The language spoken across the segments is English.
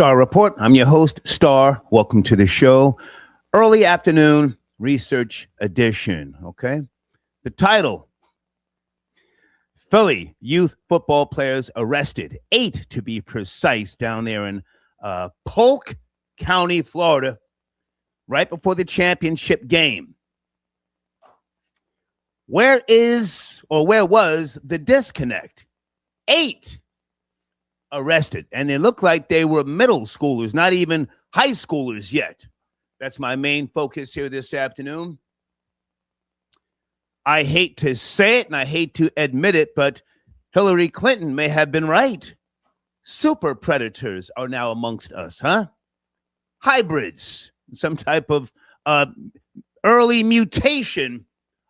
Star Report. I'm your host, Star. Welcome to the show. Early afternoon research edition, okay? The title, Philly youth football players arrested, 8 to be precise, down there in Polk County, Florida, right before the championship game. Where was the disconnect? 8 arrested, and it looked like they were middle schoolers, not even high schoolers yet. That's my main focus here this afternoon. I hate to say it and I hate to admit it, but Hillary Clinton may have been right. Super predators are now amongst us, huh? Hybrids, some type of early mutation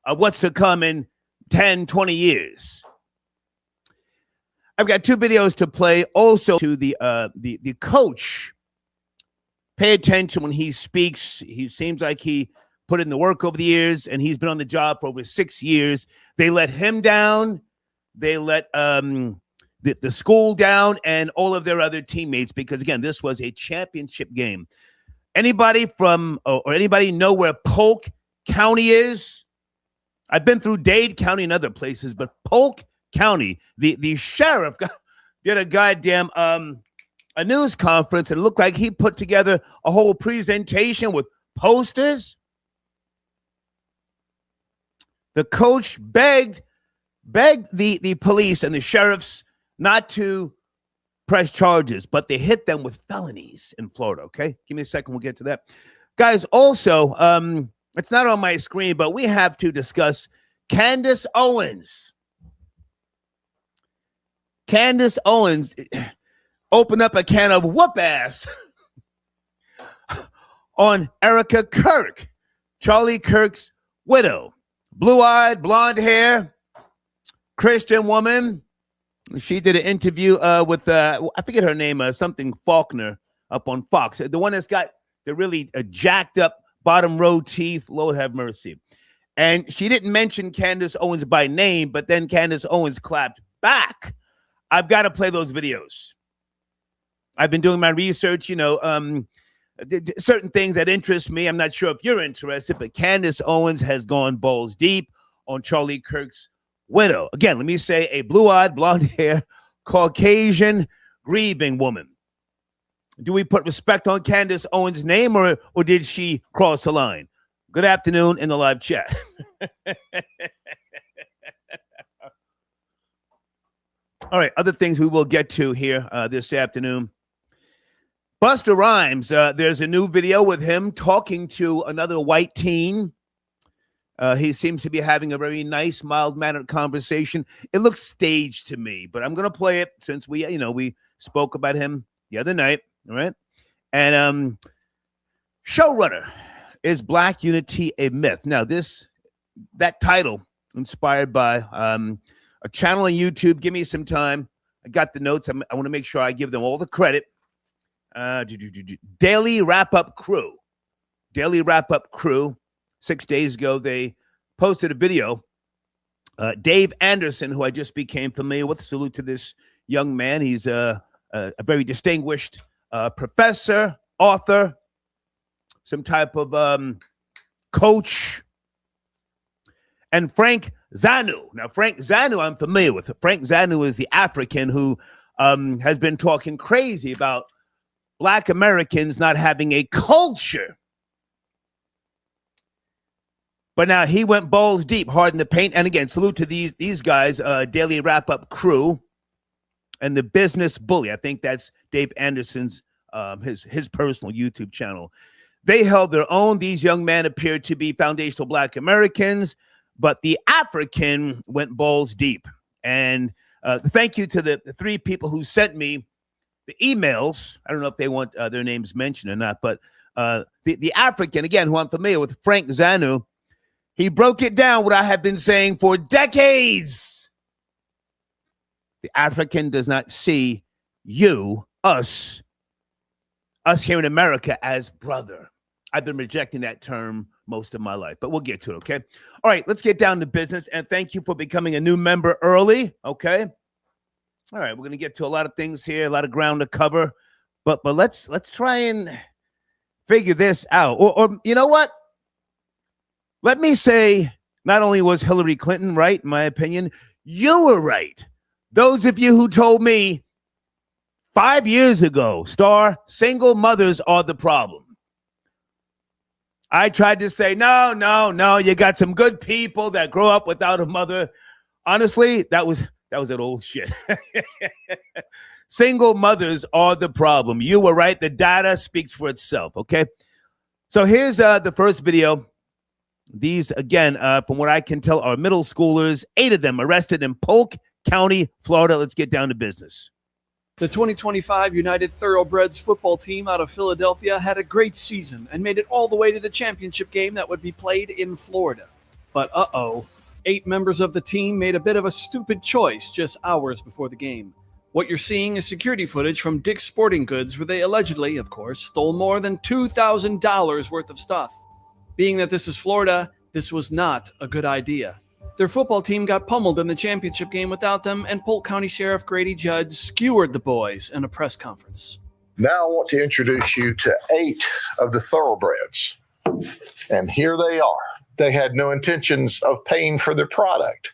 of what's to come in 10, 20 years. I've got 2 videos to play. Also, to the coach. Pay attention when he speaks. He seems like he put in the work over the years, and he's been on the job for over 6 years. They let him down. They let the school down and all of their other teammates, because, again, this was a championship game. Anybody anybody know where Polk County is? I've been through Dade County and other places, but Polk County, the sheriff did a goddamn a news conference, and it looked like he put together a whole presentation with posters. The coach begged the police and the sheriffs not to press charges, but they hit them with felonies in Florida. Okay, give me a second, we'll get to that, guys. Also, it's not on my screen, but we have to discuss Candace Owens. Candace Owens opened up a can of whoop ass on Erica Kirk, Charlie Kirk's widow. Blue-eyed, blonde hair, Christian woman. She did an interview with, I forget her name, something Faulkner up on Fox. The one that's got the really jacked up bottom row teeth. Lord have mercy. And she didn't mention Candace Owens by name, but then Candace Owens clapped back. I've got to play those videos. I've been doing my research, certain things that interest me. I'm not sure if you're interested, but Candace Owens has gone balls deep on Charlie Kirk's widow. Again, let me say a blue-eyed, blonde-hair, Caucasian, grieving woman. Do we put respect on Candace Owens' name, or did she cross the line? Good afternoon in the live chat. All right, other things we will get to here this afternoon. Busta Rhymes, there's a new video with him talking to another white teen. He seems to be having a very nice, mild-mannered conversation. It looks staged to me, but I'm going to play it since we spoke about him the other night, all right? And showrunner, is Black Unity a myth? Now, that title inspired by a channel on YouTube. Give me some time. I got the notes. I want to make sure I give them all the credit. Daily Wrap-Up Crew. 6 days ago, they posted a video. Dave Anderson, who I just became familiar with, salute to this young man. He's a very distinguished professor, author, some type of coach. And Frank Zanu. Now, Frank Zanu, I'm familiar with. Frank Zanu is the African who has been talking crazy about Black Americans not having a culture. But now he went balls deep, hard in the paint. And again, salute to these guys, Daily Wrap-Up Crew and the Business Bully. I think that's Dave Anderson's his personal YouTube channel. They held their own. These young men appeared to be foundational Black Americans, but the African went balls deep. And thank you to the 3 people who sent me the emails. I don't know if they want their names mentioned or not, but the African, again, who I'm familiar with, Frank Zanu, he broke it down what I have been saying for decades. The African does not see us here in America as brother. I've been rejecting that term most of my life, but we'll get to it, okay? All right, let's get down to business, and thank you for becoming a new member early, okay? All right, we're going to get to a lot of things here, a lot of ground to cover. But let's try and figure this out. Or you know what? Let me say, not only was Hillary Clinton right, in my opinion, you were right. Those of you who told me 5 years ago, single mothers are the problem. I tried to say, no, you got some good people that grow up without a mother. Honestly, that was an old shit. Single mothers are the problem. You were right. The data speaks for itself, okay? So here's the first video. These, again, from what I can tell, are middle schoolers, 8 of them arrested in Polk County, Florida. Let's get down to business. The 2025 United Thoroughbreds football team out of Philadelphia had a great season and made it all the way to the championship game that would be played in Florida. But 8 members of the team made a bit of a stupid choice just hours before the game. What you're seeing is security footage from Dick's Sporting Goods where they allegedly, of course, stole more than $2,000 worth of stuff. Being that this is Florida, this was not a good idea. Their football team got pummeled in the championship game without them, and Polk County Sheriff Grady Judd skewered the boys in a press conference. Now I want to introduce you to 8 of the Thoroughbreds. And here they are. They had no intentions of paying for their product.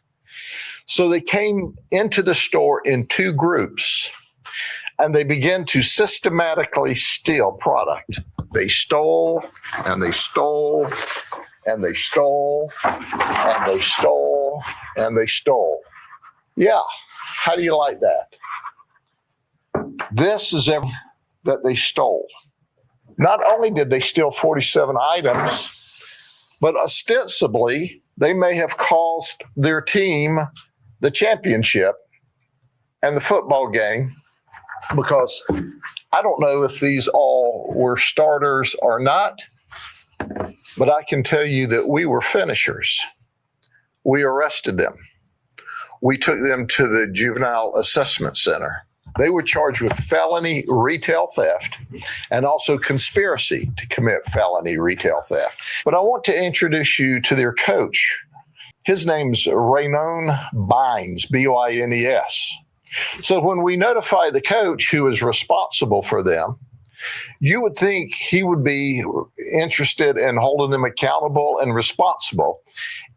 So they came into the store in 2 groups, and they began to systematically steal product. They stole, and they stole, and they stole, and they stole, and they stole. Yeah, how do you like that? This is everything that they stole. Not only did they steal 47 items, but ostensibly they may have cost their team the championship and the football game, because I don't know if these all were starters or not, but I can tell you that we were finishers. We arrested them. We took them to the Juvenile Assessment Center. They were charged with felony retail theft and also conspiracy to commit felony retail theft. But I want to introduce you to their coach. His name's Ramon Bynes, B-Y-N-E-S. So when we notify the coach who is responsible for them, you would think he would be interested in holding them accountable and responsible.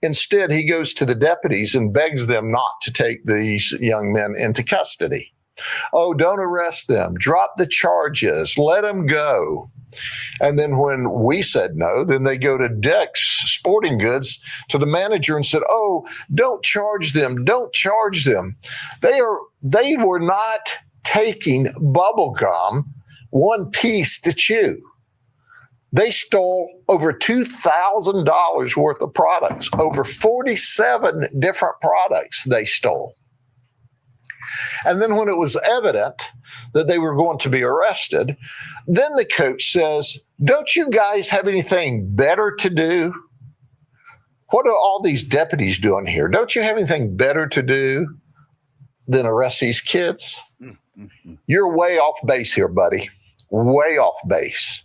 Instead, he goes to the deputies and begs them not to take these young men into custody. Oh, don't arrest them. Drop the charges. Let them go. And then when we said no, then they go to Dick's Sporting Goods to the manager and said, oh, don't charge them. Don't charge them. They were not taking bubble gum, one piece to chew. They stole over $2,000 worth of products, over 47 different products they stole. And then when it was evident that they were going to be arrested, then the coach says, don't you guys have anything better to do? What are all these deputies doing here? Don't you have anything better to do than arrest these kids? You're way off base here, buddy. Way off base.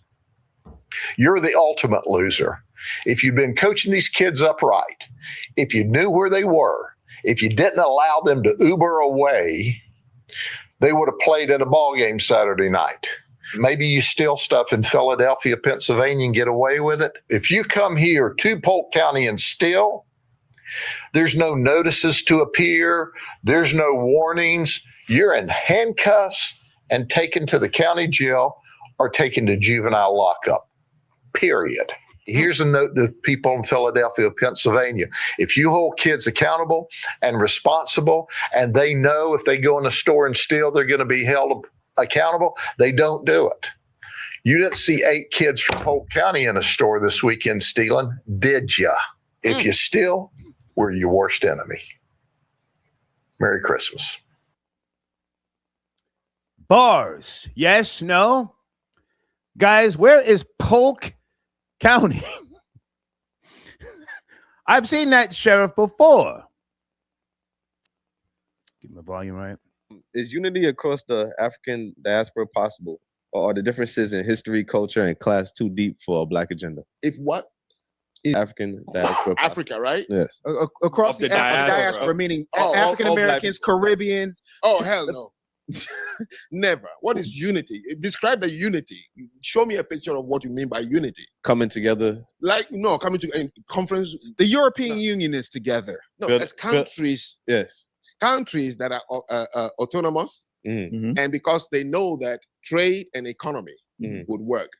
You're the ultimate loser. If you'd been coaching these kids upright, if you knew where they were, if you didn't allow them to Uber away, they would have played in a ball game Saturday night. Maybe you steal stuff in Philadelphia, Pennsylvania, and get away with it. If you come here to Polk County and steal, there's no notices to appear. There's no warnings. You're in handcuffs and taken to the county jail or taken to juvenile lockup, period. Here's a note to people in Philadelphia, Pennsylvania. If you hold kids accountable and responsible, and they know if they go in a store and steal, they're going to be held accountable, they don't do it. You didn't see 8 kids from Polk County in a store this weekend stealing, did ya? If you steal, we're your worst enemy. Merry Christmas. Bars. Yes, no? Guys, where is Polk County? I've seen that sheriff before. Get my volume right. Is unity across the African diaspora possible? Or are the differences in history, culture, and class too deep for a Black agenda? If what? African diaspora. Africa, right? Yes. Across the diaspora, meaning African Americans, Caribbeans. Oh, hell no. Never. What is unity? Describe the unity. Show me a picture of what you mean by unity. Coming together. Like, no, coming to a conference. The European Union is together. No, Build- as countries, Yes. countries that are autonomous, Mm. and because they know that trade and economy would work,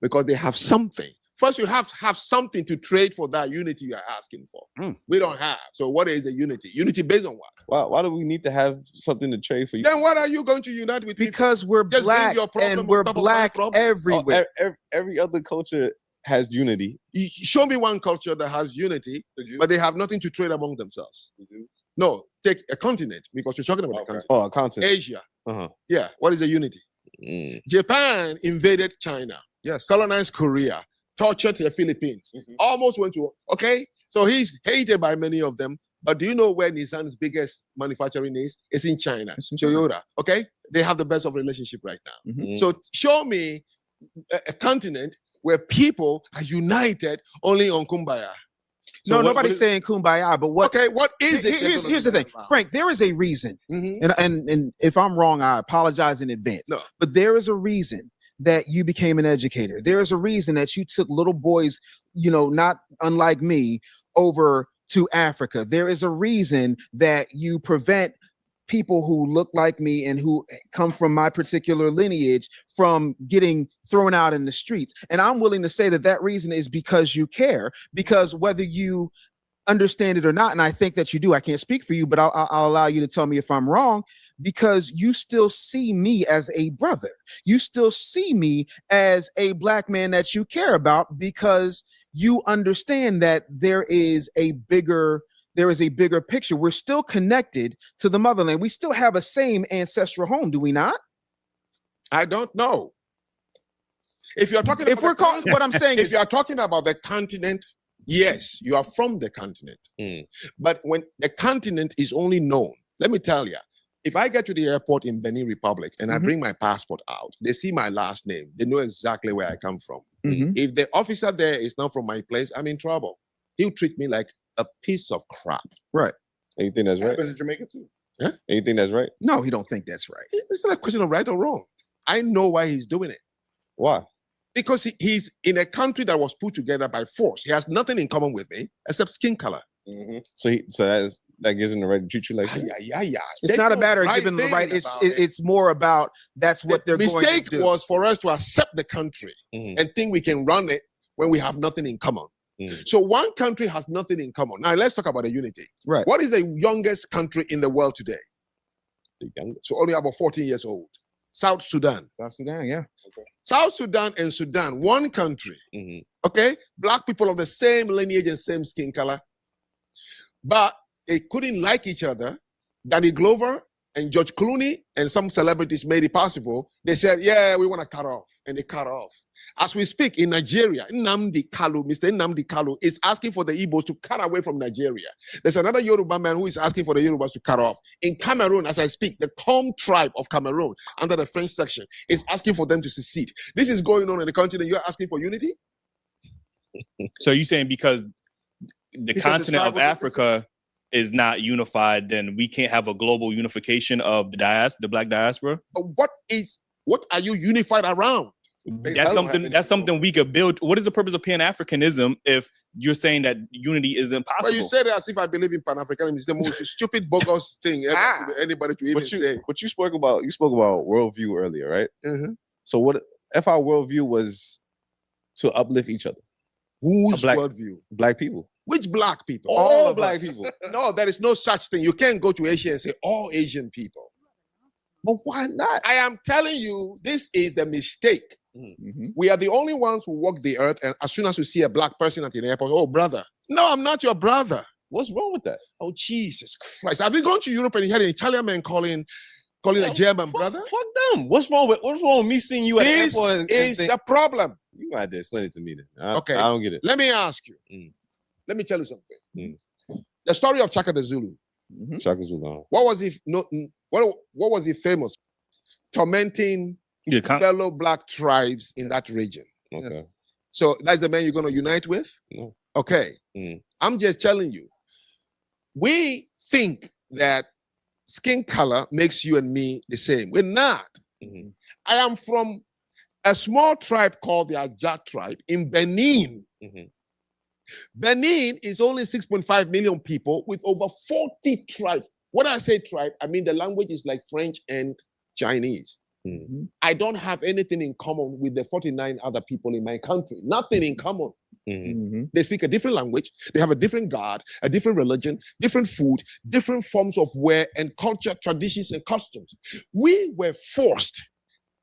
because they have something. First, you have to have something to trade for that unity you are asking for. We don't have. So what is the unity? Unity based on what? Why do we need to have something to trade for you? Then what are you going to unite with? Because we're Just bring black your problem and we're on top of my black problem? everywhere. Every other culture has unity. You show me one culture that has unity, but they have nothing to trade among themselves. No, take a continent, because you're talking about a continent. Oh, a continent. Asia. Uh-huh. Yeah. What is the unity? Mm. Japan invaded China, Yes. colonized Korea, tortured the Philippines, almost went to, okay? So he's hated by many of them. But do you know where Nissan's biggest manufacturing is? It's in China. It's in China. Toyota, okay? They have the best of relationship right now. Mhm. So show me a continent where people are united only on Kumbaya. So No, what nobody's is- saying kumbaya, but what? Okay, what is it? Here's the thing, Frank. There is a reason, and if I'm wrong, I apologize in advance. No. But there is a reason that you became an educator. There is a reason that you took little boys, not unlike me, over to Africa. There is a reason that you prevent people who look like me and who come from my particular lineage from getting thrown out in the streets. And I'm willing to say that that reason is because you care, because whether you understand it or not, and I think that you do, I can't speak for you, but I'll allow you to tell me if I'm wrong, because you still see me as a brother. You still see me as a black man that you care about, because you understand that there is a bigger picture. We're still connected to the motherland. We still have a same ancestral home, do we not? I don't know. If you're talking If about we're calling, what I'm saying if is, you are talking about the continent, yes, you are from the continent. But when the continent is only known, let me tell you, if I get to the airport in Benin Republic and I bring my passport out, they see my last name, they know exactly where I come from. If the officer there is not from my place, I'm in trouble. He'll treat me like a piece of crap. right. And you think that's right? Happens in Jamaica too. And you think that's right? No, he don't think that's right. It's not a question of right or wrong. I know why he's doing it. Why? Because he's in a country that was put together by force. He has nothing in common with me except skin color. So that gives him the right to treat you like that? Yeah. It's There's not a no matter of right giving them the right. thing It's about it. it's more about that's what The they're going to mistake do. was for us to accept the country and think we can run it when we have nothing in common. So one country has nothing in common. Now let's talk about the unity. Right. What is the youngest country in the world today? The youngest. So only about 14 years old. South Sudan. South Sudan, yeah. South Sudan and Sudan, one country. Okay? Black people of the same lineage and same skin color. But they couldn't like each other. Danny Glover and George Clooney and some celebrities made it possible. They said, yeah, we want to cut off. And they cut off. As we speak in Nigeria, Nnamdi Kalu, Mr. Nnamdi Kalu is asking for the Igbos to cut away from Nigeria. There's another Yoruba man who is asking for the Yorubas to cut off. In Cameroon, as I speak, the Com tribe of Cameroon, under the French section, is asking for them to secede. This is going on in the country and you're asking for unity? So you're saying because the Because continent it's of tribal Africa is not unified, then we can't have a global unification of the black diaspora? But what are you unified around? That's something we could build. What is the purpose of Pan-Africanism if you're saying that unity is impossible? But you say that as if I believe in Pan-Africanism. It's the most stupid, bogus thing anybody to even say. But you spoke about worldview earlier, right? So what if our worldview was to uplift each other? Whose black- worldview? Black people. Which black people? All of black us. people. No, there is no such thing. You can't go to Asia and say all Asian people. But why not? I am telling you, this is the mistake. We are the only ones who walk the earth, and as soon as you see a black person at the airport, oh, brother. No, I'm not your brother. What's wrong with that? Oh, Jesus Christ. Have you gone to Europe and you had an Italian man calling a German brother? Fuck them. What's wrong with me seeing you at the This airport? And is think, the problem. you got to explain it to me then. Okay. I don't get it. Let me ask you. Let me tell you something. The story of Chaka the Zulu. Shaka Zulu. What was he? What was he famous? Tormenting fellow black tribes in that region. Okay. So that's the man you're going to unite with? No. Okay. I'm just telling you. We think that skin color makes you and me the same. We're not. Mhm. I am from a small tribe called the Ajat tribe in Benin. Mhm. Benin is only 6.5 million people with over 40 tribes. When I say tribe, I mean the language is like French and Chinese. Mhm. I don't have anything in common with the 49 other people in my country. Nothing in common. Mhm. They speak a different language. They have a different God, a different religion, different food, different forms of wear and culture, traditions, and customs. We were forced,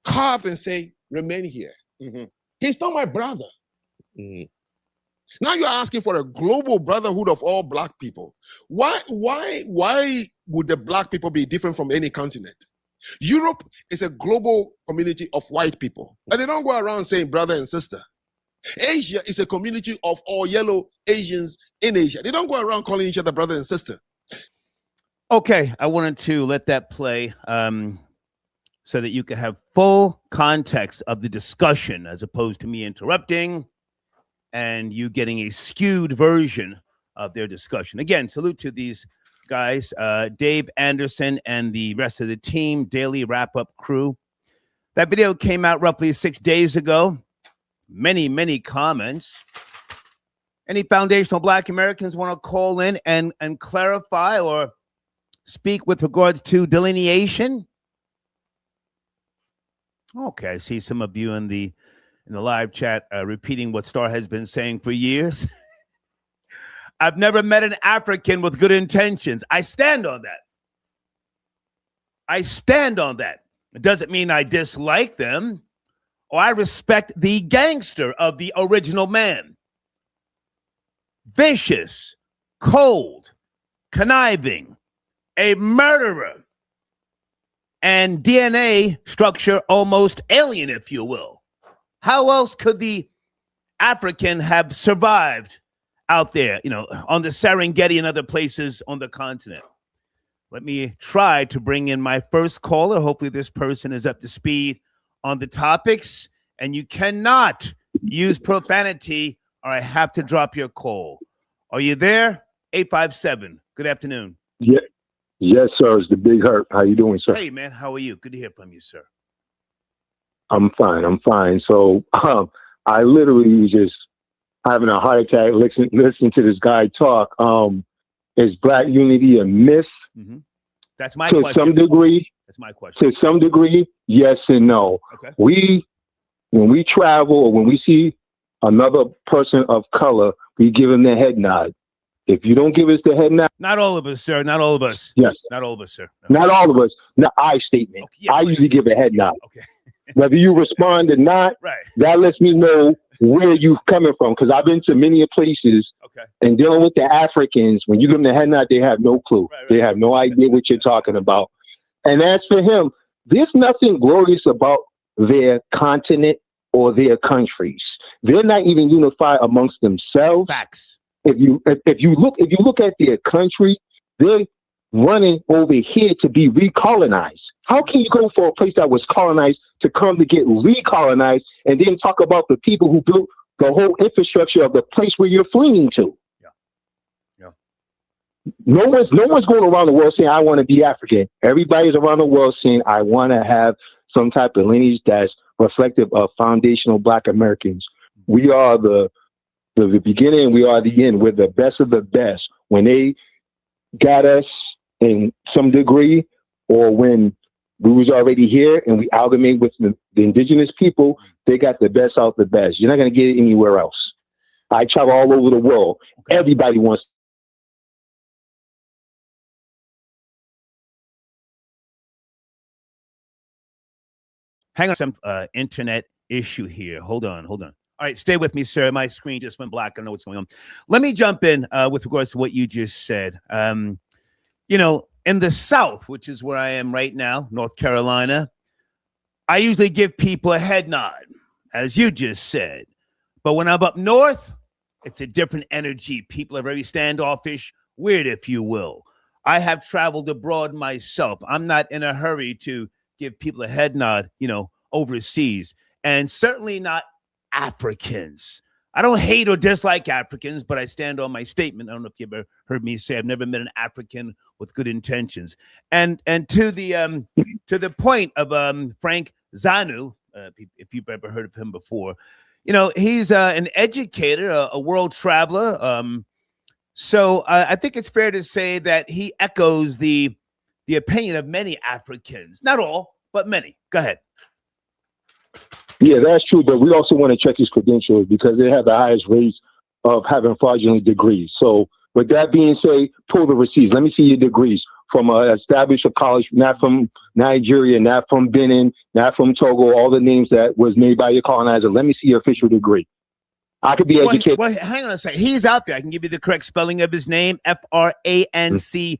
carved, and say, remain here. He's not my brother. Mhm. Now you're asking for a global brotherhood of all black people. Why would the black people be different from any continent? Europe is a global community of white people, and they don't go around saying brother and sister. Asia is a community of all yellow Asians in Asia. They don't go around calling each other brother and sister. Okay, I wanted to let that play so that you can have full context of the discussion as opposed to me interrupting and you getting a skewed version of their discussion. Again, salute to these guys, Dave Anderson and the rest of the team, Daily Wrap-Up crew. That video came out roughly 6 days ago. Many comments. Any foundational Black Americans want to call in and clarify or speak with regards to delineation? Okay, I see some of you in the live chat repeating what Star has been saying for years. I've never met an African with good intentions. I stand on that. I stand on that. It doesn't mean I dislike them or I respect the gangster of the original man. Vicious, cold, conniving, a murderer, and DNA structure almost alien, if you will. How else could the African have survived out there, on the Serengeti and other places on the continent? Let me try to bring in my first caller. Hopefully this person is up to speed on the topics, and you cannot use profanity or I have to drop your call. Are you there? 857. Good afternoon. Yeah. Yes, sir. It's the Big Hurt. How you doing, sir? Hey, man. How are you? Good to hear from you, sir. I'm fine. So I literally was just having a heart attack listening to this guy talk. Is Black unity a myth? Mm-hmm. That's my question. To some degree. That's my question. To some degree, yes and no. Okay. When we travel or when we see another person of color, we give them the head nod. If you don't give us the head nod. Not all of us, sir. Not all of us. Yes. Not all of us, sir. No. Not all of us. Not I statement. Okay, yeah, I usually give a head nod. Okay. Whether you respond or not, right. That lets me know where you're coming from. Because I've been to many places and dealing with the Africans, when you give them the head nod, they have no clue. Right. They have no idea what you're talking about. And as for him, there's nothing glorious about their continent or their countries. They're not even unified amongst themselves. Facts. If you look at their country, they're running over here to be recolonized. How can you go for a place that was colonized to come to get recolonized and then talk about the people who built the whole infrastructure of the place where you're fleeing to? Yeah. No one's going around the world saying I want to be African. Everybody's around the world saying I want to have some type of lineage that's reflective of foundational Black Americans. We are the beginning, we are the end. We're the best of the best. When they got us in some degree, or when we was already here and we amalgamate with the indigenous people, they got the best out the best. You're not going to get it anywhere else. I travel all over the world. Okay. Everybody wants. Hang on, some internet issue here. Hold on. All right, stay with me, sir. My screen just went black. I don't know what's going on. Let me jump in with regards to what you just said. In the South, which is where I am right now, North Carolina, I usually give people a head nod, as you just said. But when I'm up north, it's a different energy. People are very standoffish, weird, if you will. I have traveled abroad myself. I'm not in a hurry to give people a head nod, overseas, and certainly not Africans. I don't hate or dislike Africans, but I stand on my statement. I don't know if you ever heard me say I've never met an African with good intentions. And to the point of Frank Zanu, if you've ever heard of him before, you know, he's an educator, a world traveler. So I think it's fair to say that he echoes the opinion of many Africans, not all, but many. Go ahead. Yeah, that's true. But we also want to check his credentials because they have the highest rates of having fraudulent degrees. So with that being said, pull the receipts. Let me see your degrees from an established college, not from Nigeria, not from Benin, not from Togo, all the names that was made by your colonizer. Let me see your official degree. I could be educated. Well, hang on a second. He's out there. I can give you the correct spelling of his name, FranckZanu.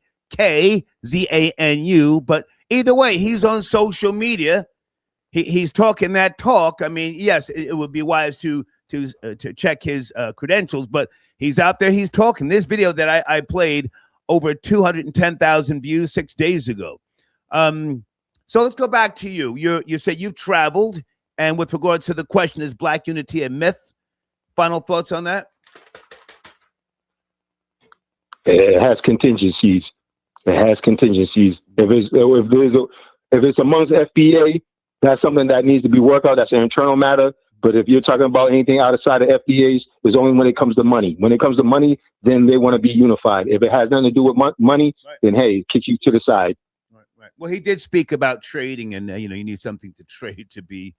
But either way, he's on social media. He's talking that talk. I mean, yes, it would be wise to check his credentials, but he's out there. He's talking. This video that I played over 210,000 views 6 days ago. So let's go back to you. You said you've traveled, and with regard to the question, is Black unity a myth? Final thoughts on that? It has contingencies. If it's amongst FBA, that's something that needs to be worked out. That's an internal matter. But if you're talking about anything outside of FBAs, it's only when it comes to money. When it comes to money, then they want to be unified. If it has nothing to do with money, right, then hey, kick you to the side. Right. Well, he did speak about trading, and you need something to trade to be.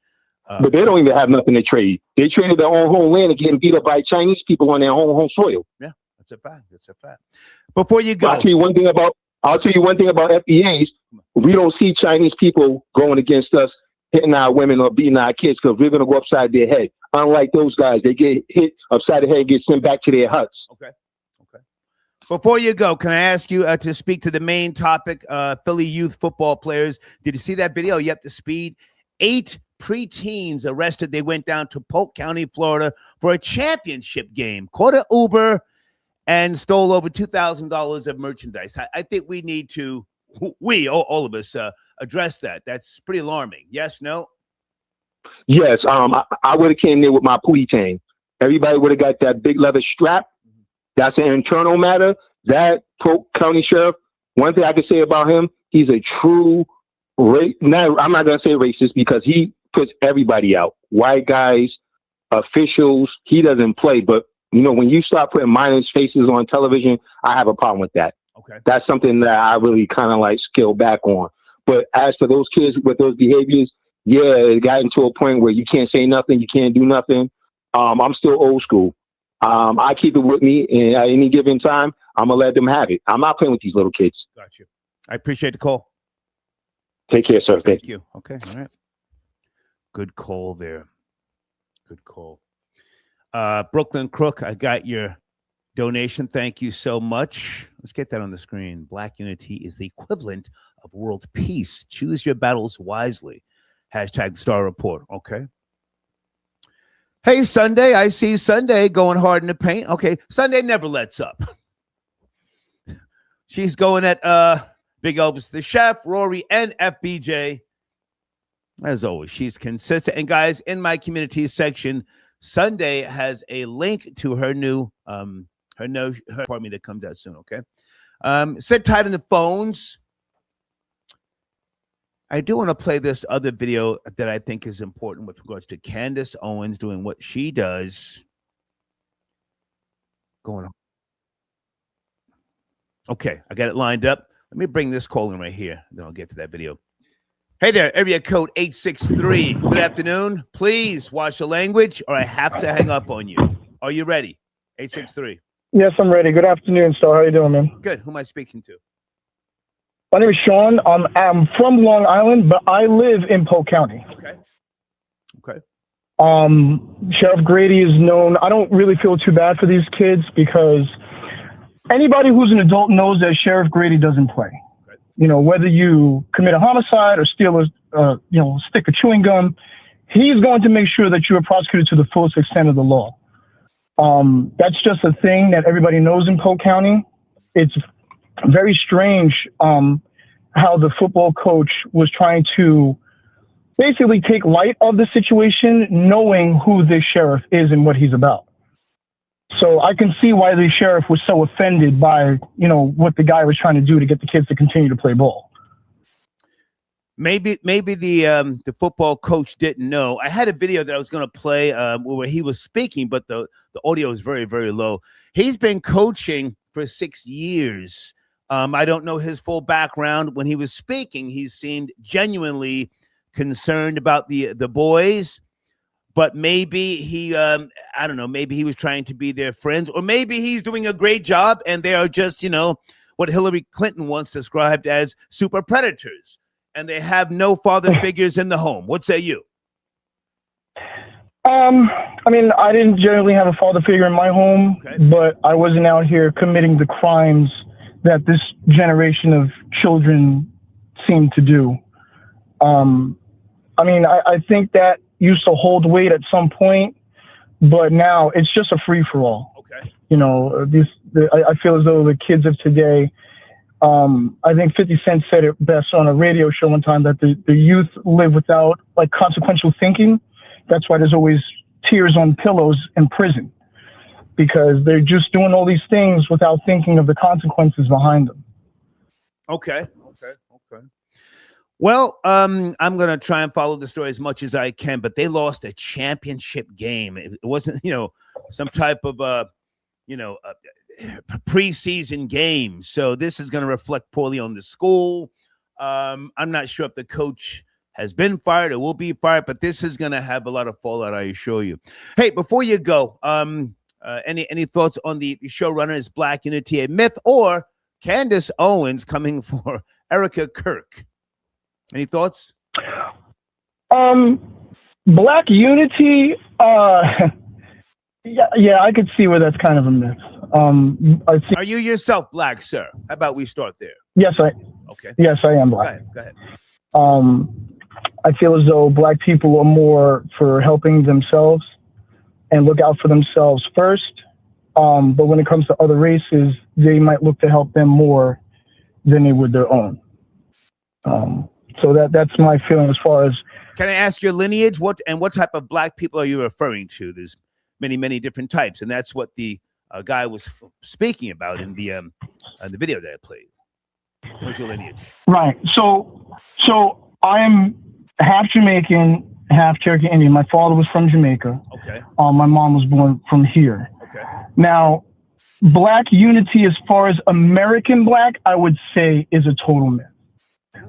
But they don't even have nothing to trade. They traded their own homeland and getting beat up by Chinese people on their home soil. Yeah, that's a fact. Before you go, I'll tell you one thing about FBAs. We don't see Chinese people going against us, hitting our women or beating our kids because we're going to go upside their head. Unlike those guys, they get hit upside the head and get sent back to their huts. Okay. Before you go, can I ask you to speak to the main topic, Philly youth football players? Did you see that video? Are you up to speed? 8 preteens arrested. They went down to Polk County, Florida for a championship game, caught an Uber, and stole over $2,000 of merchandise. I think we need to, all of us, address that. That's pretty alarming. Yes, no? Yes. I would have came there with my pootie tang. Everybody would have got that big leather strap. That's an internal matter. That Polk County sheriff, one thing I can say about him, he's a true I'm not going to say racist because he puts everybody out. White guys, officials, he doesn't play. But, when you start putting minors' faces on television, I have a problem with that. Okay. That's something that I really kind of like scale back on. But as for those kids with those behaviors, yeah, it got into a point where you can't say nothing, you can't do nothing. I'm still old school. I keep it with me, and at any given time, I'm going to let them have it. I'm not playing with these little kids. Got you. I appreciate the call. Take care, sir. Thank you. Okay. All right. Good call there. Good call. Brooklyn Crook, I got your donation. Thank you so much. Let's get that on the screen. Black unity is the equivalent of world peace. Choose your battles wisely. Hashtag Star Report. Okay. Hey, Sunday. I see Sunday going hard in the paint. Okay. Sunday never lets up. She's going at Big Elvis, the chef, Rory, and FBJ. As always, she's consistent. And guys, in my community section, Sunday has a link to her new apartment that comes out soon. Okay. Sit tight on the phones. I do want to play this other video that I think is important with regards to Candace Owens doing what she does. Going on. Okay, I got it lined up. Let me bring this call in right here, then I'll get to that video. Hey there, area code 863. Good afternoon. Please watch the language or I have to hang up on you. Are you ready? 863. Yes, I'm ready. Good afternoon, sir. How you doing, man? Good. Who am I speaking to? My name is Sean. I'm from Long Island, but I live in Polk County. Okay. Sheriff Grady is known. I don't really feel too bad for these kids because anybody who's an adult knows that Sheriff Grady doesn't play. Okay. Whether you commit a homicide or steal a stick of chewing gum, he's going to make sure that you are prosecuted to the fullest extent of the law. That's just a thing that everybody knows in Polk County. It's very strange how the football coach was trying to basically take light of the situation, knowing who this sheriff is and what he's about. So I can see why the sheriff was so offended by, what the guy was trying to do to get the kids to continue to play ball. Maybe the football coach didn't know. I had a video that I was going to play where he was speaking, but the audio is very, very low. He's been coaching for 6 years. I don't know his full background. When he was speaking, he seemed genuinely concerned about the boys, but maybe he, I don't know, maybe he was trying to be their friends, or maybe he's doing a great job and they are just, what Hillary Clinton once described as super predators, and they have no father figures in the home. What say you? I didn't generally have a father figure in my home, but I wasn't out here committing the crimes that this generation of children seem to do. I think that used to hold weight at some point, but now it's just a free for all. Okay. I feel as though the kids of today, I think 50 Cent said it best on a radio show one time, that the youth live without consequential thinking. That's why there's always tears on pillows in prison, because they're just doing all these things without thinking of the consequences behind them. Okay. Well, I'm going to try and follow the story as much as I can, but they lost a championship game. It wasn't, some type of, preseason game. So this is going to reflect poorly on the school. I'm not sure if the coach has been fired or will be fired, but this is going to have a lot of fallout, I assure you. Hey, before you go, any thoughts on the showrunner? Is Black Unity a myth, or Candace Owens coming for Erica Kirk? Any thoughts? Black Unity, yeah, I could see where that's kind of a myth. Are you yourself black, sir? How about we start there? Yes, I am black. Go ahead. I feel as though black people are more for helping themselves and look out for themselves first. But when it comes to other races, they might look to help them more than they would their own. So that's my feeling as far as. Can I ask your lineage? What type of black people are you referring to? There's many different types, and that's what the guy was speaking about in the video that I played. What's your lineage? Right. So I'm half Jamaican, half Cherokee Indian. My father was from Jamaica. Okay. My mom was born from here. Okay. Now, Black Unity, as far as American Black, I would say is a total myth.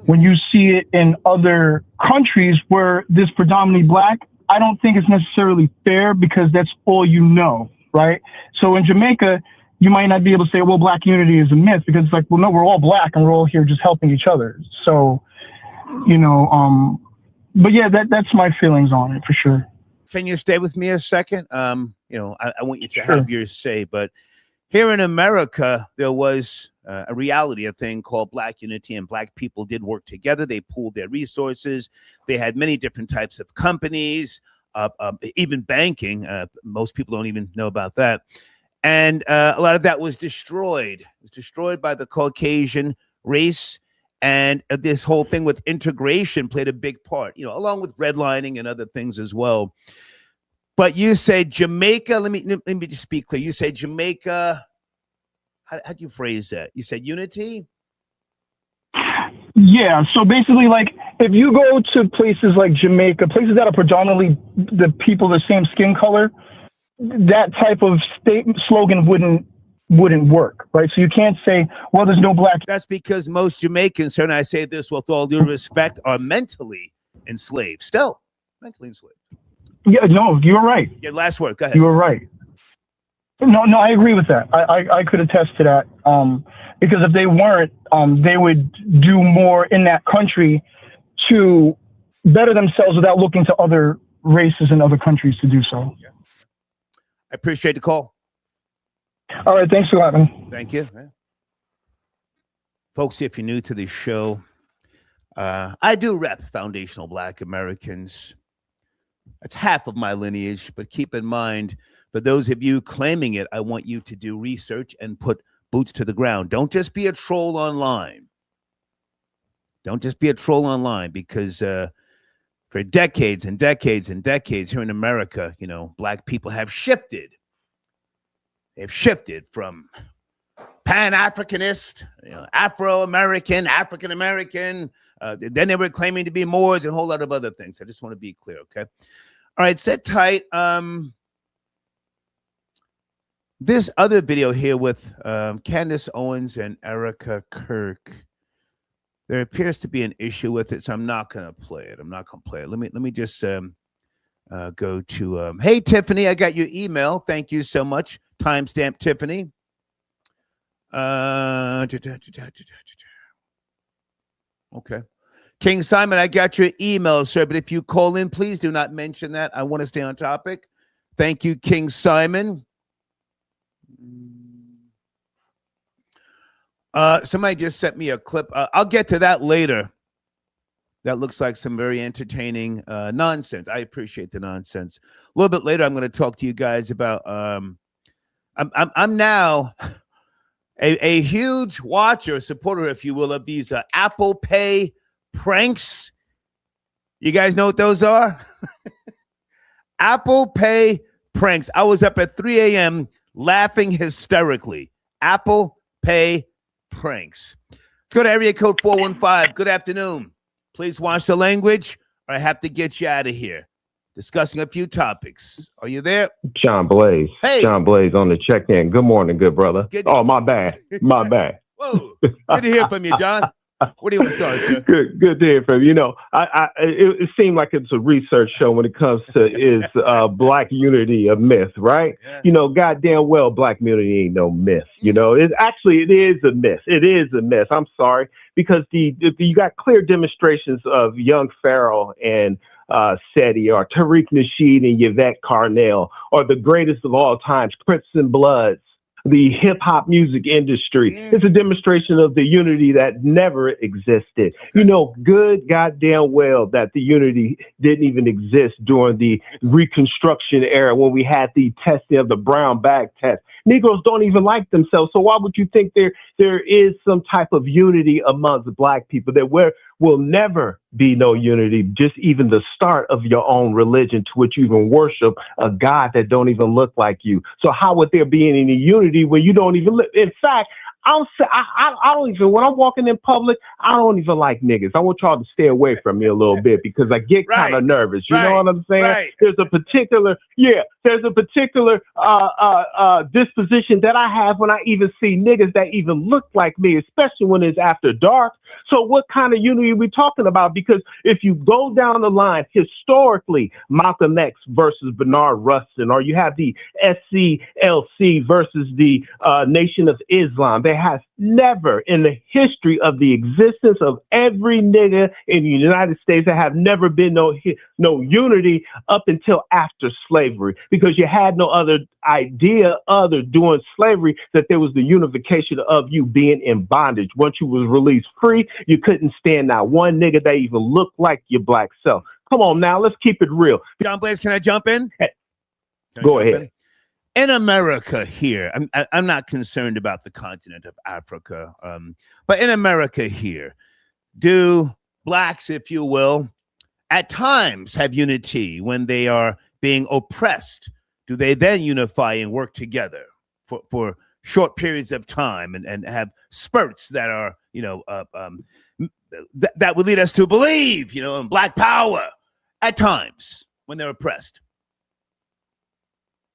When you see it in other countries where there's predominantly black, I don't think it's necessarily fair, because that's all you know, right? So in Jamaica, you might not be able to say, well, Black Unity is a myth, because it's like, well, no, we're all black and we're all here just helping each other. So, but yeah, that's my feelings on it for sure. Can you stay with me a second? I want you to have your say, but here in America, there was a reality, a thing called Black Unity, and black people did work together. They pooled their resources. They had many different types of companies, even banking. Most people don't even know about that. And a lot of that was destroyed. It was destroyed by the Caucasian race. And this whole thing with integration played a big part, along with redlining and other things as well. But you say Jamaica, let me just be clear. You say Jamaica, how do you phrase that? You said unity? Yeah, so basically, like, if you go to places like Jamaica, places that are predominantly the people the same skin color, that type of slogan wouldn't work, right? So you can't say, well, there's no black. That's because most Jamaicans, and I say this with all due respect, are mentally enslaved. Still, mentally enslaved. Yeah, no, you're right. Your last word, go ahead. You were right. No, I agree with that. I could attest to that. Because if they weren't, they would do more in that country to better themselves without looking to other races and other countries to do so. Yeah. I appreciate the call. All right, thanks a lot, man. Thank you. Folks, if you're new to the show, I do rep foundational Black Americans. That's half of my lineage, but keep in mind, for those of you claiming it, I want you to do research and put boots to the ground. Don't just be a troll online. Don't just be a troll online, because for decades and decades and decades here in America, Black people have shifted they've shifted from Pan-Africanist, Afro-American, African-American. Then they were claiming to be Moors and a whole lot of other things. I just want to be clear, okay? All right, sit tight. This other video here with Candace Owens and Erica Kirk, there appears to be an issue with it, so I'm not going to play it. Let me just go to, hey, Tiffany, I got your email. Thank you so much. Timestamp Tiffany. Okay. King Simon, I got your email, sir, but if you call in, please do not mention that. I want to stay on topic. Thank you, King Simon. Somebody just sent me a clip. I'll get to that later. That looks like some very entertaining nonsense. I appreciate the nonsense. A little bit later, I'm going to talk to you guys about. I'm now a huge watcher, supporter, if you will, of these Apple Pay pranks. You guys know what those are? Apple Pay pranks. I was up at 3 a.m. laughing hysterically. Apple Pay pranks. Let's go to area code 415. Good afternoon. Please watch the language, or I have to get you out of here. Discussing a few topics. Are you there? John Blaze. Hey. John Blaze on the check-in. Good morning, good brother. Oh, my bad. My bad. Whoa. Good to hear from you, John. Where do you want to start, sir? Good to hear from you. You know, it seemed like it's a research show when it comes to is Black unity a myth, right? Yes. You know, goddamn well, Black unity ain't no myth. You know, it is a myth. It is a myth. I'm sorry, because you got clear demonstrations of young Farrell and Seti, or Tariq Nasheed and Yvette Carnell, or the greatest of all times, Crips and Bloods, the hip hop music industry. It's a demonstration of the unity that never existed. You know, good goddamn well that the unity didn't even exist during the Reconstruction era when we had the testing of the brown bag test. Negroes don't even like themselves. So why would you think there is some type of unity amongst Black people? That will never be no unity, just even the start of your own religion, to which you even worship a God that don't even look like you. So how would there be any unity when you don't even live? In fact, I don't even, when I'm walking in public, I don't even like niggas. I want y'all to stay away from me a little bit, because I get kind of nervous. You know what I'm saying? Right. There's a particular disposition that I have when I even see niggas that even look like me, especially when it's after dark. So what kind of unity are we talking about? Because if you go down the line, historically, Malcolm X versus Bernard Rustin, or you have the SCLC versus the Nation of Islam, there has never in the history of the existence of every nigga in the United States, there have never been no unity up until after slavery, because you had no other idea other during slavery that there was the unification of you being in bondage. Once you was released free, you couldn't stand now one nigga that even looked like your Black self. Come on now, let's keep it real. John Blaze, can I jump in? Go ahead. In America here, I'm not concerned about the continent of Africa, but in America here, do Blacks, if you will, at times have unity when they are being oppressed? Do they then unify and work together for short periods of time and have spurts that are, that would lead us to believe, in Black power at times when they're oppressed?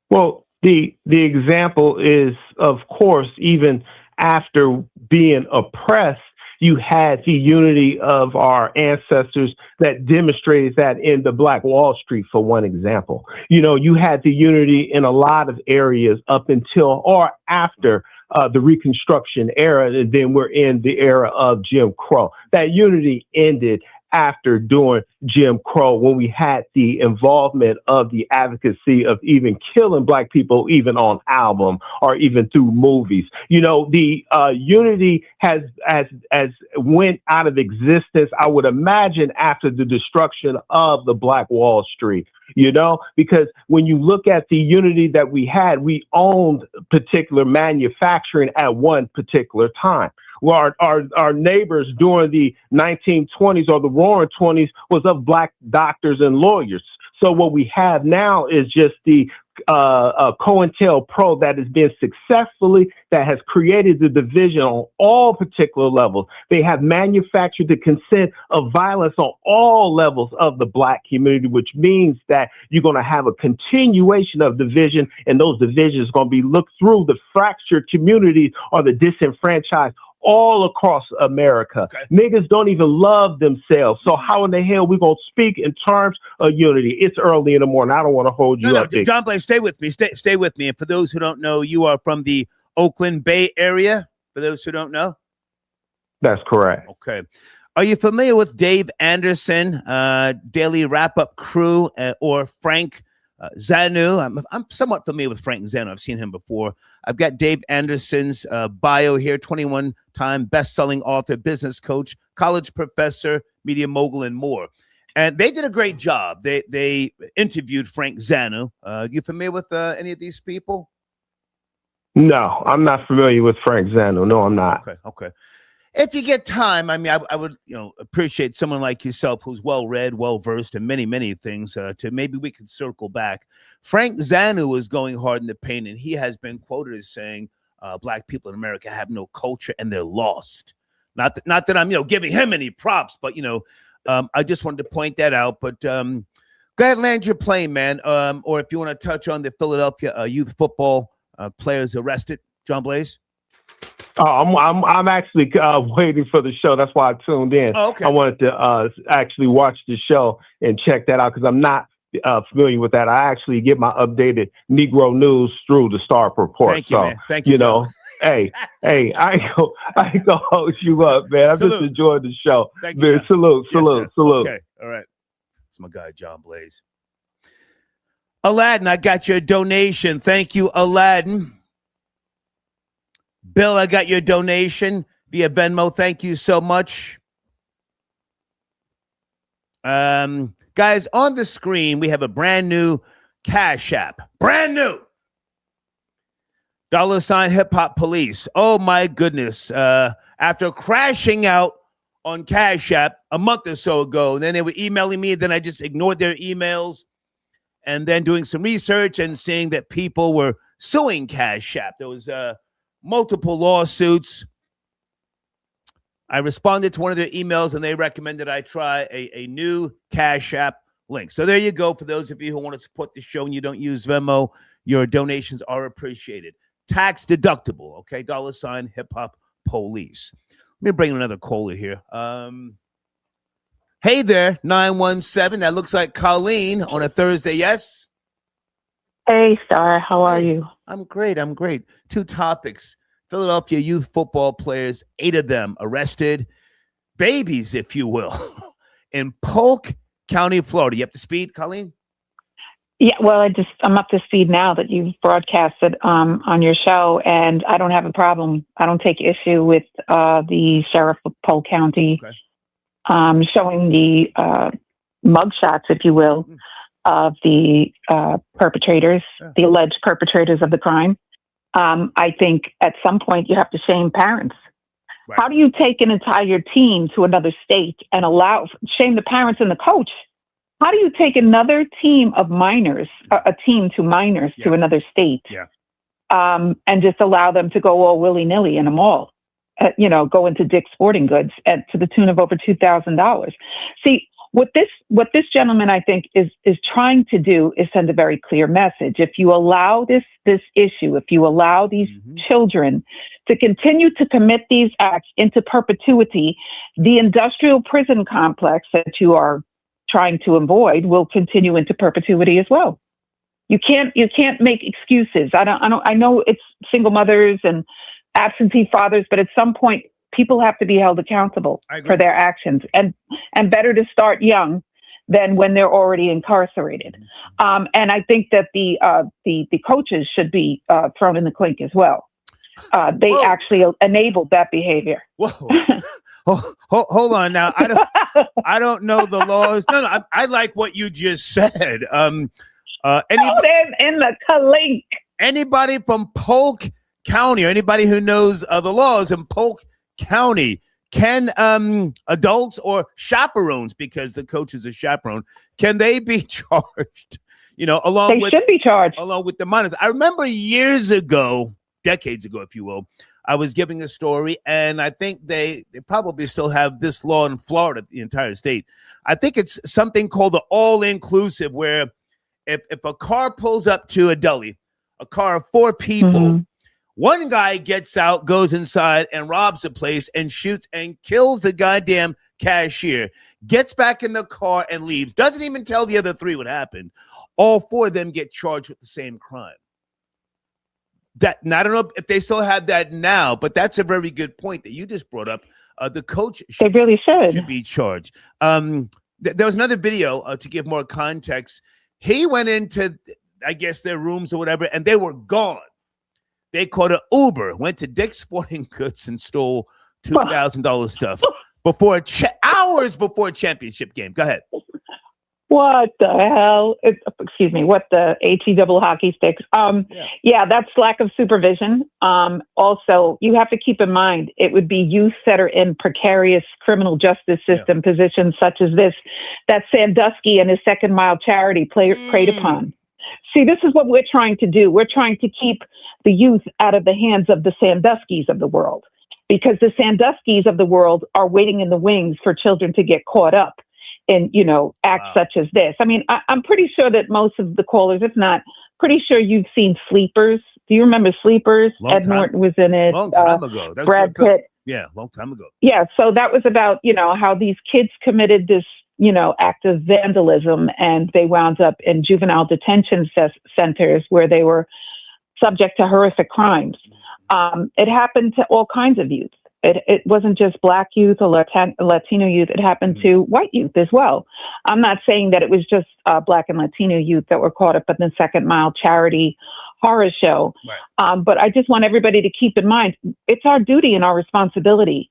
Well, the example is, of course, even after being oppressed, you had the unity of our ancestors that demonstrated that in the Black Wall Street, for one example. You had the unity in a lot of areas up until or after the Reconstruction era, and then we're in the era of Jim Crow. That unity ended after during Jim Crow, when we had the involvement of the advocacy of even killing Black people, even on album or even through movies. The unity has went out of existence, I would imagine, after the destruction of the Black Wall Street. Because when you look at the unity that we had, we owned particular manufacturing at one particular time. our neighbors during the 1920s or the Roaring 20s was of black doctors and lawyers. So what we have now is just the COINTELPRO that has been that has created the division on all particular levels. They have manufactured the consent of violence on all levels of the black community, which means that you're going to have a continuation of division, and those divisions are going to be looked through the fractured communities or the disenfranchised all across America. Okay. Niggas don't even love themselves. So how in the hell we going to speak in terms of unity? It's early in the morning. I don't want to hold you up. John Blaze, stay with me. Stay with me. And for those who don't know, you are from the Oakland Bay area, for those who don't know? That's correct. Okay. Are you familiar with Dave Anderson, Daily Wrap-Up Crew, or Frank Zanu? I'm somewhat familiar with Frank Zanu. I've seen him before. I've got Dave Anderson's bio here, 21-time best-selling author, business coach, college professor, media mogul, and more. And they did a great job. They interviewed Frank Zanu. You familiar with any of these people? No, I'm not familiar with Frank Zanu. No, I'm not. Okay. If you get time, I mean, I would, appreciate someone like yourself who's well-read, well-versed in many, many things to maybe we could circle back. Frank Zanu is going hard in the paint, and he has been quoted as saying black people in America have no culture and they're lost. Not that I'm, giving him any props, but, I just wanted to point that out. But go ahead, land your plane, man. Or if you want to touch on the Philadelphia youth football players arrested, John Blaze. I'm actually waiting for the show. That's why I tuned in. Oh, okay. I wanted to actually watch the show and check that out because I'm not familiar with that. I actually get my updated Negro news through the Star Report. Thank you, man. Thank you. Hey, I ain't gonna hold you up, man. I'm just enjoying the show. Thank you. Salute. Okay, all right. It's my guy, John Blaze. Aladdin, I got your donation. Thank you, Aladdin. Bill, I got your donation via Venmo. Thank you so much. Guys, on the screen, we have a brand new Cash App. Brand new. $ Hip Hop Police. Oh, my goodness. After crashing out on Cash App a month or so ago, then they were emailing me. Then I just ignored their emails. And then doing some research and seeing that people were suing Cash App. There was multiple lawsuits. I responded to one of their emails, and they recommended I try a new Cash App link. So there you go. For those of you who want to support the show and you don't use Venmo, your donations are appreciated. Tax deductible, okay? $ Hip Hop Police. Let me bring in another caller here. Hey there, 917. That looks like Colleen on a Thursday, yes? Hey, Star. How are you? I'm great. Two topics. Philadelphia youth football players, 8 of them arrested. Babies, if you will, in Polk County, Florida. You up to speed, Colleen? Yeah, well, I'm up to speed now that you've broadcasted on your show, and I don't have a problem. I don't take issue with the sheriff of Polk County showing the mugshots, if you will, of the perpetrators, the alleged perpetrators of the crime. I think at some point you have to shame parents. Right. How do you take an entire team to another state and shame the parents and the coach? How do you take another team of minors, a team to minors to another state, and just allow them to go all willy-nilly in a mall? Go into Dick's Sporting Goods to the tune of over $2,000. See, what this gentleman, I think, is trying to do is send a very clear message. If you allow this issue, if you allow these children to continue to commit these acts into perpetuity, the industrial prison complex that you are trying to avoid will continue into perpetuity as well. You can't make excuses. I know it's single mothers and absentee fathers, but at some point people have to be held accountable for their actions, and better to start young than when they're already incarcerated. And I think that the coaches should be thrown in the clink as well. They actually enabled that behavior. Whoa. Hold on now. I don't know the laws. No, I like what you just said. Throw them in the clink. Anybody from Polk County or anybody who knows the laws in Polk County. Can adults or chaperones, because the coach is a chaperone, can they be charged? They should be charged along with the minors. I remember years ago, decades ago, if you will, I was giving a story, and I think they probably still have this law in Florida, the entire state. I think it's something called the all-inclusive, where if a car pulls up to a deli, a car of 4 people, one guy gets out, goes inside, and robs the place and shoots and kills the goddamn cashier, gets back in the car and leaves, doesn't even tell the other 3 what happened. All 4 of them get charged with the same crime. And I don't know if they still have that now, but that's a very good point that you just brought up. The coach should be charged. There was another video to give more context. He went into, I guess, their rooms or whatever, and they were gone. They caught an Uber, went to Dick's Sporting Goods and stole $2,000 stuff hours before a championship game. Go ahead. What the hell? Excuse me. What the HE double hockey sticks? Yeah, that's lack of supervision. Also, you have to keep in mind it would be youth that are in precarious criminal justice system positions such as this that Sandusky and his Second Mile charity preyed upon. See, this is what we're trying to do. We're trying to keep the youth out of the hands of the Sanduskys of the world, because the Sanduskys of the world are waiting in the wings for children to get caught up in, acts such as this. I mean, I'm pretty sure that most of the callers, if not, pretty sure you've seen Sleepers. Do you remember Sleepers? Ed Norton was in it. Long time ago. Brad Pitt. Yeah, long time ago. Yeah, so that was about, how these kids committed this, act of vandalism, and they wound up in juvenile detention centers where they were subject to horrific crimes. It happened to all kinds of youth. It wasn't just Black youth or Latino youth. It happened to white youth as well. I'm not saying that it was just Black and Latino youth that were caught up in the Second Mile charity horror show. Right. But I just want everybody to keep in mind, it's our duty and our responsibility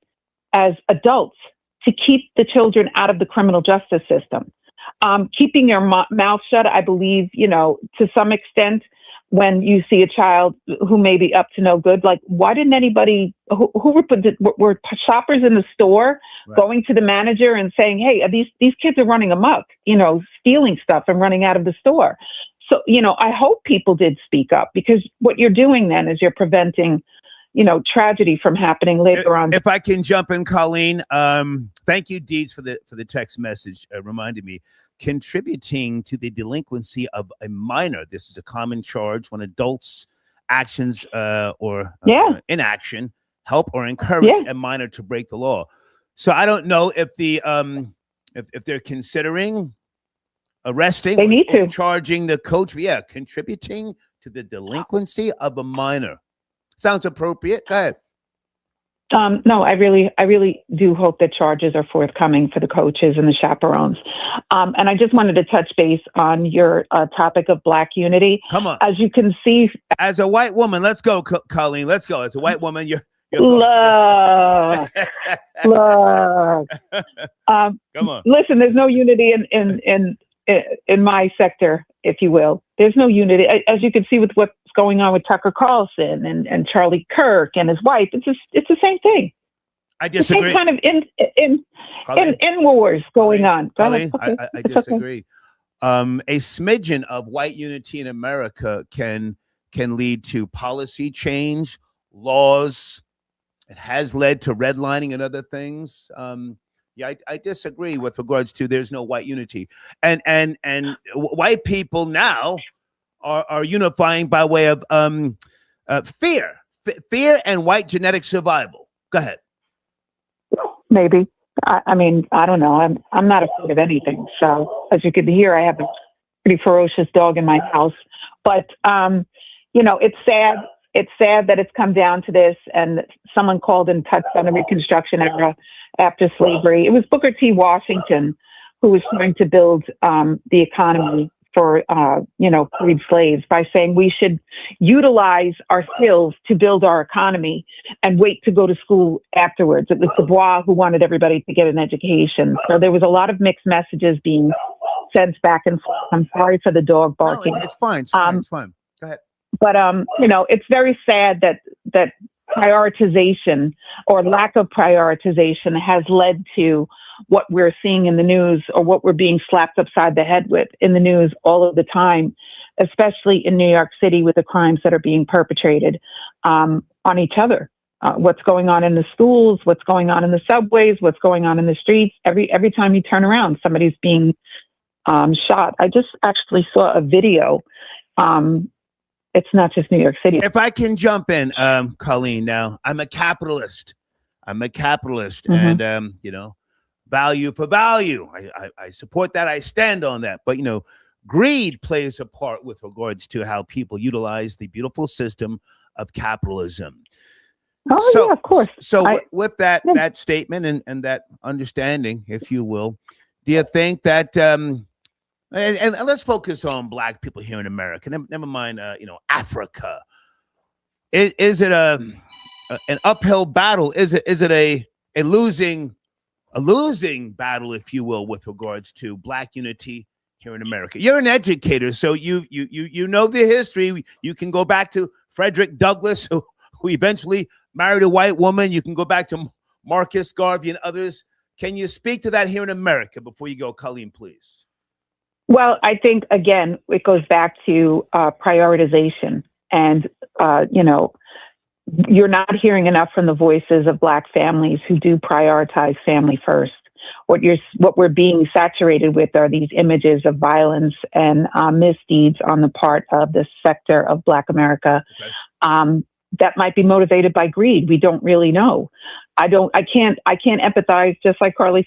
as adults to keep the children out of the criminal justice system. Keeping your mouth shut, I believe, to some extent, when you see a child who may be up to no good, like, why didn't anybody who were shoppers in the store going to the manager and saying, hey, these kids are running amok, stealing stuff and running out of the store. So, I hope people did speak up, because what you're doing then is you're preventing, tragedy from happening later on. If I can jump in, Colleen, thank you, Deeds, for the text message, reminding me. Contributing to the delinquency of a minor. This is a common charge when adults' actions or inaction help or encourage a minor to break the law. So I don't know if the if they're considering arresting, they need to charging the coach. Yeah, contributing to the delinquency of a minor. Sounds appropriate. Go ahead. No, I really do hope that charges are forthcoming for the coaches and the chaperones. And I just wanted to touch base on your topic of Black unity. Come on. As you can see, as a white woman, let's go, Colleen. Let's go. As a white woman, you're look. Come on. Listen, there's no unity in my sector, if you will. There's no unity, as you can see with what's going on with Tucker Carlson and Charlie Kirk and his wife. It's the same thing. I disagree. The same kind of in wars going on. Colleen, I disagree. A smidgen of white unity in America can lead to policy change, laws. It has led to redlining and other things. Yeah, I disagree with regards to there's no white unity, and white people now are unifying by way of fear and white genetic survival. Go ahead. Maybe. I mean, I don't know. I'm not afraid of anything. So as you can hear, I have a pretty ferocious dog in my house. But it's sad. It's sad that it's come down to this, and someone called and touched on the Reconstruction era after slavery. It was Booker T. Washington who was trying to build the economy for, freed slaves by saying we should utilize our skills to build our economy and wait to go to school afterwards. It was Du Bois who wanted everybody to get an education. So there was a lot of mixed messages being sent back and forth. I'm sorry for the dog barking. No, it's fine. It's fine. Go ahead. But, it's very sad that prioritization or lack of prioritization has led to what we're seeing in the news, or what we're being slapped upside the head with in the news all of the time, especially in New York City with the crimes that are being perpetrated on each other. What's going on in the schools, what's going on in the subways, what's going on in the streets. Every time you turn around, somebody's being shot. I just actually saw a video. It's not just New York City. If I can jump in, Colleen, now I'm a capitalist. Mm-hmm. And value for value. I support that. I stand on that. But greed plays a part with regards to how people utilize the beautiful system of capitalism. Yeah, of course. So with that statement and that understanding, if you will, do you think that and let's focus on Black people here in America. Never mind, Africa. Is it an uphill battle? Is it a losing battle, if you will, with regards to Black unity here in America? You're an educator, so you know the history. You can go back to Frederick Douglass, who eventually married a white woman. You can go back to Marcus Garvey and others. Can you speak to that here in America before you go, Colleen, please? Well, I think, again, it goes back to prioritization. And, you're not hearing enough from the voices of Black families who do prioritize family first. What we're being saturated with are these images of violence and misdeeds on the part of the sector of Black America. Okay. That might be motivated by greed. We don't really know. I can't empathize, just like Charlie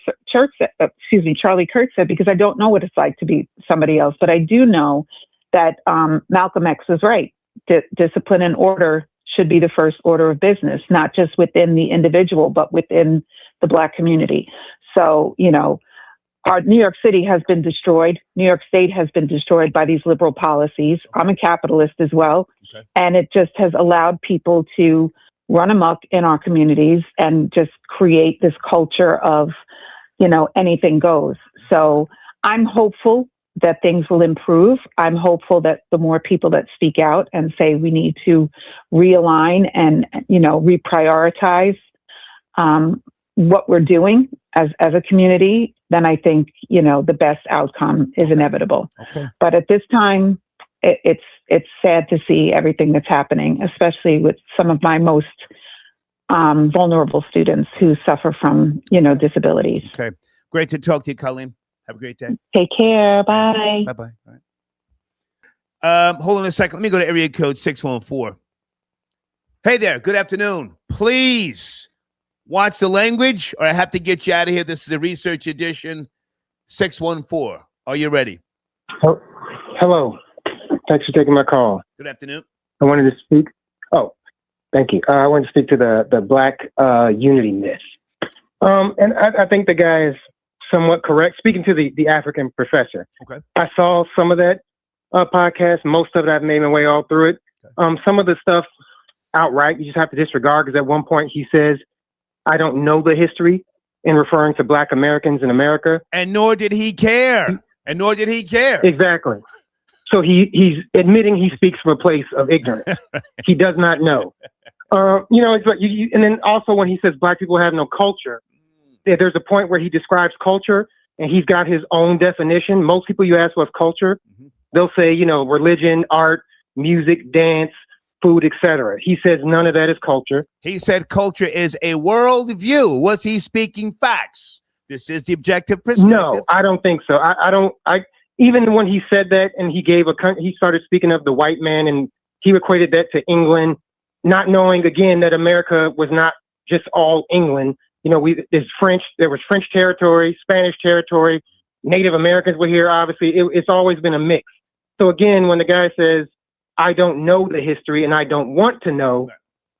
Kirk said, because I don't know what it's like to be somebody else. But I do know that Malcolm X is right. Discipline and order should be the first order of business, not just within the individual, but within the Black community. So, our New York City has been destroyed. New York State has been destroyed by these liberal policies. I'm a capitalist as well. Okay. And it just has allowed people to run amok in our communities and just create this culture of, anything goes. So I'm hopeful that things will improve. I'm hopeful that the more people that speak out and say we need to realign and, reprioritize what we're doing as a community, then I think, the best outcome is inevitable. Okay. But at this time, it's sad to see everything that's happening, especially with some of my most vulnerable students who suffer from, disabilities. Okay. Great to talk to you, Colleen. Have a great day. Take care. Bye. Bye-bye. All right. Hold on a second. Let me go to area code 614. Hey there. Good afternoon. Please watch the language, or I have to get you out of here. This is a research edition. 614. Are you ready? Oh, hello. Thanks for taking my call. Good afternoon. I wanted to speak. Oh, thank you. I wanted to speak to the Black unity myth. And I think the guy is somewhat correct. Speaking to the African professor. Okay. I saw some of that podcast. Most of it I've made my way all through it. Okay. Some of the stuff outright you just have to disregard, because at one point he says, I don't know the history, in referring to Black Americans in America. And nor did he care. Exactly. So he's admitting he speaks from a place of ignorance. He does not know. It's like and then also when he says Black people have no culture, there's a point where he describes culture and he's got his own definition. Most people you ask what's culture, they'll say, religion, art, music, dance, food, etc. He says none of that is culture. He said culture is a worldview. Was he speaking facts? This is the objective perspective. No, I don't think so. I even when he said that and he started speaking of the white man and he equated that to England, not knowing again that America was not just all England. There's French, there was French territory, Spanish territory, Native Americans were here. Obviously, it's always been a mix. So again, when the guy says, I don't know the history and I don't want to know,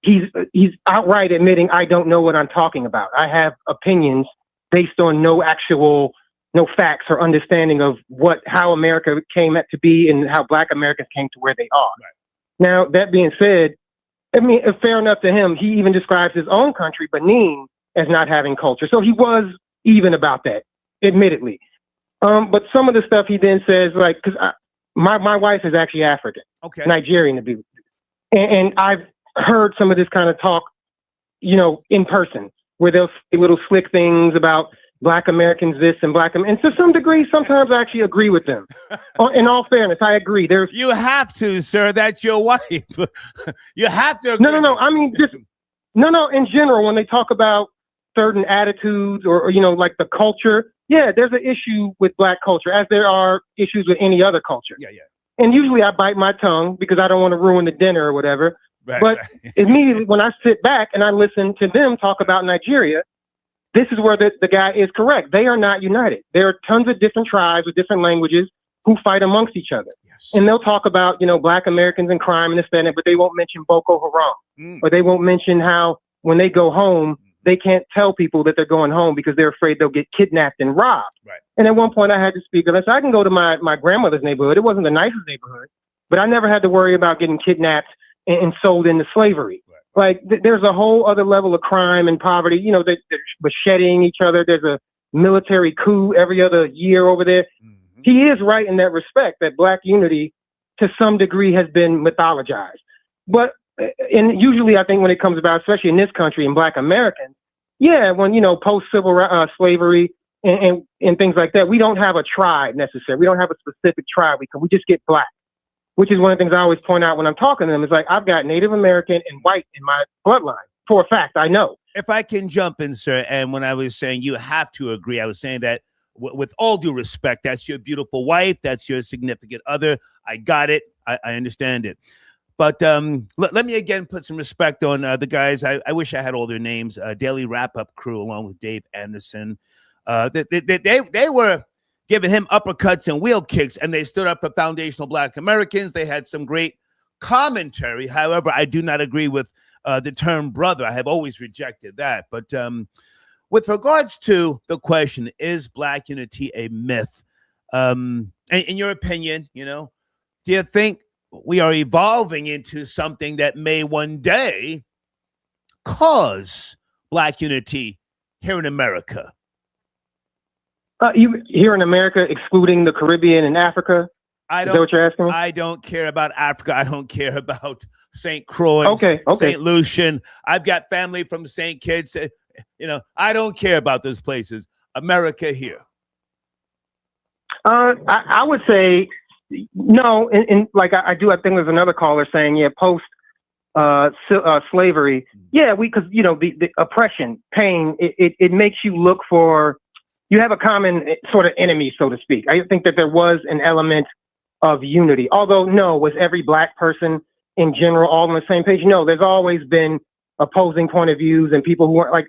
he's outright admitting I don't know what I'm talking about. I have opinions based on no facts or understanding of how America came to be and how Black Americans came to where they are. Right. Now, that being said, fair enough to him. He even describes his own country, Benin, as not having culture. So he was even about that, admittedly. But some of the stuff he then says, because my wife is actually African, okay, Nigerian to be, and heard some of this kind of talk, in person, where they'll say little slick things about Black Americans this and and to some degree, sometimes I actually agree with them. In all fairness, I agree. You have to, sir. That's your wife. You have to agree. No. I mean, in general, when they talk about certain attitudes or like the culture, yeah, there's an issue with Black culture, as there are issues with any other culture. Yeah. And usually I bite my tongue because I don't want to ruin the dinner or whatever. Right, but immediately when I sit back and I listen to them talk about Nigeria, this is where the guy is correct. They are not united. There are tons of different tribes with different languages who fight amongst each other. Yes. And they'll talk about, Black Americans and crime and this, that, and that, but they won't mention Boko Haram. Or they won't mention how when they go home, they can't tell people that they're going home because they're afraid they'll get kidnapped and robbed. Right. And at one point I had to speak, and I said, I can go to my grandmother's neighborhood. It wasn't the nicest neighborhood, but I never had to worry about getting kidnapped and sold into slavery. Right. Like there's a whole other level of crime and poverty. They're macheting each other. There's a military coup every other year over there. Mm-hmm. He is right in that respect, that Black unity to some degree has been mythologized. But and usually I think when it comes about, especially in this country and Black Americans, yeah, when, post-civil slavery and things like that, we don't have a tribe necessarily. We don't have a specific tribe. We just get Black, which is one of the things I always point out when I'm talking to them. Is like, I've got Native American and white in my bloodline. For a fact, I know. If I can jump in, sir, and when I was saying you have to agree, I was saying that with all due respect, that's your beautiful wife, that's your significant other. I got it. I understand it. But let me again put some respect on the guys. I wish I had all their names. Daily Wrap-Up crew, along with Dave Anderson. They were giving him uppercuts and wheel kicks, and they stood up for foundational Black Americans. They had some great commentary. However, I do not agree with the term brother. I have always rejected that. But with regards to the question, is Black unity a myth? In your opinion, do you think we are evolving into something that may one day cause Black unity here in America? You here in America, excluding the Caribbean and Africa? Is that what you're asking me? I don't care about Africa. I don't care about St. Croix, okay. St. Lucian. I've got family from St. Kitts. I don't care about those places. America here. I would say no. And like I do, I think there's another caller saying, yeah, post slavery. Yeah, because the oppression, pain, it makes you look for. You have a common sort of enemy, so to speak. I think that there was an element of unity. Although, no, was every Black person in general all on the same page? No, there's always been opposing point of views and people who weren't like,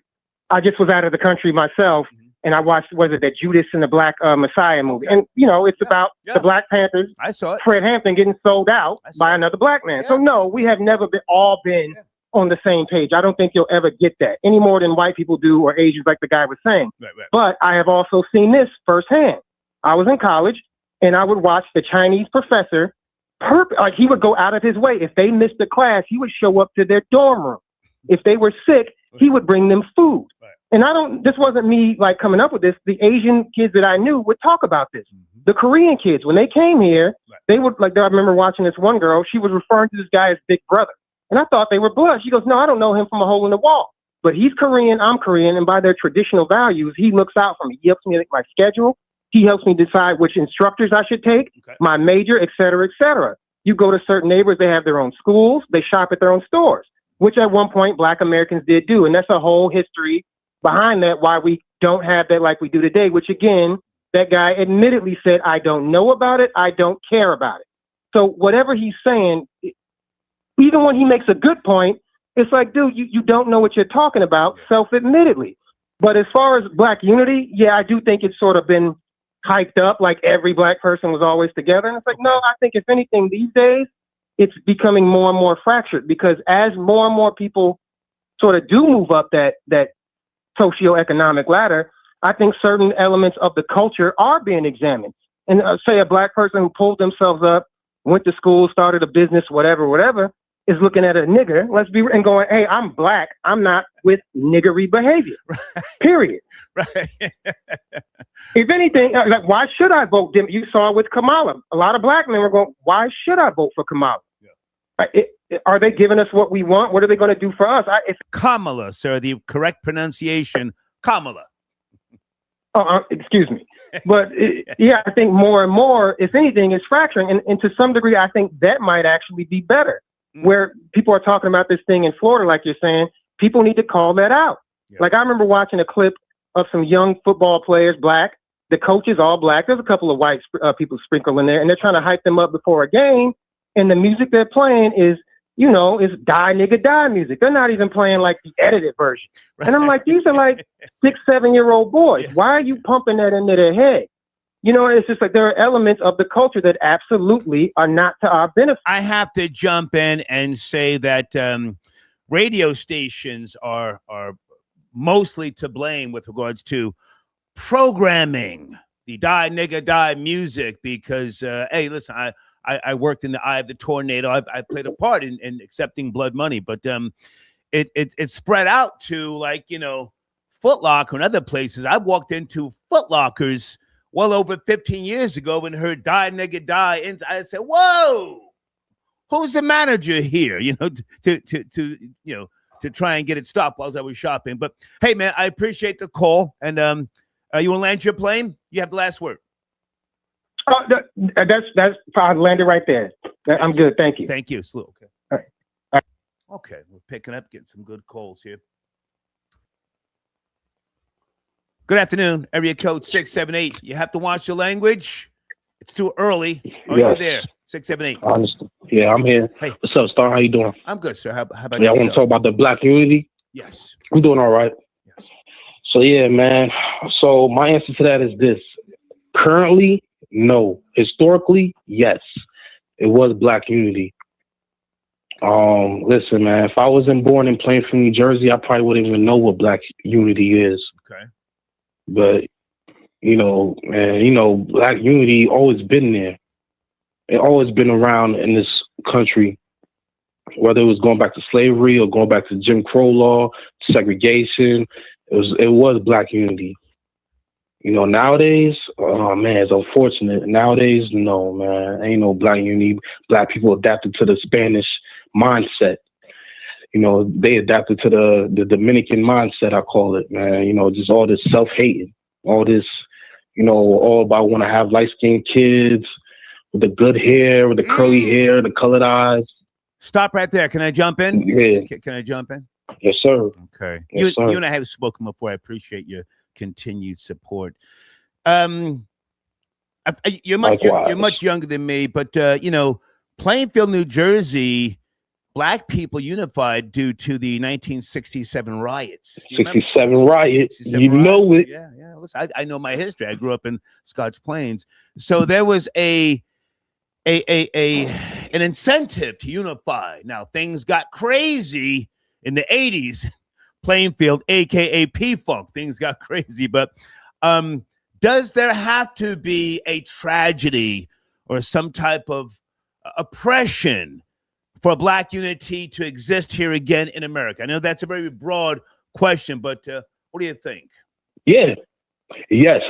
I just was out of the country myself and I watched, was it that Judas and the Black Messiah movie? Okay. And, it's about the Black Panthers. I saw it. Fred Hampton getting sold out by another Black man. Yeah. So, no, we have never been on the same page. I don't think you'll ever get that any more than white people do or Asians, like the guy was saying. Right. But I have also seen this firsthand. I was in college and I would watch the Chinese professor. Like he would go out of his way. If they missed the class, he would show up to their dorm room. If they were sick, he would bring them food. Right. And this wasn't me like coming up with this. The Asian kids that I knew would talk about this. Mm-hmm. The Korean kids, when they came here, they would I remember watching this one girl, she was referring to this guy as big brother. And I thought they were blood. She goes, no, I don't know him from a hole in the wall. But he's Korean, I'm Korean, and by their traditional values, he looks out for me. He helps me make my schedule. He helps me decide which instructors I should take, my major, et cetera, et cetera. You go to certain neighbors, they have their own schools, they shop at their own stores, which at one point Black Americans did do. And that's a whole history behind that, why we don't have that like we do today, which again, that guy admittedly said, I don't know about it, I don't care about it. So whatever he's saying, even when he makes a good point, it's like, dude, you don't know what you're talking about, self-admittedly. But as far as Black unity, yeah, I do think it's sort of been hyped up, like every Black person was always together. And it's like, no, I think if anything these days, it's becoming more and more fractured because as more and more people sort of do move up that socioeconomic ladder, I think certain elements of the culture are being examined. And say a Black person who pulled themselves up, went to school, started a business, whatever, is looking at a nigger, and going, hey, I'm Black. I'm not with niggery behavior, period. Right. If anything, like, why should I vote? You saw it with Kamala. A lot of Black men were going, why should I vote for Kamala? Yeah. Are they giving us what we want? What are they going to do for us? Kamala, sir, the correct pronunciation, Kamala. Excuse me. But yeah, I think more and more, if anything, is fracturing. And to some degree, I think that might actually be better. Where people are talking about this thing in Florida, like you're saying, people need to call that out. Yeah. Like I remember watching a clip of some young football players, black. The coach is all black. There's a couple of white people sprinkled in there, and they're trying to hype them up before a game. And the music they're playing is, is die nigga die music. They're not even playing like the edited version. Right. And I'm like, these are like 6-7-year-old boys. Yeah. Why are you pumping that into their head? It's just like there are elements of the culture that absolutely are not to our benefit. I have to jump in and say that radio stations are mostly to blame with regards to programming the die nigga die music because, hey, listen, I worked in the eye of the tornado. I played a part in accepting blood money, but it spread out to like, Foot Locker and other places. I walked into Foot Lockers well over 15 years ago and heard die nigga die. And I said, whoa, who's the manager here? To try and get it stopped while I was shopping. But hey, man, I appreciate the call. And you want to land your plane? You have the last word. That's probably landed right there. I'm good. Thank you. Thank you. Slew. Okay. All right. Okay. We're picking up, getting some good calls here. Good afternoon, area code 678. You have to watch your language. It's too early. Are you there? 678. Honestly. Yeah, I'm here. Hey. What's up, Star? How you doing? I'm good, sir. How about you? I want to talk about the black unity. Yes. I'm doing all right. Yes. So yeah, man. So my answer to that is this. Currently, no. Historically, yes. It was black unity. Listen, man, if I wasn't born in Plainfield, New Jersey, I probably wouldn't even know what black unity is. Okay. But, black unity always been there. It always been around in this country, whether it was going back to slavery or going back to Jim Crow law, segregation. It was black unity. Nowadays, oh man, it's unfortunate. Nowadays, no, man, ain't no black unity. Black people adapted to the Spanish mindset. They adapted to the Dominican mindset, I call it, man. Just all this self-hating, all this, all about want to have light-skinned kids with the good hair, with the curly hair, the colored eyes. Stop right there. Can I jump in? Yeah. Can I jump in? Yes, sir. Okay. Yes, sir. You and I have spoken before. I appreciate your continued support. You're much younger than me, but Plainfield, New Jersey, black people unified due to the 1967 riots. 67 riots. You riot? Know it. Yeah. Listen, I know my history. I grew up in Scotch Plains, so there was an incentive to unify. Now things got crazy in the 80s. Plainfield, aka P-Funk, things got crazy. But does there have to be a tragedy or some type of oppression for black unity to exist here again in America? I know that's a very broad question, but what do you think? Yeah. Yes.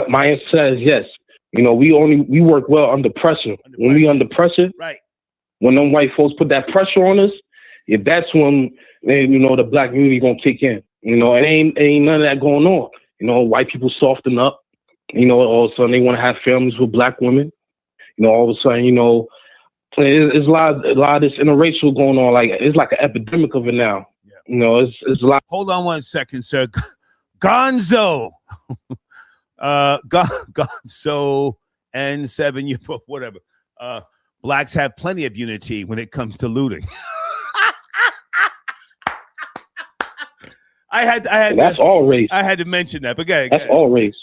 My answer is yes. We work well under pressure. When we under pressure, right? When them white folks put that pressure on us, if that's when the black unity gonna kick in. It ain't none of that going on. White people soften up. All of a sudden they want to have families with black women. All of a sudden, it's a lot of this interracial going on. Like it's like an epidemic of it now. Yeah. It's a lot. Hold on one second, sir. Gonzo. Gonzo N7, whatever. Blacks have plenty of unity when it comes to looting. I had. That's all race. I had to mention that, but that's all race.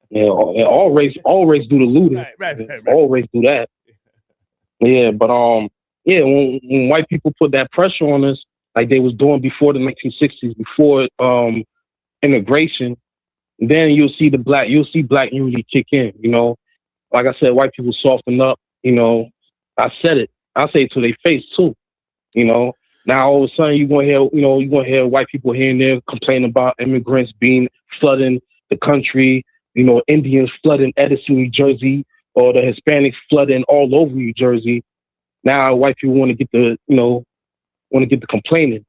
Yeah, all race do the looting. Right. All race do that. Yeah, but when white people put that pressure on us, like they was doing before the 1960s, before integration, then you'll see black unity kick in. Like I said, white people soften up. I said it. I say it to their face too. Now all of a sudden you're gonna hear white people here and there complain about immigrants flooding the country. Indians flooding Edison, New Jersey, or the Hispanics flooding all over New Jersey. Now white people want to get the, want to get the complaining.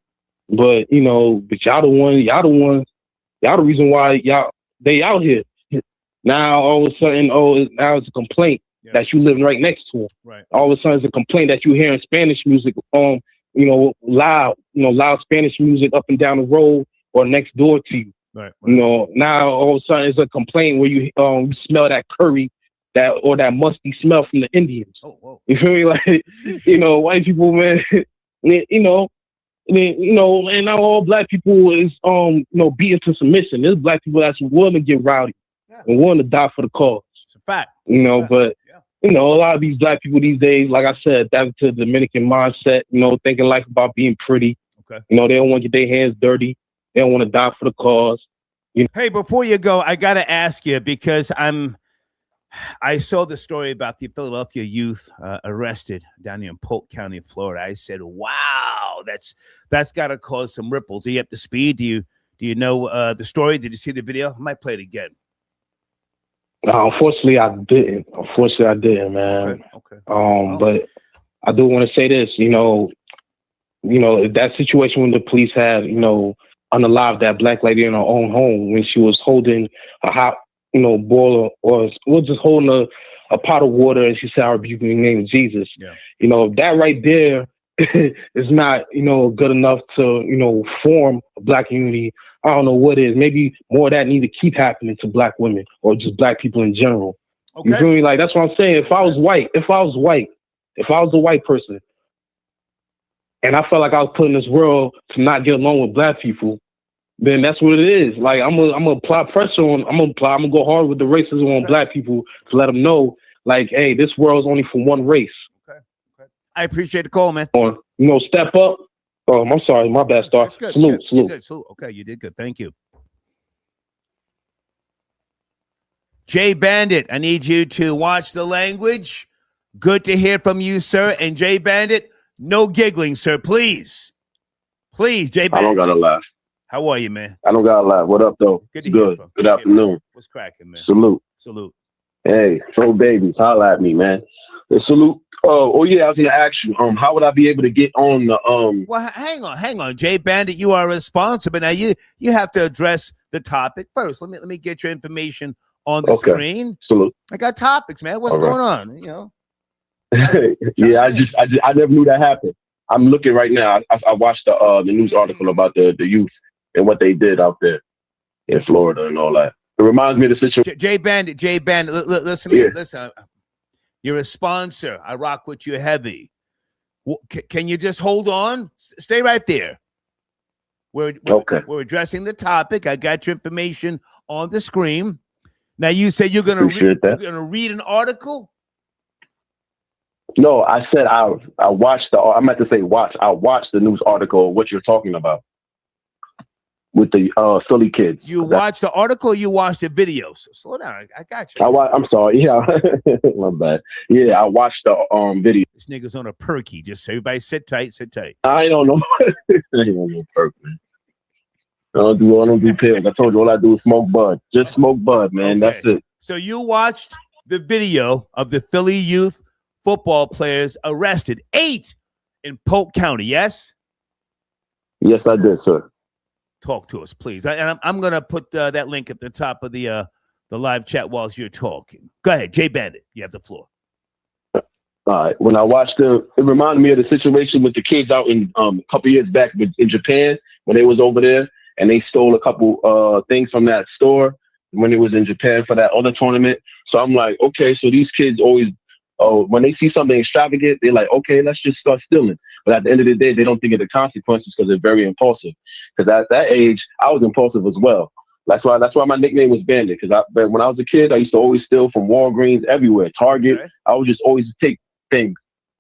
But, but y'all the reason why they out here. Now all of a sudden, now it's a complaint that you living right next to them. Right. All of a sudden it's a complaint that you hearing Spanish music loud Spanish music up and down the road or next door to you. Right. Now all of a sudden it's a complaint where you smell that curry, that musty smell from the Indians. Oh, whoa. You feel me? Like, white people, man, and now all black people is beaten to submission. There's black people that's willing to get rowdy and willing to die for the cause. It's a fact. But a lot of these black people these days, like I said, that's to the Dominican mindset, thinking life about being pretty. Okay. They don't want to get their hands dirty. They don't want to die for the cause. Hey, before you go, I got to ask you, because I saw the story about the Philadelphia youth arrested down here in Polk County, Florida. I said, wow, that's got to cause some ripples. Are you up to speed? Do you know the story? Did you see the video? I might play it again. Unfortunately, I didn't. Man. Okay. But I do want to say this, that situation when the police had, unalived that black lady in her own home when she was holding a hot, boiler or was just holding a pot of water, and she said, "I rebuke you in the name of Jesus." Yeah. That right there is not, good enough to, form a black community. I don't know what is. Maybe more of that need to keep happening to black women or just black people in general. Okay. You feel me? Like, that's what I'm saying. If I was a white person and I felt like I was put in this world to not get along with black people, then that's what it is. Like, I'm gonna apply pressure on. I'm gonna go hard with the racism on black people to let them know, like, hey, this world's only for one race. Okay. I appreciate the call, man. Or step up. I'm sorry, my bad, Star. That's good. Salute. Good. Salute. Okay, you did good. Thank you. Jay Bandit, I need you to watch the language. Good to hear from you, sir. And Jay Bandit, no giggling, sir. Please, Jay Bandit. I don't gotta laugh. How are you, man? I don't gotta laugh. What up, though? Good to hear Good. from. Good afternoon. What's cracking, man? Salute. Hey, throw babies. Holla at me, man. Salute. Oh yeah, I was gonna ask you. How would I be able to get on the Well, hang on, Jay Bandit. You are responsible now. You have to address the topic first. Let me get your information on the screen. Salute. I got topics, man. What's going on? Yeah, I never knew that happened. I'm looking right now. I watched the news article about the youth and what they did out there in Florida and all that. It reminds me of the situation. Jay Bandit. Listen to me. Listen. You're a sponsor. I rock with you heavy. Can you just hold on? Stay right there. We're addressing the topic. I got your information on the screen. Now you said you're gonna read an article. No, I said I watched I meant to say watch. I watched the news article of what you're talking about with the Philly kids. You watched the article, or you watched the video? So slow down. I got you. I'm sorry. Yeah, my bad. Yeah, I watched the video. This nigga's on a perky. Just everybody sit tight. I don't know. I ain't on no perk, man. I don't do pills. I told you all I do is smoke bud. Just smoke bud, man. Okay. That's it. So you watched the video of the Philly youth football players arrested, 8 in Polk County, yes? Yes, I did, sir. Talk to us, please. And I'm going to put that link at the top of the live chat whilst you're talking. Go ahead, Jay Bandit. You have the floor. All right. When I watched it reminded me of the situation with the kids out in a couple years back in Japan when they was over there and they stole a couple things from that store when it was in Japan for that other tournament. So I'm like, okay, so these kids always, when they see something extravagant, they're like, okay, let's just start stealing. But at the end of the day, they don't think of the consequences because they're very impulsive. Because at that age, I was impulsive as well. That's why my nickname was Bandit. Because when I was a kid, I used to always steal from Walgreens, everywhere, Target. Okay. I would just always take things.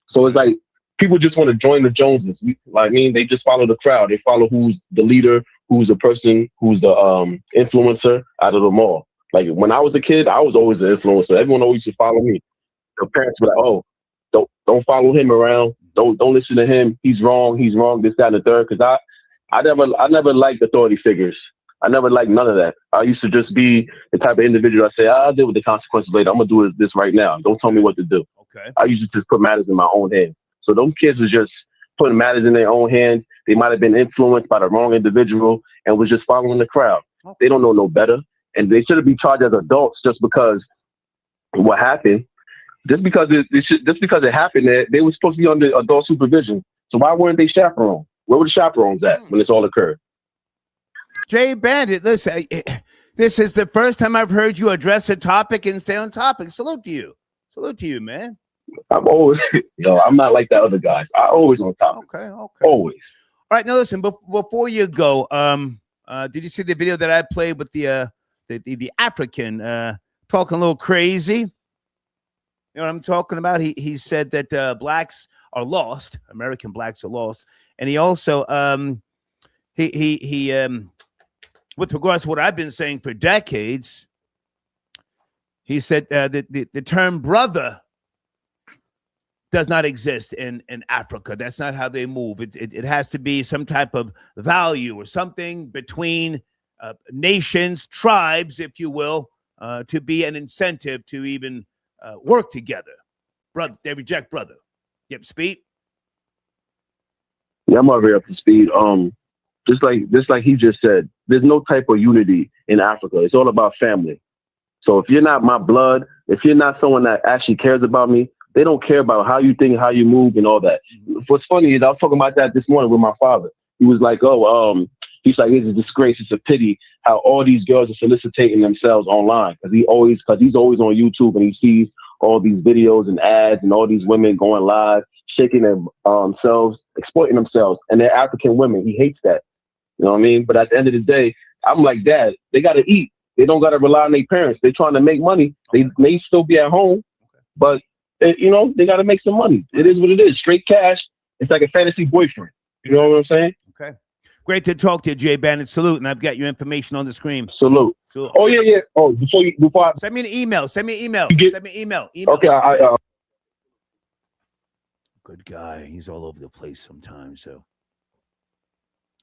So it's like people just want to join the Joneses. They just follow the crowd. They follow who's the leader, who's the person, who's the influencer out of them all. Like when I was a kid, I was always an influencer. Everyone always used to follow me. The parents were like, "Oh, don't follow him around. Don't listen to him. He's wrong. This, that, and the third." Because I never liked authority figures. I never liked none of that. I used to just be the type of individual I say, I'll deal with the consequences later. I'm gonna do this right now. Don't tell me what to do. Okay. I used to just put matters in my own hands. So those kids was just putting matters in their own hands. They might have been influenced by the wrong individual and was just following the crowd. They don't know no better. And they shouldn't be charged as adults just because what happened. Just because it happened, they were supposed to be under adult supervision. So why weren't they chaperoned? Where were the chaperones at when this all occurred? Jay Bandit, listen, this is the first time I've heard you address a topic and stay on topic. Salute to you. Salute to you, man. I'm always, I'm not like that other guys. I always on topic. Okay. Always. All right, now listen, before you go, did you see the video that I played with the African talking a little crazy? You know what I'm talking about? He said that blacks are lost, American blacks are lost, and he also he with regards to what I've been saying for decades, he said that the term brother does not exist in Africa. That's not how they move. It has to be some type of value or something between nations, tribes, if you will, to be an incentive to even work together. Brother, they reject brother. You up to speed? Yeah, I'm already up to speed. Just like he just said, there's no type of unity in Africa. It's all about family. So if you're not my blood, if you're not someone that actually cares about me, they don't care about how you think, how you move, and all that. What's funny is I was talking about that this morning with my father. He was like, he's like, it's a disgrace, it's a pity how all these girls are soliciting themselves online. Because he's always on YouTube and he sees all these videos and ads and all these women going live, shaking themselves, exploiting themselves, and they're African women. He hates that. You know what I mean? But at the end of the day, I'm like, Dad, they got to eat. They don't got to rely on their parents. They're trying to make money. They may still be at home, but they got to make some money. It is what it is. Straight cash. It's like a fantasy boyfriend. You know what I'm saying? Okay. Great to talk to you, Jay Bandit. Salute, and I've got your information on the screen. Salute. Oh yeah. Oh, before I send me an email. Send me an email. Send me an email. Okay. Good guy. He's all over the place sometimes. So.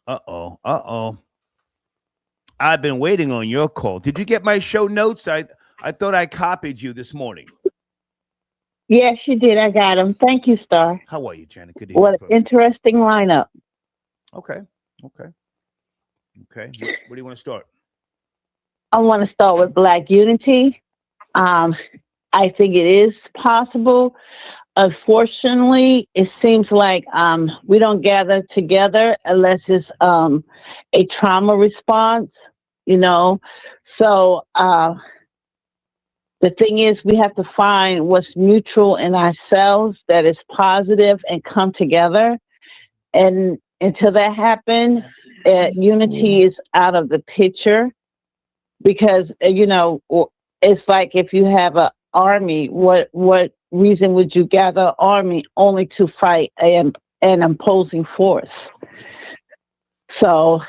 Uh-oh. I've been waiting on your call. Did you get my show notes? I thought I copied you this morning. Yes, you did. I got them. Thank you, Star. How are you, Janet? Good to hear What an interesting lineup. Okay. Where do you want to start? I want to start with Black unity. I think it is possible. Unfortunately, it seems like we don't gather together unless it's a trauma response, So the thing is, we have to find what's mutual in ourselves that is positive and come together. And until that happens, unity is out of the picture because, it's like if you have an army, what reason would you gather an army only to fight an opposing force? So,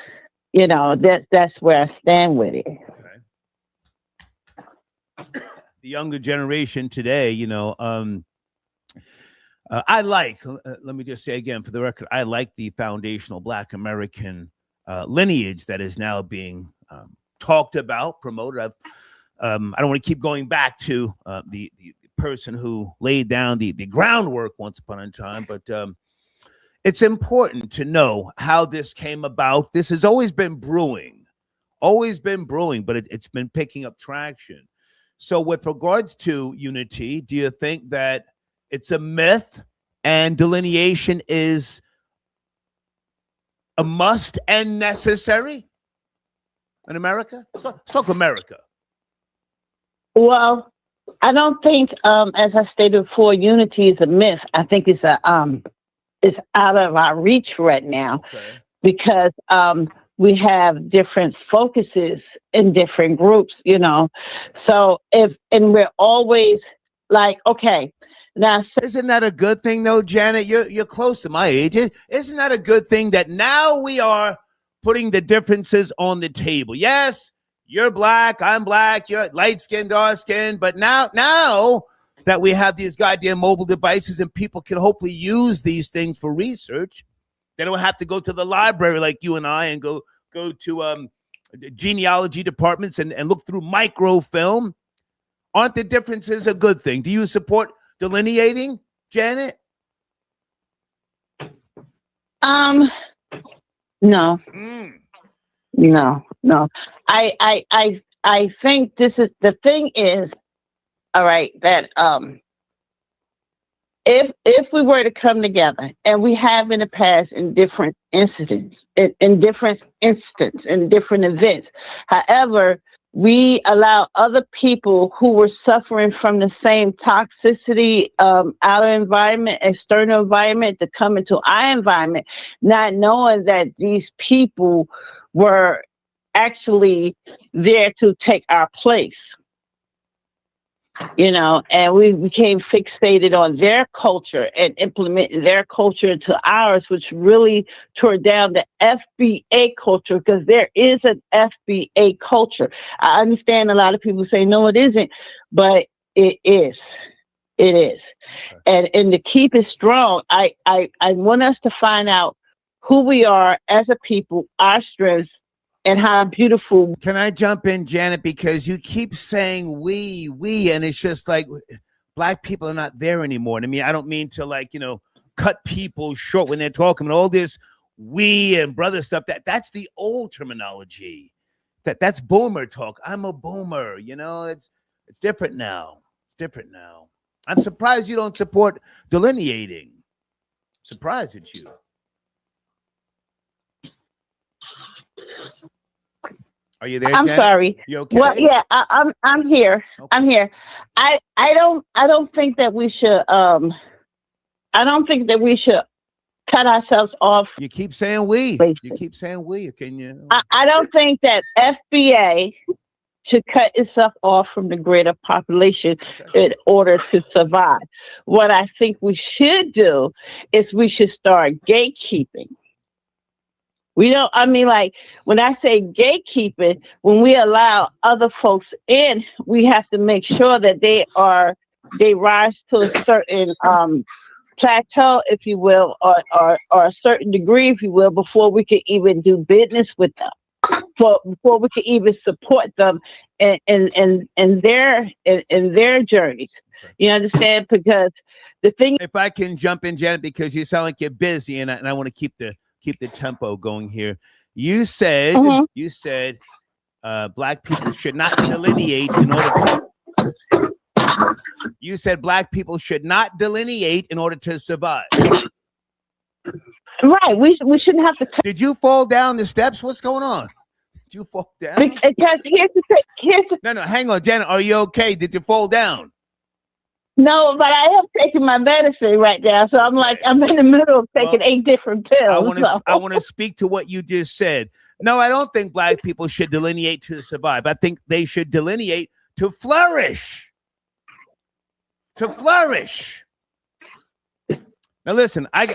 that's where I stand with it. The younger generation today, I like, let me just say again for the record, I like the foundational Black American lineage that is now being talked about, promoted. I don't want to keep going back to the person who laid down the groundwork once upon a time, but it's important to know how this came about. This has always been brewing, but it's been picking up traction. So with regards to unity, do you think that it's a myth and delineation is a must and necessary in America? Talk America. Well, I don't think, as I stated before, unity is a myth. I think it's out of our reach right now because we have different focuses in different groups, So and we're always like, okay, now isn't that a good thing though, Janet? You're close to my age. Isn't that a good thing that now we are putting the differences on the table? Yes. You're black, I'm black, you're light-skinned, dark-skinned, but now that we have these goddamn mobile devices and people can hopefully use these things for research, they don't have to go to the library like you and I and go to genealogy departments and look through microfilm. Aren't the differences a good thing? Do you support delineating, Janet? No. No. I think this is the thing is, all right, that if we were to come together, and we have in the past in different incidents, in different events, however, we allow other people who were suffering from the same toxicity, outer environment, external environment, to come into our environment, not knowing that these people were actually there to take our place. And we became fixated on their culture and implementing their culture into ours, which really tore down the FBA culture, because there is an FBA culture. I understand a lot of people say, no, it isn't, but it is. It is. And to keep it strong, I want us to find out who we are as a people, our strengths, and how beautiful. Can I jump in, Janet? Because you keep saying we, and it's just like black people are not there anymore. And I mean, I don't mean to cut people short when they're talking, but all this we and brother stuff, that's the old terminology. That's boomer talk. I'm a boomer, it's different now. It's different now. I'm surprised you don't support delineating. Surprised at you. Are you there, I'm Janet? sorry. You okay? Well, yeah, I'm here. Okay. I'm here. I don't think that we should cut ourselves off. You keep saying we. You keep saying we. Can you? I don't think that FBA should cut itself off from the greater population in order to survive. What I think we should do is we should start gatekeeping. When I say gatekeeping, when we allow other folks in, we have to make sure that they rise to a certain plateau, if you will, or a certain degree, if you will, before we can even do business with them, before we can even support them in their journeys. You understand? Because the thing. If I can jump in, Janet, because you sound like you're busy, and I want to keep the tempo going here. You said black people should not delineate in order to. You said black people should not delineate in order to survive. Right. We shouldn't have to. Did you fall down the steps? What's going on? Did you fall down? Because here's the No, hang on, Janet. Are you okay? Did you fall down? No, but I am taking my medicine right now, so I'm in the middle of taking 8 different pills. I want to speak to what you just said. No, I don't think black people should delineate to survive. I think they should delineate to flourish. To flourish. Now listen, I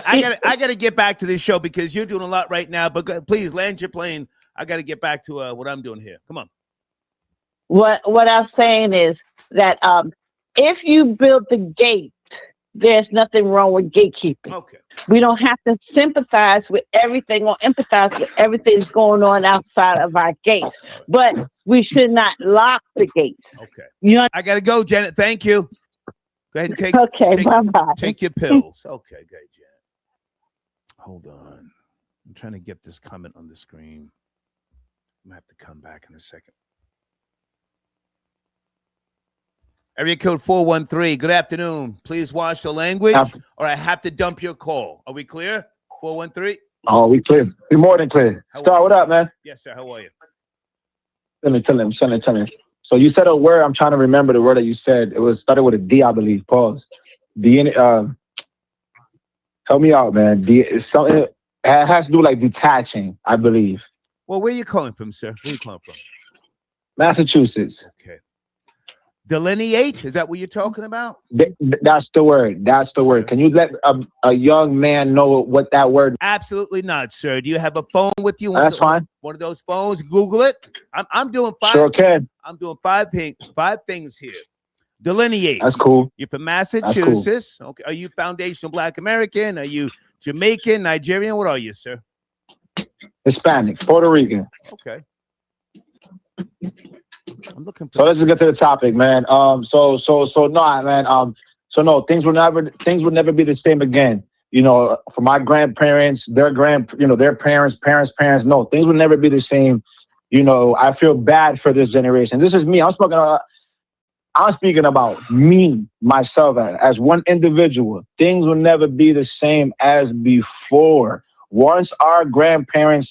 gotta get back to this show because you're doing a lot right now. But please land your plane. I got to get back to what I'm doing here. Come on. What I'm saying is that if you build the gate, there's nothing wrong with gatekeeping. Okay. We don't have to sympathize with everything or empathize with everything that's going on outside of our gates. But we should not lock the gates. Okay. I got to go, Janet. Thank you. Go ahead and bye-bye. Take your pills. Okay, good, Janet. Hold on. I'm trying to get this comment on the screen. I'm going to have to come back in a second. Area code 413. Good afternoon. Please watch the language or I have to dump your call. Are we clear? 413? Oh, we clear. We're more than clear. Star, what up, man? Yes, sir. How are you? Tell him. So you said a word. I'm trying to remember the word that you said. It was started with a D, I believe. Pause. Help me out, man. It has to do like detaching, I believe. Well, where are you calling from, sir? Where are you calling from? Massachusetts. Okay. Delineate? Is that what you're talking about? That's the word. That's the word. Can you let a young man know what that word? Absolutely not, sir. Do you have a phone with you? That's fine. One of those phones. Google it. I'm doing 5. Sure can. I'm doing 5 things here. Delineate. That's cool. You're from Massachusetts. Cool. Okay. Are you foundational Black American? Are you Jamaican, Nigerian? What are you, sir? Hispanic, Puerto Rican. Okay. I'm looking for. So let's just get to the topic, man. So no, man. So no, things will never be the same again. you know, for my grandparents, their parents, no, things will never be the same. You know, I feel bad for this generation. This is me. I'm speaking about me, myself, as one individual. Things will never be the same as before. Once our grandparents,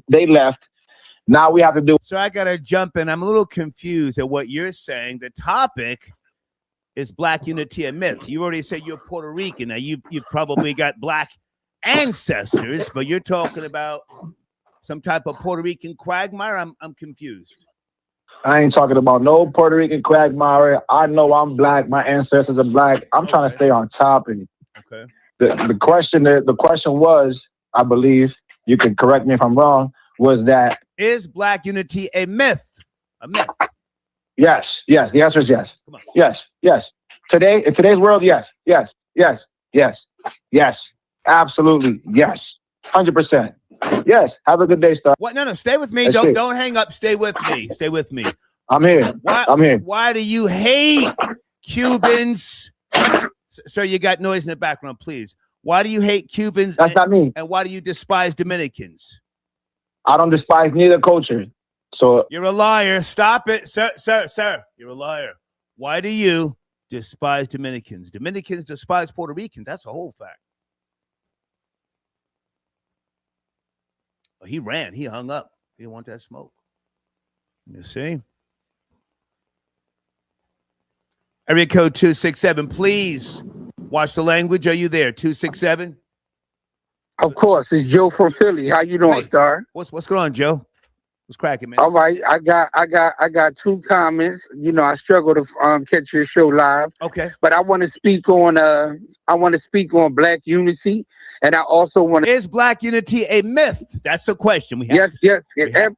they left, now we have to do. So I got to jump in. I'm a little confused at what you're saying. The topic is Black unity a myth. You already said you're Puerto Rican. Now you probably got Black ancestors, but you're talking about some type of Puerto Rican quagmire. I'm confused. I ain't talking about no Puerto Rican quagmire. I know I'm Black. My ancestors are Black. I'm trying to stay on topic. Okay. The question was, I believe, you can correct me if I'm wrong, was that is Black unity a myth? A myth. Yes. The answer is yes. Yes. Today, in today's world, yes. Absolutely, yes. 100%. Yes. Have a good day, Star. What? No. Stay with me. Don't hang up. Stay with me. Stay with me. I'm here. I'm here. Why do you hate Cubans? Sir, you got noise in the background, please. Why do you hate Cubans? That's not me. And why do you despise Dominicans? I don't despise neither culture. So you're a liar. Stop it, sir. You're a liar. Why do you despise Dominicans? Dominicans despise Puerto Ricans. That's a whole fact. He ran. He hung up. He didn't want that smoke. You see? Area code 267. Please watch the language. Are you there? 267. Of course, it's Joe from Philly. How you doing, Star? What's going on, Joe? What's cracking, man? All right, I got two comments. You know, I struggle to catch your show live. Okay, but I want to speak on Black unity, and I also want to. Is Black unity a myth? That's the question we have. Yes,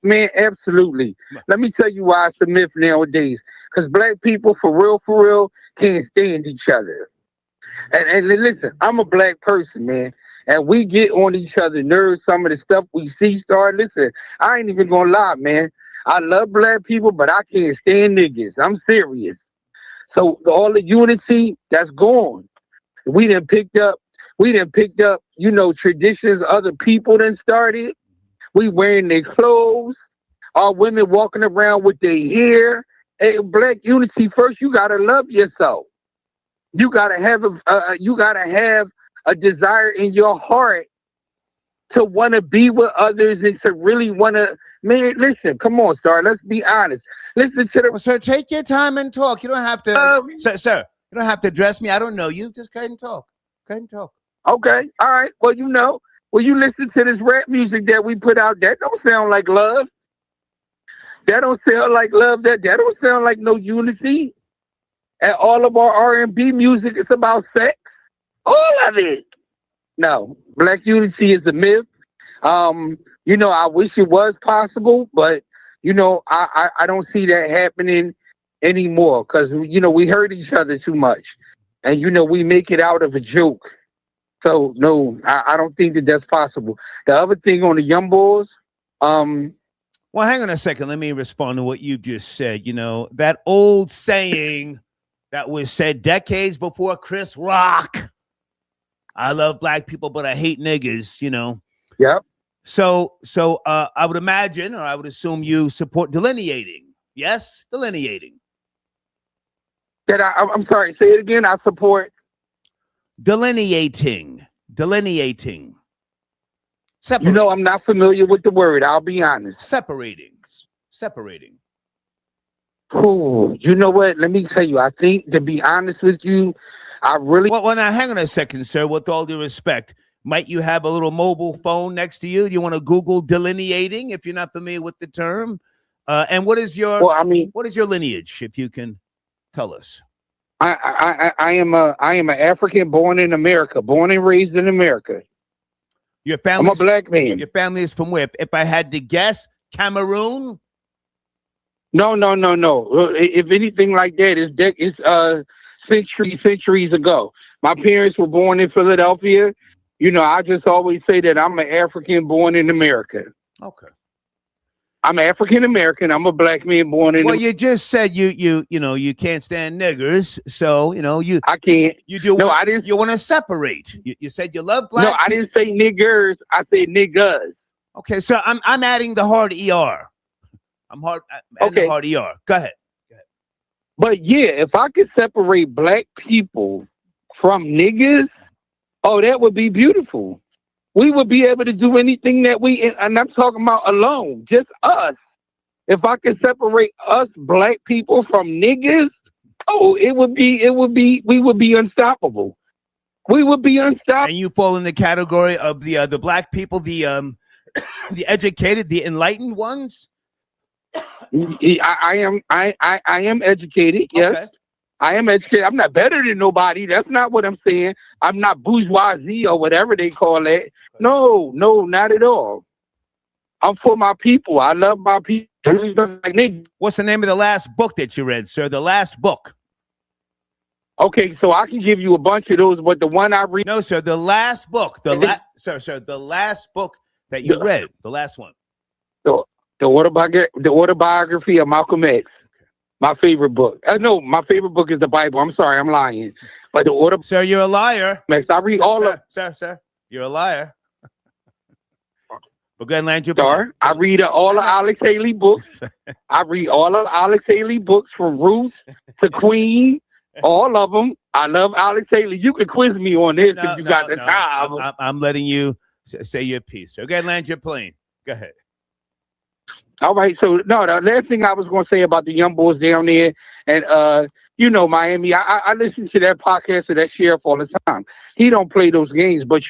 man, absolutely. Let me tell you why it's a myth nowadays. Because Black people, for real, can't stand each other. And listen, I'm a Black person, man. And we get on each other's nerves, some of the stuff we see, Star. Listen, I ain't even gonna lie, man. I love Black people, but I can't stand niggas. I'm serious. So all the unity, that's gone. We done picked up, you know, traditions other people done started. We wearing their clothes. Our women walking around with their hair. Hey, Black unity, first you gotta love yourself. You gotta have a desire in your heart to want to be with others and to really want to, man, listen, come on, Star, let's be honest. Listen to the... Well, sir, take your time and talk. You don't have to, sir, you don't have to address me. I don't know you. Just go ahead and talk. Okay, all right. Well, you know, when you listen to this rap music that we put out, that don't sound like love. That don't sound like love. That don't sound like no unity. And all of our R&B music is about sex. All of it. No, Black unity is a myth. You know, I wish it was possible, but you know, I don't see that happening anymore because you know we hurt each other too much, and you know we make it out of a joke. So no, I don't think that that's possible. The other thing on the young boys, well, hang on a second. Let me respond to what you just said. You know, that old saying that was said decades before Chris Rock. I love Black people, but I hate niggas, you know. Yep. So I would imagine, or I would assume you support delineating. Yes? Delineating. I'm sorry, say it again. I support. Delineating. Separating. You know, I'm not familiar with the word. I'll be honest. Separating. Oh, you know what? Let me tell you. I think, to be honest with you, I really... Well, now, hang on a second, sir. With all due respect, might you have a little mobile phone next to you? Do you want to Google delineating if you're not familiar with the term? And what is your... Well, I mean... What is your lineage, if you can tell us? I am an African born in America, born and raised in America. Your family... I'm a Black man. Your family is from where? If I had to guess, Cameroon? No. If anything like that, it's centuries ago. My parents were born in Philadelphia. You know, I just always say that I'm an African born in America. Okay. I'm African American. I'm a black man born in. Well, you just said you can't stand niggers, so I can't. You do. No, I didn't. You want to separate. You said you love black. No, I didn't say niggers. I said niggas. Okay, so I'm adding the hard ER. I'm adding the hard ER. Go ahead. But yeah, if I could separate black people from niggas, oh, that would be beautiful. We would be able to do anything that and I'm talking about alone, just us. If I could separate us black people from niggas, oh, we would be unstoppable. We would be unstoppable. And you fall in the category of the black people, the educated, the enlightened ones. I am educated. Yes. Okay. I am educated. I'm not better than nobody. That's not what I'm saying. I'm not bourgeoisie or whatever they call it. No, not at all. I'm for my people. I love my people. What's the name of the last book that you read, sir? The last book. Okay, so I can give you a bunch of those, but the one I read. No, sir. The last book. The last book that you read. The last one. The autobiography of Malcolm X. My favorite book. No, my favorite book is the Bible. I'm sorry, I'm lying. But the Sir, you're a liar. I read Sir, you're a liar. But go ahead and land your plane. I read all of Alex Haley books. I read all of Alex Haley books from Ruth to Queen. All of them. I love Alex Haley. You can quiz me on this if you got the time. I'm letting you say your piece. So go ahead and land your plane. Go ahead. All right, so the last thing I was going to say about the young boys down there, and Miami. I listen to that podcast of that sheriff all the time. He don't play those games, but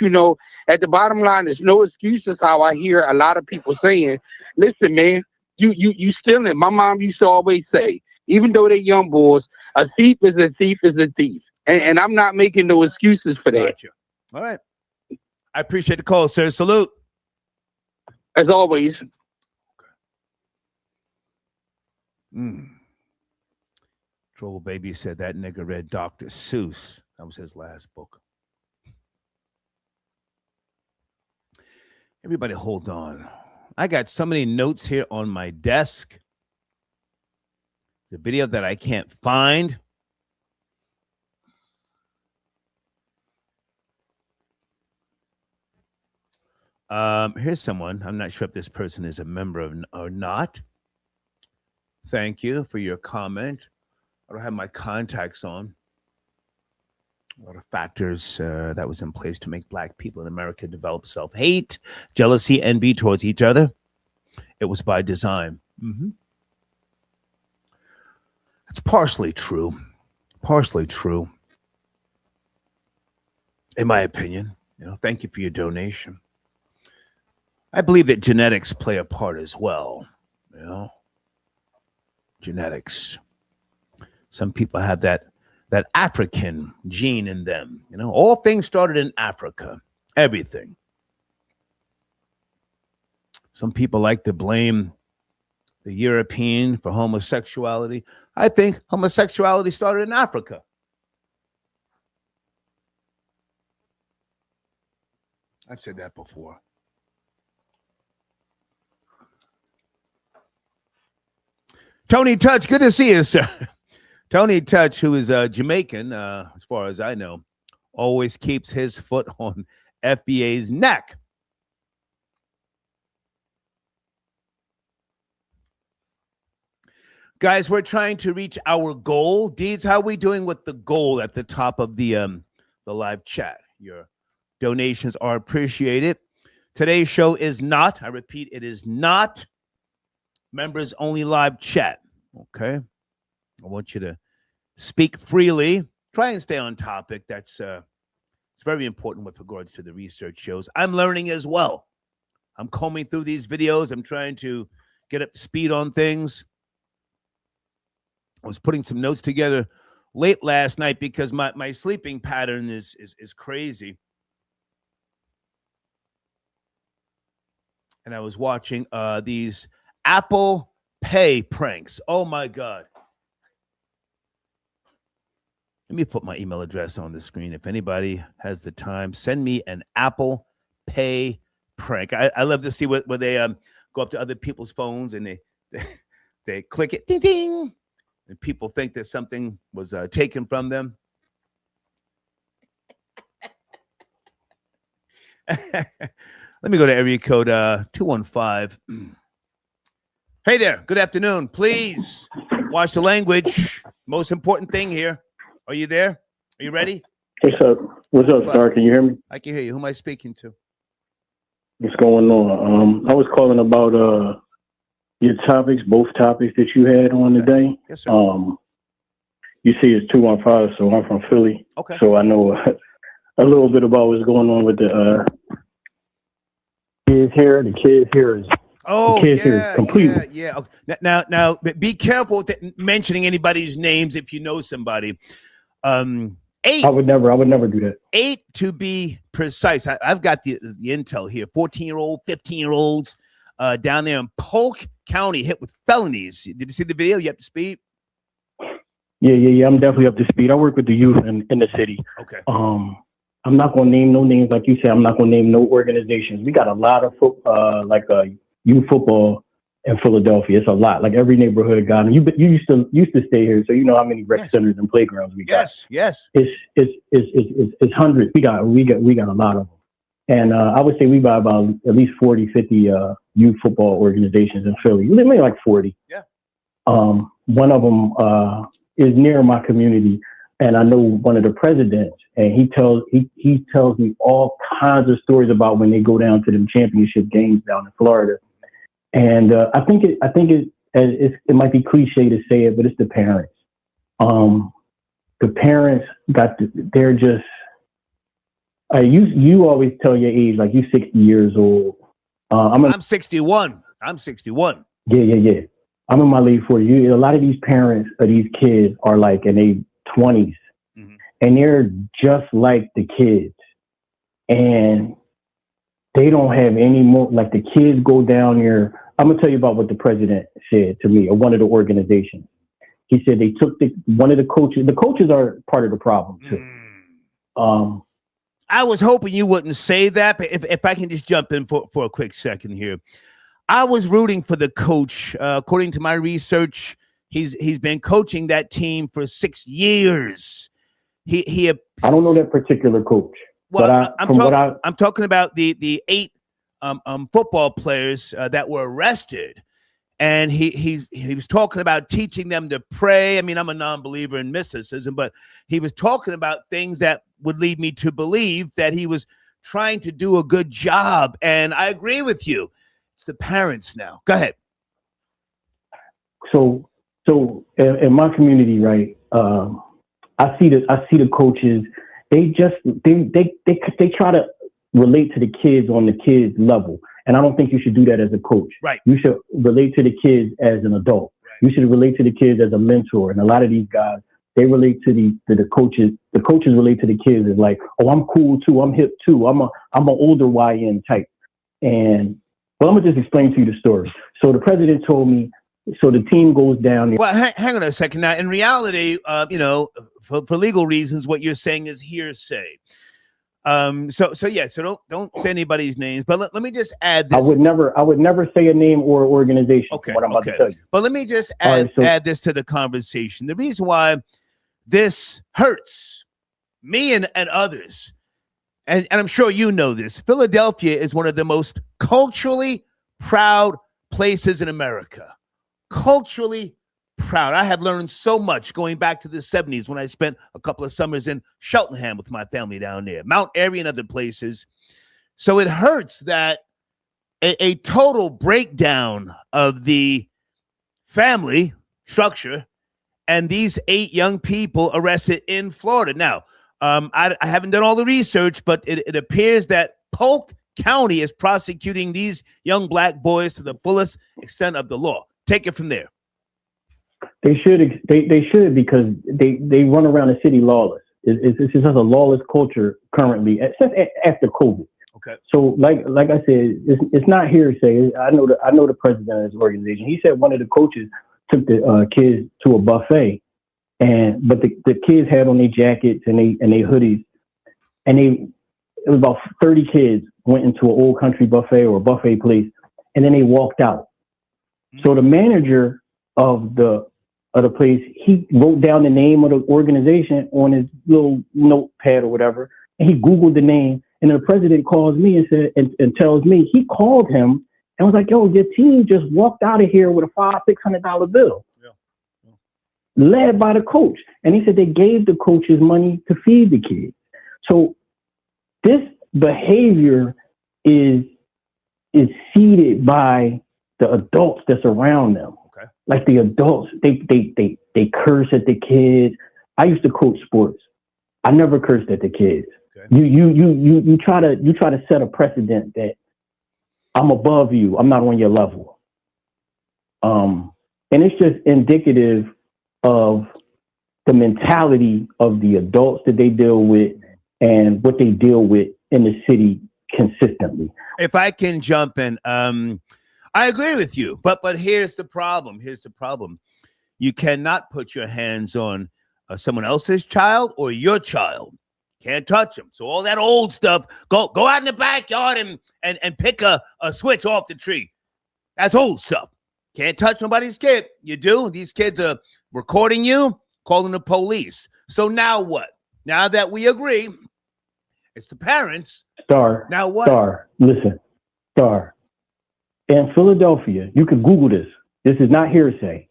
at the bottom line, there's no excuses. How I hear a lot of people saying, "Listen, man, you stealing." My mom used to always say, even though they're young boys, a thief is a thief is a thief, and I'm not making no excuses for that. Gotcha. All right, I appreciate the call, sir. Salute. As always. Troll Baby said that nigga read Dr. Seuss. That was his last book. Everybody hold on. I got so many notes here on my desk. The video that I can't find. Here's someone. I'm not sure if this person is a member of or not. Thank you for your comment. I don't have my contacts on. A lot of factors that was in place to make black people in America develop self-hate, jealousy, envy towards each other. It was by design. It's partially true. Partially true. In my opinion. Thank you for your donation. I believe that genetics play a part as well. Genetics. Some people have that African gene in them. All things started in Africa. Everything. Some people like to blame the European for homosexuality. I think homosexuality started in Africa. I've said that before. Tony Touch, good to see you, sir. Tony Touch, who is Jamaican, as far as I know, always keeps his foot on FBA's neck. Guys, we're trying to reach our goal. Deeds, how are we doing with the goal at the top of the live chat? Your donations are appreciated. Today's show is not, I repeat, it is not members only live chat. Okay. I want you to speak freely. Try and stay on topic. That's it's very important with regards to the research shows. I'm learning as well. I'm combing through these videos. I'm trying to get up to speed on things. I was putting some notes together late last night because my sleeping pattern is crazy. And I was watching these Apple Pay pranks. Oh my God. Let me put my email address on the screen. If anybody has the time, send me an Apple Pay prank. I love to see where they go up to other people's phones and they click it, ding, ding, and people think that something was taken from them. Let me go to area code 215. Hey there. Good afternoon. Please watch the language. Most important thing here. Are you there? Are you ready? What's up? What's up, Star? Can you hear me? I can hear you. Who am I speaking to? What's going on? I was calling about your topics, both topics that you had on today. Yes, sir. You see it's 215, so I'm from Philly. Okay. So I know a little bit about what's going on with the kids here. The kids here is completely. Yeah. Okay. Now, be careful with mentioning anybody's names if you know somebody. 8. I would never do that. 8 to be precise. I've got the intel here. 14-year-old, 15-year-olds down there in Polk County hit with felonies. Did you see the video? You up to speed? Yeah. I'm definitely up to speed. I work with the youth in the city. Okay. I'm not going to name no names, like you said. I'm not going to name no organizations. We got a lot of youth football in Philadelphia. It's a lot. Like every neighborhood got them. You used to stay here, so you know how many rec centers and playgrounds we got. Yes. It's hundreds. We got a lot of them. And I would say we got about at least 40, 50 youth football organizations in Philly. Maybe like 40. Yeah. One of them is near my community. And I know one of the presidents, and he tells me all kinds of stories about when they go down to them championship games down in Florida. And I think it might be cliche to say it, but it's the parents. The parents they're just. You always tell your age, like you 60 years old. I'm 61. Yeah. I'm in my late 40s. A lot of these parents of these kids are like in their 20s, and they're just like the kids, and they don't have any more. Like the kids go down here. I'm gonna tell you about what the president said to me, or one of the organizations. He said they took one of the coaches. The coaches are part of the problem too. I was hoping you wouldn't say that, but if I can just jump in for a quick second here. I was rooting for the coach. According to my research, he's been coaching that team for 6 years. I don't know that particular coach. Well, I'm talking about the 8 football players that were arrested, and he was talking about teaching them to pray. I mean, I'm a non-believer in mysticism, but he was talking about things that would lead me to believe that he was trying to do a good job. And I agree with you. It's the parents now. Go ahead. So in my community, right? I see the coaches. They try to relate to the kids on the kids level, and I don't think you should do that as a coach. Right. You should relate to the kids as an adult. Right. You should relate to the kids as a mentor. And a lot of these guys, they relate to the coaches. The coaches relate to the kids as like, oh, I'm cool too. I'm hip too. I'm an older YN type. And well, I'm gonna just explain to you the story. So the president told me. So the team goes down. Well, hang on a second. Now, in reality, for legal reasons, what you're saying is hearsay. So don't say anybody's names. But let me just add this. I would never say a name or organization. Okay. What I'm about to tell you. But let me just add this to the conversation. The reason why this hurts me and others, and I'm sure you know this, Philadelphia is one of the most culturally proud places in America. Culturally proud. I have learned so much going back to the 70s when I spent a couple of summers in Cheltenham with my family down there, Mount Airy and other places. So it hurts that a total breakdown of the family structure and these 8 young people arrested in Florida. Now, I haven't done all the research, but it appears that Polk County is prosecuting these young black boys to the fullest extent of the law. Take it from there. They should because they run around the city lawless. It's just a lawless culture currently, after COVID. Okay. So like I said, it's not hearsay. I know the president of his organization. He said one of the coaches took the kids to a buffet, but the kids had on their jackets and they hoodies, and it was about 30 kids went into an old country buffet or a buffet place. and then they walked out. So the manager of the place, he wrote down the name of the organization on his little notepad or whatever, and he Googled the name. And the president calls me and said, and tells me he called him and was like, "Yo, your team just walked out of here with a $500-600 bill, led by the coach." And he said they gave the coaches money to feed the kids. So this behavior is seeded by the adults that's around them. Okay. Like the adults, they curse at the kids. I used to coach sports. I never cursed at the kids. Okay. You try to set a precedent that I'm above you. I'm not on your level. And it's just indicative of the mentality of the adults that they deal with and what they deal with in the city consistently. If I can jump in, I agree with you, but here's the problem. You cannot put your hands on someone else's child or your child. Can't touch them. So all that old stuff, go out in the backyard and pick a switch off the tree. That's old stuff. Can't touch nobody's kid. You do. These kids are recording you, calling the police. So now what? Now that we agree, it's the parents. Star. Now what? Star. Listen. Star. In Philadelphia, you can Google this. This is not hearsay.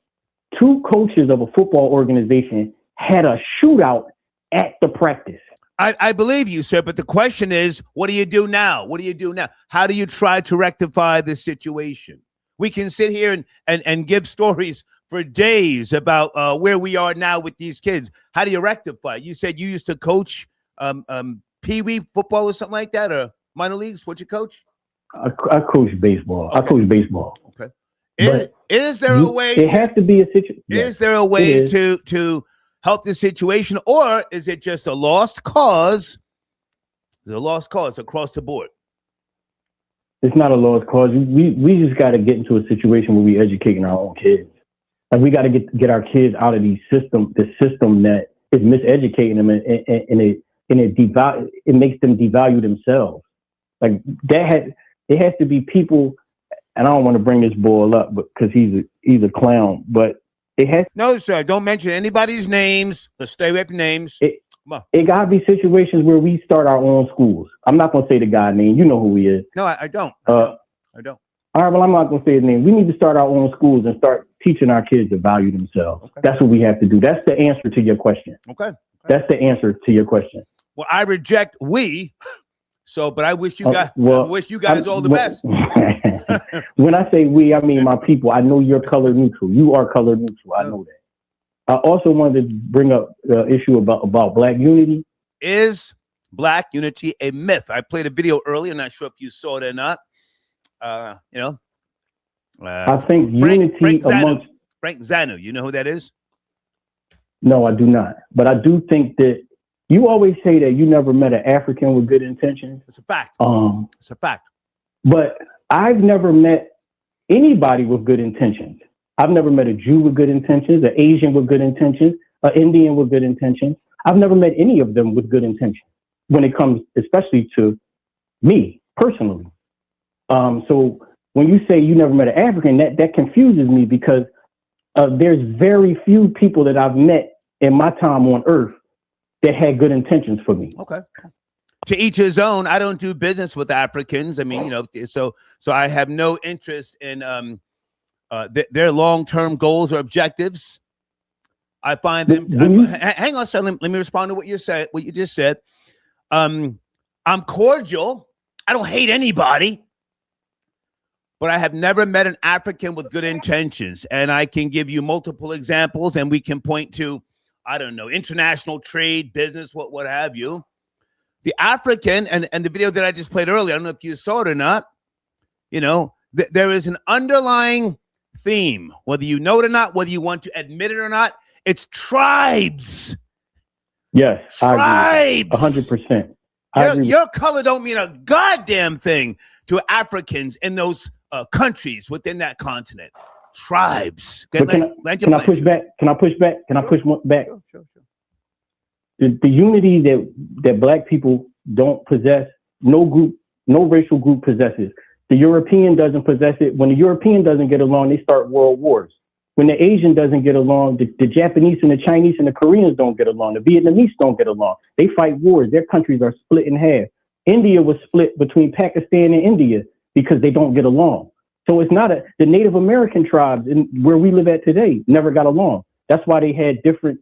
2 coaches of a football organization had a shootout at the practice. I believe you, sir, but the question is, what do you do now? What do you do now? How do you try to rectify this situation? We can sit here and give stories for days about where we are now with these kids. How do you rectify? You said you used to coach pee-wee football or something like that, or minor leagues. What you coach? I coach baseball. Okay. I coach baseball. Okay. Is there a way? It has to be a situation. Is there a way to help the situation, or is it just a lost cause? It's a lost cause across the board. It's not a lost cause. We just got to get into a situation where we educating our own kids. Like we got to get our kids out of the system that is miseducating them, and it makes them devalue themselves. Like it has to be people, and I don't want to bring this boy up, but because he's a clown, but it has. No, sir, don't mention anybody's names. Let's stay away from names. It got to be situations where we start our own schools. I'm not going to say the guy's name. You know who he is. No, I don't. I don't. All right, well, I'm not going to say his name. We need to start our own schools and start teaching our kids to value themselves. Okay. That's what we have to do. That's the answer to your question. Okay. That's the answer to your question. Well, I reject we. So, but I wish you guys. I wish you guys all the best. When I say we, I mean my people. I know you're color neutral. You are color neutral. I know that. I also wanted to bring up the issue about Black unity. Is Black unity a myth? I played a video earlier. Not sure if you saw it or not. I think unity amongst Frank Zanu. You know who that is? No, I do not. But I do think that you always say that you never met an African with good intentions. It's a fact. It's a fact. But I've never met anybody with good intentions. I've never met a Jew with good intentions, an Asian with good intentions, an Indian with good intentions. I've never met any of them with good intentions when it comes, especially to me personally. So when you say you never met an African, that confuses me because there's very few people that I've met in my time on Earth that had good intentions for me. Okay. To each his own. I don't do business with Africans. I mean, so I have no interest in their long-term goals or objectives. I find them. Hang on a second. Let me respond to what you said. What you just said. I'm cordial. I don't hate anybody, but I have never met an African with good intentions, and I can give you multiple examples, and we can point to, I don't know, international trade, business, what have you. The African and the video that I just played earlier. I don't know if you saw it or not. There is an underlying theme, whether you know it or not, whether you want to admit it or not. It's tribes. Yes, tribes. 100%. Your color don't mean a goddamn thing to Africans in those countries within that continent. Tribes. Can I push back? Can I push back? Can I push back? Sure. The unity that Black people don't possess, no racial group possesses. The European doesn't possess it. When the European doesn't get along, they start world wars. When the Asian doesn't get along, the Japanese and the Chinese and the Koreans don't get along. The Vietnamese don't get along. They fight wars. Their countries are split in half. India was split between Pakistan and India because they don't get along. So it's not the Native American tribes where we live at today never got along. That's why they had different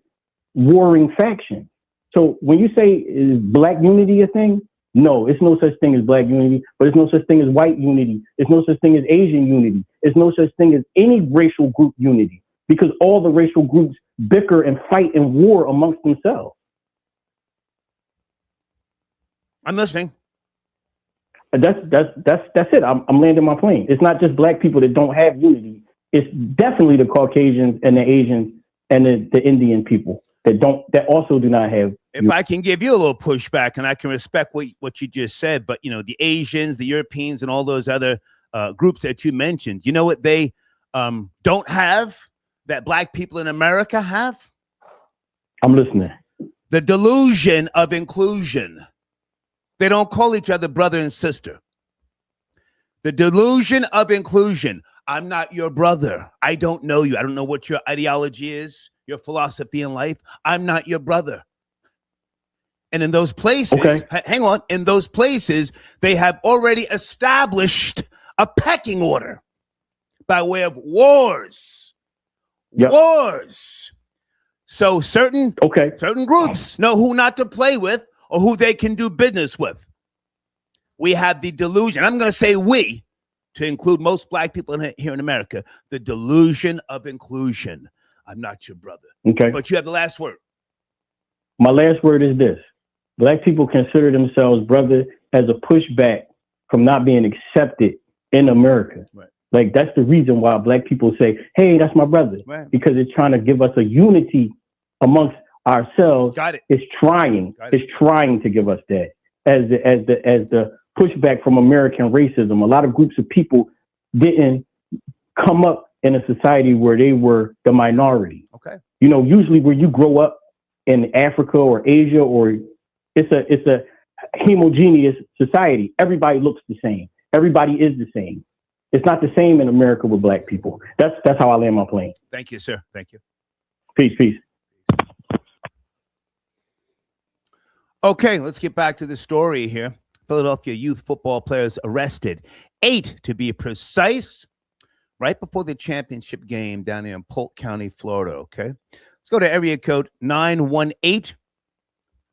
warring factions. So when you say is black unity a thing? No, it's no such thing as black unity, but it's no such thing as white unity. It's no such thing as Asian unity. It's no such thing as any racial group unity because all the racial groups bicker and fight and war amongst themselves. I'm listening. That's it. I'm landing my plane. It's not just black people that don't have unity. It's definitely the Caucasians and the Asians and the Indian people that also do not have. If I can give you a little pushback, and I can respect what you just said, but the Asians, the Europeans, and all those other groups that you mentioned, you know what they don't have that black people in America have? I'm listening. The delusion of inclusion. They don't call each other brother and sister. The delusion of inclusion. I'm not your brother. I don't know you. I don't know what your ideology is, your philosophy in life. I'm not your brother. And in those places, hang on, in those places, they have already established a pecking order by way of wars. Yep. Wars. So certain groups know who not to play with or who they can do business with. We have the delusion. I'm going to say we, to include most black people here in America, the delusion of inclusion. I'm not your brother. Okay. But you have the last word. My last word is this. Black people consider themselves brother as a pushback from not being accepted in America. Right. Like that's the reason why black people say, hey, that's my brother. Right. Because it's trying to give us a unity amongst ourselves. Got it. It's trying to give us that as the pushback from American racism. A lot of groups of people didn't come up in a society where they were the minority. Okay. Usually where you grow up in Africa or Asia, or it's a homogeneous society. Everybody looks the same. Everybody is the same. It's not the same in America with black people. That's how I land my plane. Thank you, sir. Thank you. Peace. Okay, let's get back to the story here. Philadelphia youth football players arrested, 8 to be precise, right before the championship game down there in Polk County, Florida. Okay, let's go to area code 918.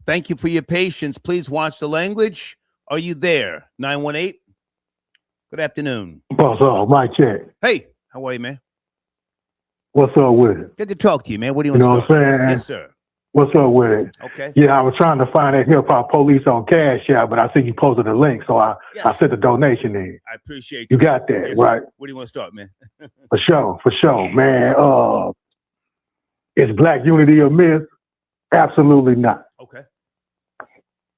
Thank you for your patience. Please watch the language. Are you there? 918. Good afternoon. What's up? Mic check. Hey, how are you, man? What's up with it? Good to talk to you, man. What do you want You know to what start? I'm saying? Yes, sir. What's up with it? Okay. Yeah, I was trying to find that hip hop police on Cash App, but I see you posted a link, so I sent the donation in. I appreciate you. Got that, yes, right? Where do you want to start, man? For sure, man. Is black unity a myth? Absolutely not. Okay.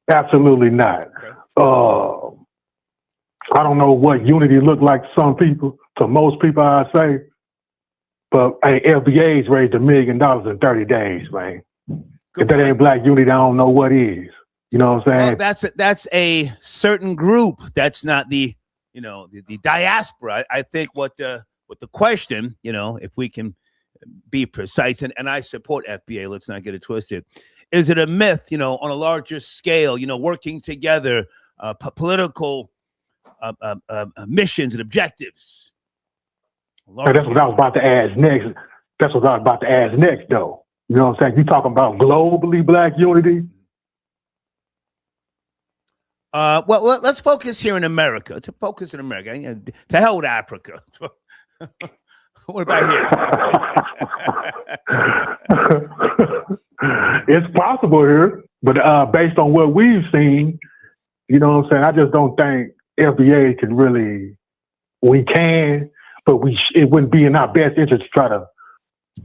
Absolutely not. Okay. I don't know what unity look like to some people. To most people, I say. But hey, FBA's raised $1 million in 30 days, man. If that ain't black unity, I don't know what is. You know what I'm saying? Well, that's a certain group. That's not the diaspora. I think what the question, if we can be precise, and I support FBA. Let's not get it twisted. Is it a myth? On a larger scale, working together, political missions and objectives. That's what I was about to ask next. Though. You know what I'm saying? You talking about globally black unity? Well, let's focus here in America. To hell with Africa. What about here? It's possible here, but based on what we've seen, you know what I'm saying? I just don't think FBA can really. We can, but it wouldn't be in our best interest to try to,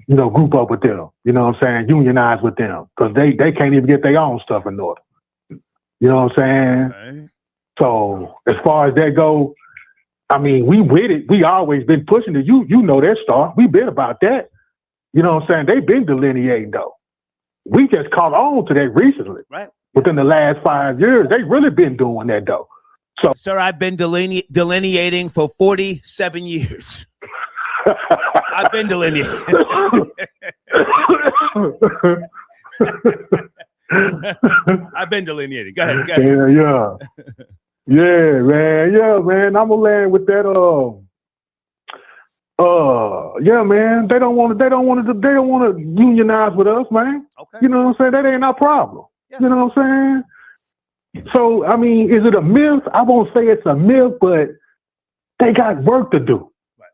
group up with them. You know what I'm saying? Unionize with them because they can't even get their own stuff in order. You know what I'm saying? Okay. So as far as that go, I mean, we with it. We always been pushing it. You know that stuff. We've been about that. You know what I'm saying? They've been delineating though. We just caught on to that recently. Right. Within the last 5 years, they really been doing that though. So, sir, I've been delineating for 47 years. I've been delineating. I've been delineating. Go ahead. Yeah, man. I'm gonna land with that. Yeah, man. They don't want to unionize with us, man. Okay. You know what I'm saying? That ain't our problem. Yeah. You know what I'm saying? So, I mean, is it a myth? I won't say it's a myth, but they got work to do. Right.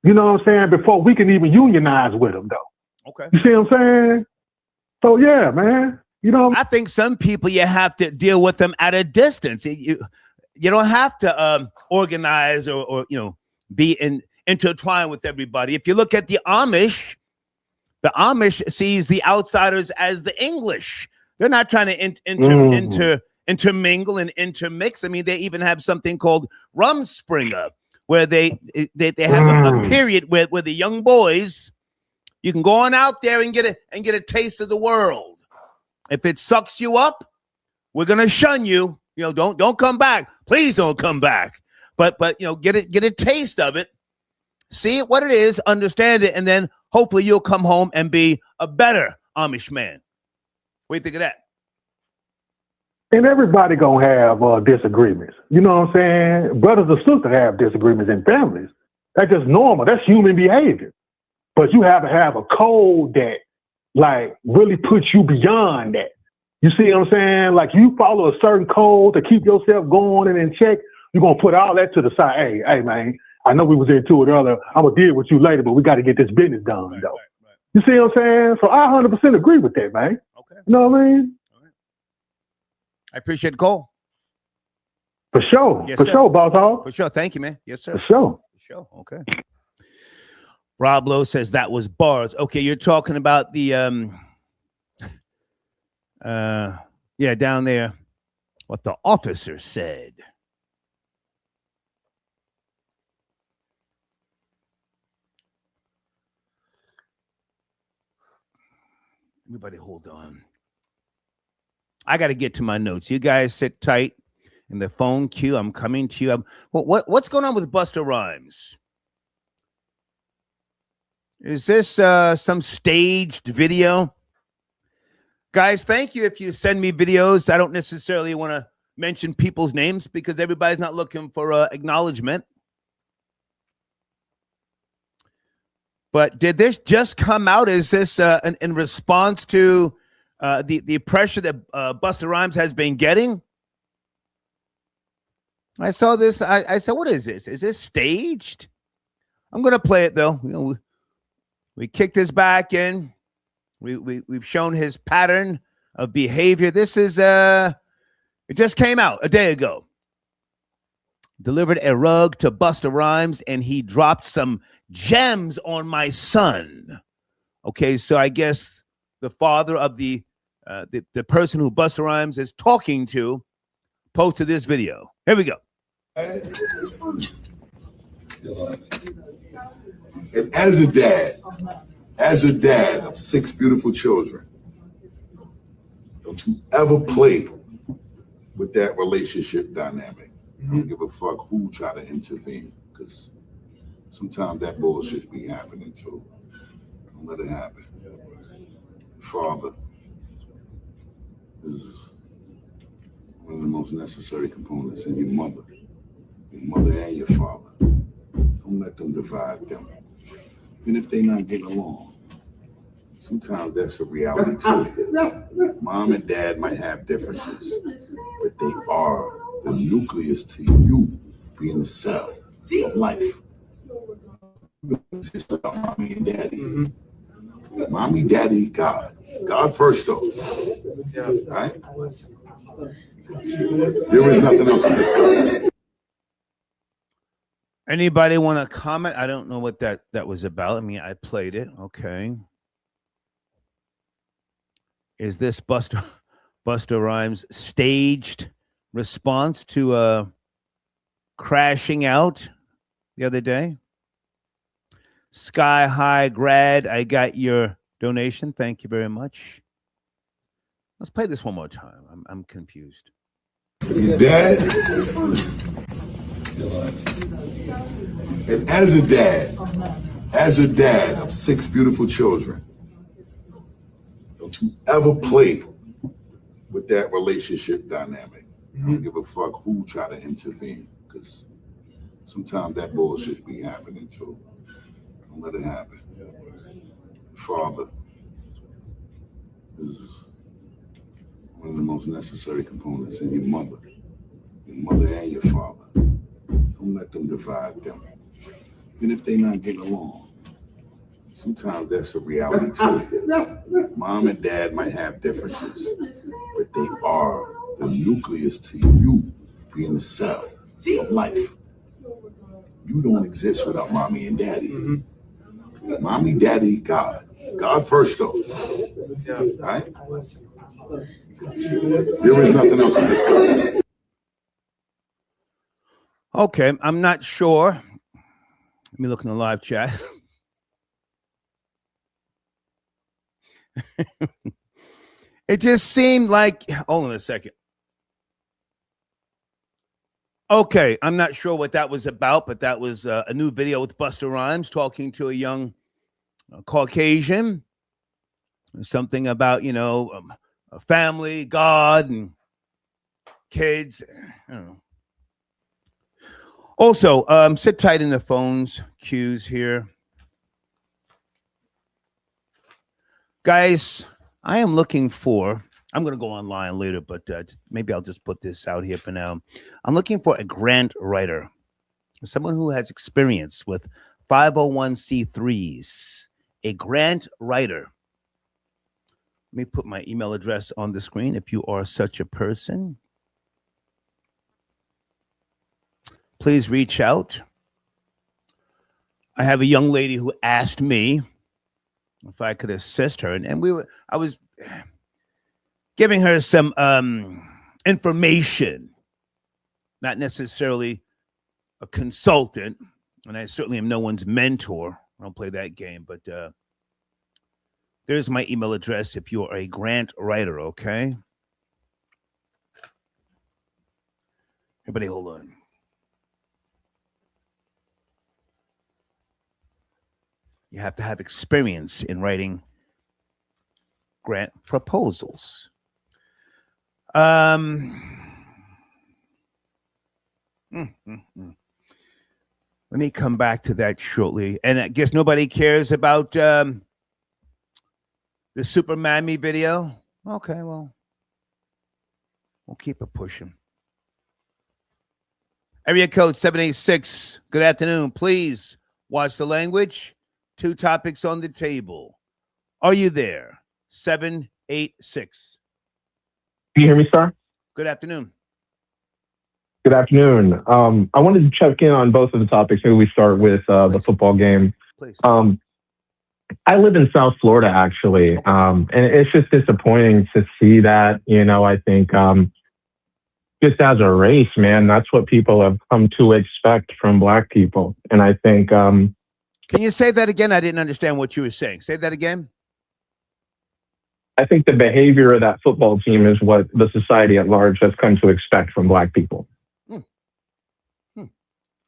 You know what I'm saying? Before we can even unionize with them, though. Okay. You see what I'm saying? So, yeah, man. You know, I think some people you have to deal with them at a distance. You don't have to organize or be intertwined with everybody. If you look at the Amish sees the outsiders as the English. They're not trying to intermingle and intermix. I mean, they even have something called Rumspringer, where they have a period where the young boys, you can go on out there and get a taste of the world. If it sucks you up, we're gonna shun you. Don't come back. Please don't come back. But get a taste of it, see it what it is, understand it, and then hopefully you'll come home and be a better Amish man. What do you think of that? And everybody gonna have disagreements. You know what I'm saying? Brothers and sisters have disagreements in families. That's just normal. That's human behavior. But you have to have a code that like really puts you beyond that. You see what I'm saying? Like you follow a certain code to keep yourself going and in check. You're gonna put all that to the side. Hey, man, I know we was into it earlier. I'm gonna deal with you later, but we got to get this business done, though. Right. You see what I'm saying? So I 100% agree with that, man. Okay. You know what I mean? I appreciate the call. For sure. Yes, for sir. sure, boss hog. For sure. Thank you, man. Yes, sir. For sure. For sure. Okay. Rob Lowe says that was bars. Okay, you're talking about the down there, what the officer said. Everybody hold on. I got to get to my notes. You guys sit tight in the phone queue. I'm coming to you. What's going on with Busta Rhymes? Is this some staged video? Guys, thank you if you send me videos. I don't necessarily want to mention people's names because everybody's not looking for acknowledgement. But did this just come out? Is this in response to the pressure that Busta Rhymes has been getting? I saw this. I said, what is this? Is this staged? I'm going to play it, though. We kicked his back in. We've shown his pattern of behavior. This is, it just came out a day ago. Delivered a rug to Busta Rhymes, and he dropped some gems on my son. Okay, so I guess the father of the person who Busta Rhymes is talking to posted this video. Here we go. And as a dad of 6 beautiful children, don't you ever play with that relationship dynamic. I don't give a fuck who try to intervene, because sometimes that bullshit be happening too. Don't let it happen. Father is one of the most necessary components in your mother and your father. Don't let them divide them. Even if they're not getting along, sometimes that's a reality too. Mom and dad might have differences, but they are the nucleus to you being the cell of life. It's about mommy and daddy. Mommy, daddy, God. God first, though. Right? There is nothing else to discuss. Anybody want to comment? I don't know what that was about. I mean, I played it. Okay. Is this Busta Rhymes' staged response to crashing out the other day? Sky High Grad, I got your donation. Thank you very much. Let's play this one more time. I'm confused. Your dad, and as a dad of 6 beautiful children, don't you ever play with that relationship dynamic. I don't give a fuck who try to intervene, because sometimes that bullshit be happening too. Don't let it happen. Father is one of the most necessary components in your mother and your father. Don't let them divide them. Even if they're not getting along, sometimes that's a reality too. Mom and dad might have differences, but they are the nucleus to you being the cell of life. You don't exist without mommy and daddy. Mommy, daddy, God. God first though. Right? There is nothing else to discuss. Okay, I'm not sure. Let me look in the live chat. It just seemed like, hold on a second. Okay, I'm not sure what that was about, but that was a new video with Busta Rhymes talking to a young Caucasian. Something about, a family, God, and kids. I don't know. Also, sit tight in the phones, cues here. Guys, I am looking for, I'm going to go online later, but maybe I'll just put this out here for now. I'm looking for a grant writer, someone who has experience with 501c3s, a grant writer. Let me put my email address on the screen if you are such a person. Please reach out. I have a young lady who asked me if I could assist her, and I was giving her some information, not necessarily a consultant, and I certainly am no one's mentor. I don't play that game, but there's my email address if you are a grant writer, okay? Everybody hold on. You have to have experience in writing grant proposals. Let me come back to that shortly. And I guess nobody cares about the Super Mammy video. Okay, well, we'll keep it pushing. Area code 786. Good afternoon. Please watch the language. 2 topics on the table. Are you there? 786. Can you hear me, sir? Good afternoon. Good afternoon. I wanted to check in on both of the topics. Maybe we start with the football game. Please. I live in South Florida, actually, and it's just disappointing to see that. I think just as a race, man, that's what people have come to expect from Black people. And I think... Can you say that again? I didn't understand what you were saying. Say that again. I think the behavior of that football team is what the society at large has come to expect from Black people.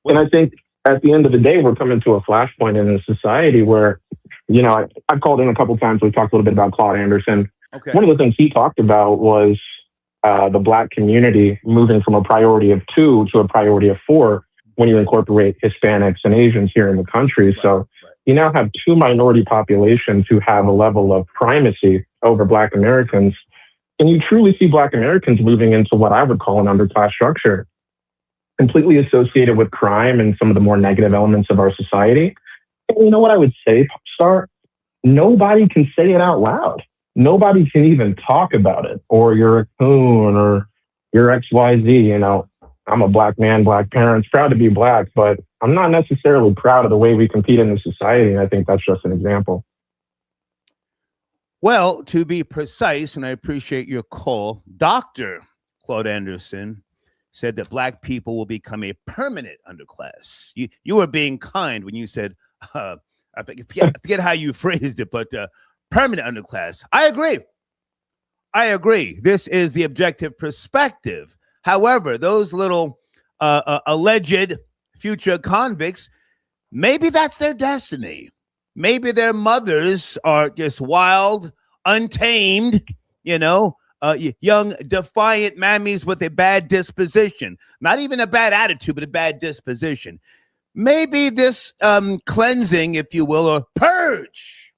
And I think at the end of the day, we're coming to a flashpoint in a society where, I've called in a couple times. We talked a little bit about Claude Anderson. Okay. One of the things he talked about was the Black community moving from a priority of 2 to a priority of 4 when you incorporate Hispanics and Asians here in the country. Right. So you now have 2 minority populations who have a level of primacy over Black Americans. And you truly see Black Americans moving into what I would call an underclass structure, completely associated with crime and some of the more negative elements of our society. And you know what I would say, Star? Nobody can say it out loud. Nobody can even talk about it, or you're a coon, or you're XYZ, I'm a Black man, Black parents, proud to be Black, but I'm not necessarily proud of the way we compete in the society. And I think that's just an example. Well, to be precise, and I appreciate your call, Dr. Claude Anderson said that Black people will become a permanent underclass. You were being kind when you said, I forget how you phrased it, but permanent underclass. I agree. This is the objective perspective. However, those little alleged future convicts, maybe that's their destiny. Maybe their mothers are just wild, untamed, young, defiant mammies with a bad disposition. Not even a bad attitude, but a bad disposition. Maybe this cleansing, if you will, or purge,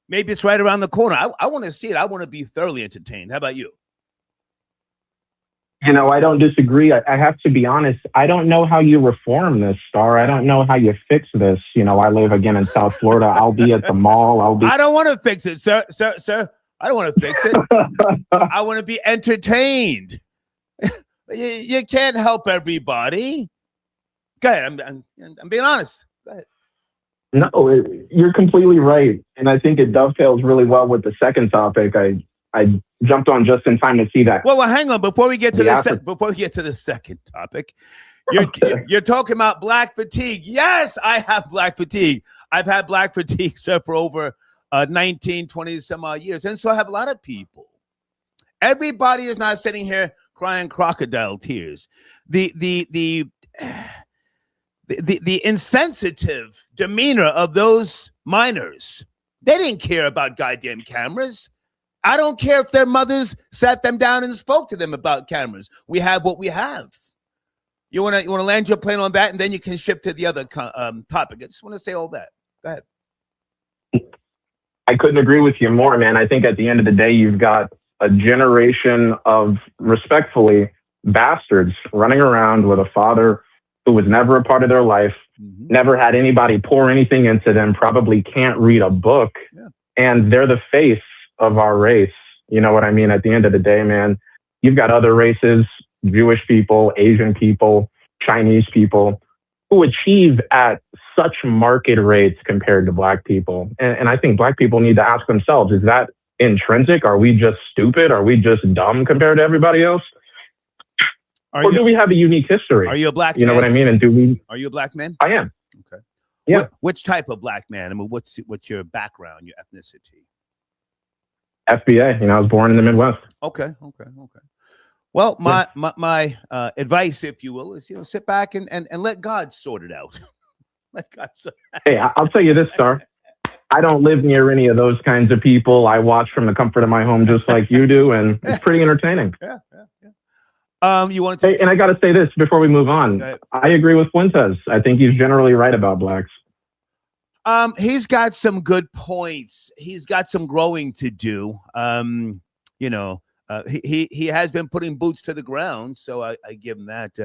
maybe it's right around the corner. I want to see it. I want to be thoroughly entertained. How about you? I don't disagree. I have to be honest. I don't know how you reform this, Star. I don't know how you fix this. I live again in South Florida. I'll be at the mall. I don't want to fix it, sir. I don't want to fix it. I want to be entertained. You can't help everybody. Go ahead. I'm being honest. Go ahead. No, you're completely right. And I think it dovetails really well with the second topic. I jumped on just in time to see that. Well, hang on. Before we get to the second topic, you're talking about black fatigue. Yes, I have black fatigue. I've had black fatigue, sir, for over 19, 20 some odd years. And so I have a lot of people. Everybody is not sitting here crying crocodile tears. The insensitive demeanor of those minors, they didn't care about goddamn cameras. I don't care if their mothers sat them down and spoke to them about cameras. We have what we have. You want to land your plane on that, and then you can shift to the other topic. I just want to say all that. Go ahead. I couldn't agree with you more, man. I think at the end of the day, you've got a generation of, respectfully, bastards running around with a father who was never a part of their life, never had anybody pour anything into them, probably can't read a book, and they're the face of our race. You know what I mean? At the end of the day, man, you've got other races, Jewish people, Asian people, Chinese people, who achieve at such market rates compared to black people. And I think black people need to ask themselves, is that intrinsic? Are we just stupid? Are we just dumb compared to everybody else? Or do we have a unique history? Are you a black man? You know what I mean? And are you a black man? I am. Okay. Yeah. Which type of black man? I mean, what's your background, your ethnicity? FBA. I was born in the Midwest. Okay. Well, my advice, if you will, is sit back and let God sort it out. Let God sort it out. Hey, I'll tell you this, Star. I don't live near any of those kinds of people. I watch from the comfort of my home, just like you do, and it's pretty entertaining. Yeah. You want to? Hey, and I got to say this before we move on. I agree with Fuentes. I think he's generally right about blacks. He's got some good points. He's got some growing to do. He has been putting boots to the ground, so I give him that.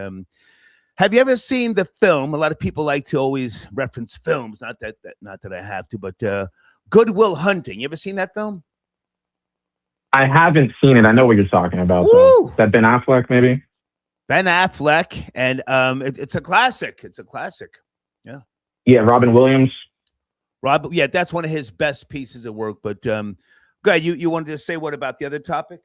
Have you ever seen the film? A lot of people like to always reference films. Not that I have to, but Good Will Hunting. You ever seen that film? I haven't seen it. I know what you're talking about. Is that Ben Affleck, maybe? Ben Affleck, and it's a classic. It's a classic. Yeah. Yeah, Robin Williams. Yeah, that's one of his best pieces of work. But go ahead. You wanted to say what about the other topic?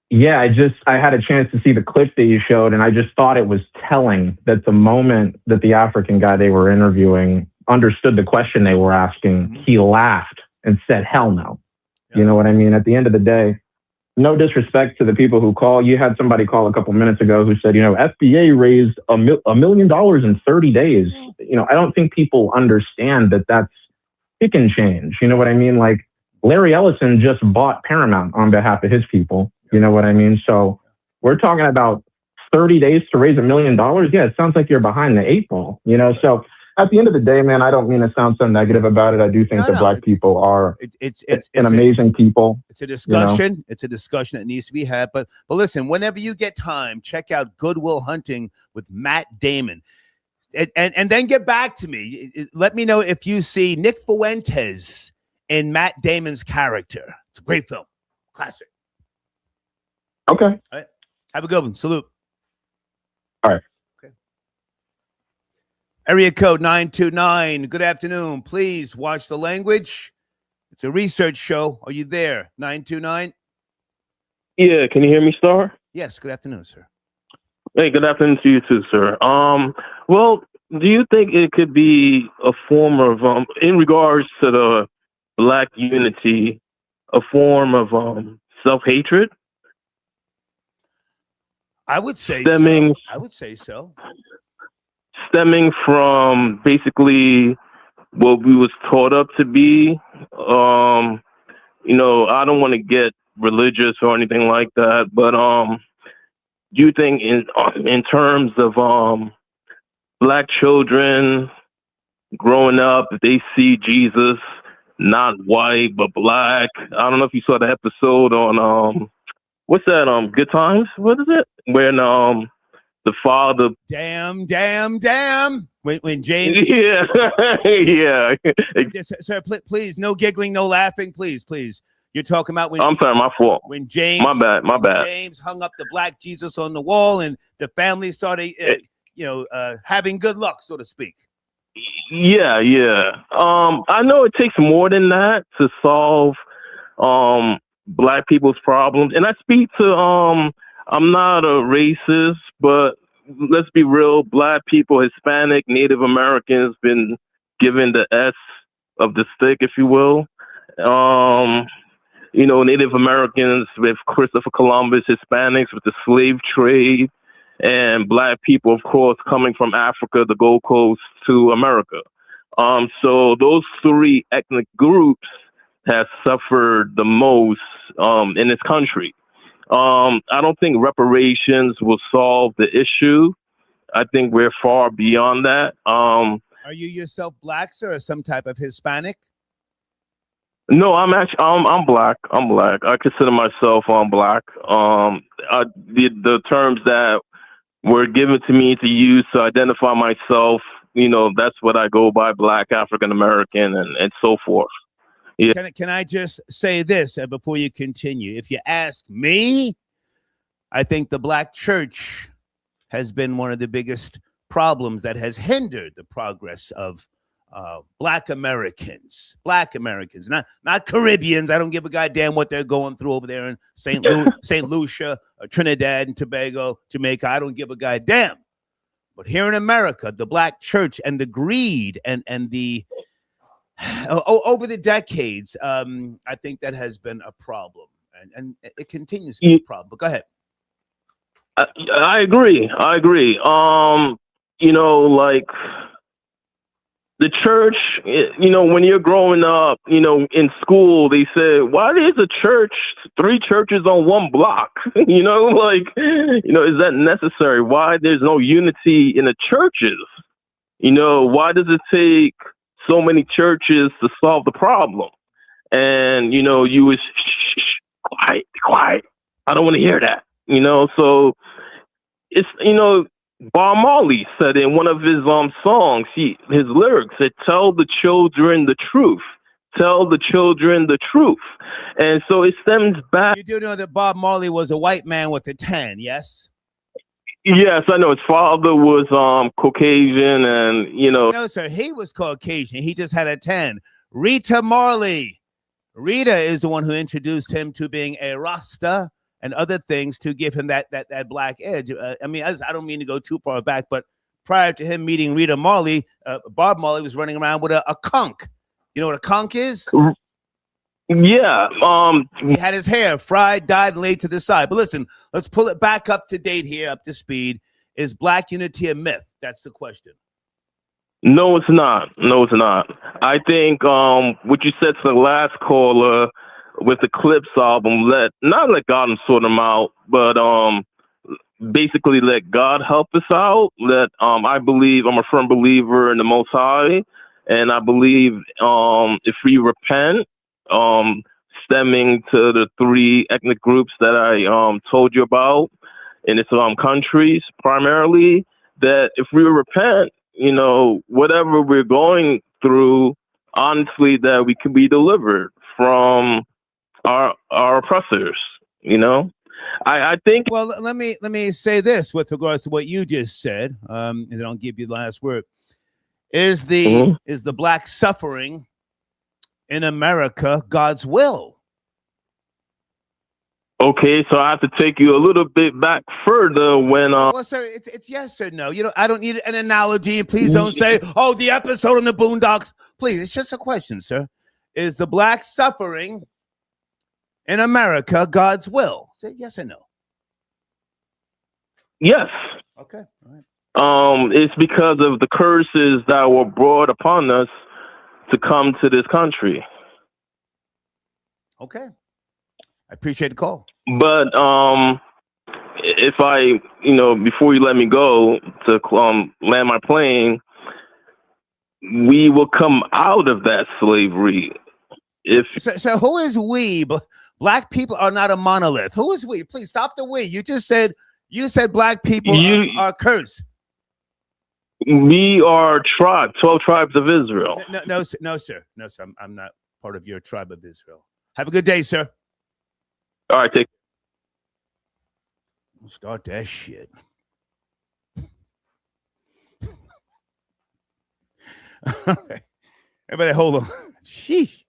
Yeah, I had a chance to see the clip that you showed, and I just thought it was telling that the moment that the African guy they were interviewing understood the question they were asking, he laughed and said, hell no. Yeah. You know what I mean? At the end of the day, no disrespect to the people who call. You had somebody call a couple minutes ago who said, FBA raised $1 million in 30 days. I don't think people understand that that's pick and change. You know what I mean? Like Larry Ellison just bought Paramount on behalf of his people. You know what I mean? So we're talking about 30 days to raise $1 million. Yeah, it sounds like you're behind the 8 ball, So at the end of the day, man, I don't mean to sound so negative about it. I do think that black people are it's an amazing people. It's a discussion. It's a discussion that needs to be had. But listen, whenever you get time, check out Good Will Hunting with Matt Damon. And then get back to me. Let me know if you see Nick Fuentes in Matt Damon's character. It's a great film. Classic. Okay. All right. Have a good one. Salute. All right. Okay. Area code 929. Good afternoon. Please watch the language. It's a research show. Are you there? 929. Yeah. Can you hear me, Star? Yes. Good afternoon, sir. Hey, good afternoon to you too, sir. Well, do you think it could be a form of, in regards to the black unity, a form of self-hatred? I would say stemming so. I would say so. Stemming from basically what we was taught up to be. You know, I don't want to get religious or anything like that, but do you think in terms of black children growing up, if they see Jesus not white but black? I don't know if you saw the episode on what's that Good Times? What is it? When the father Damn. When James yeah yeah sir, please, no giggling, no laughing, please. You're talking about when I'm sorry, my fault. When James my bad. James hung up the black Jesus on the wall and the family started having good luck, so to speak. Yeah. I know it takes more than that to solve black people's problems. And I speak to I'm not a racist, but let's be real, black people, Hispanic, Native Americans been given the S of the stick, if you will. You know, Native Americans with Christopher Columbus, Hispanics with the slave trade, and black people, of course, coming from Africa, the Gold Coast, to America. So those three ethnic groups have suffered the most in this country. I don't think reparations will solve the issue. I think we're far beyond that. Are you yourself black, sir, or some type of Hispanic? No, I'm black. I'm black. I consider myself black. The terms that were given to me to use to identify myself, you know, that's what I go by: black, African American, and so forth. Yeah. Can I just say this before you continue? If you ask me, I think the black church has been one of the biggest problems that has hindered the progress of black Americans, not Caribbeans. I don't give a goddamn what they're going through over there in St. Lucia, or Trinidad and Tobago, Jamaica. I don't give a goddamn. But here in America, the black church and the greed and the over the decades, I think that has been a problem, and it continues to be a problem. But go ahead. I agree. You know, like the church, you know, when you're growing up, you know, in school, they say, why is a church, 3 churches on one block? You know, like, you know, is that necessary? Why there's no unity in the churches? You know, why does it take so many churches to solve the problem? And, you know, you was quiet. I don't want to hear that, you know? So it's, you know, Bob Marley said in one of his songs, his lyrics said, tell the children the truth. Tell the children the truth. And so it stems back. You do know that Bob Marley was a white man with a tan, yes? Yes, I know his father was Caucasian, and, you know. No, sir, he was Caucasian. He just had a tan. Rita Marley. Rita is the one who introduced him to being a Rasta and other things to give him that black edge. I mean, I don't mean to go too far back, but prior to him meeting Rita Marley, Bob Marley was running around with a conch. You know what a conch is? Yeah. He had his hair fried, dyed, and laid to the side. But listen, let's pull it back up to date here, up to speed. Is black unity a myth? That's the question. No, it's not. I think what you said to the last caller with the Clips album, not let God sort them out, but basically let God help us out. I believe, I'm a firm believer in the Most High, and I believe if we repent, stemming to the 3 ethnic groups that I told you about in its countries primarily, that if we repent, you know, whatever we're going through, honestly, that we can be delivered from our oppressors, you know. I think. Well, let me say this with regards to what you just said, and then I'll give you the last word. Is the black suffering in America God's will? Okay, so I have to take you a little bit back further when well, sir, it's yes or no. You know, I don't need an analogy, and please don't say, "Oh, the episode on the Boondocks." Please, it's just a question, sir. Is the black suffering in America God's will? Say yes or no. Yes. Okay. All right. It's because of the curses that were brought upon us to come to this country. Okay. I appreciate the call. But if I, before you let me go to land my plane, we will come out of that slavery. So who is we? Black people are not a monolith. Who is we? Please stop the we. You said black people are cursed. We are 12 tribes of Israel. No, sir. I'm not part of your tribe of Israel. Have a good day, sir. All right, take. Start that shit. All right. Everybody, hold on. Sheesh.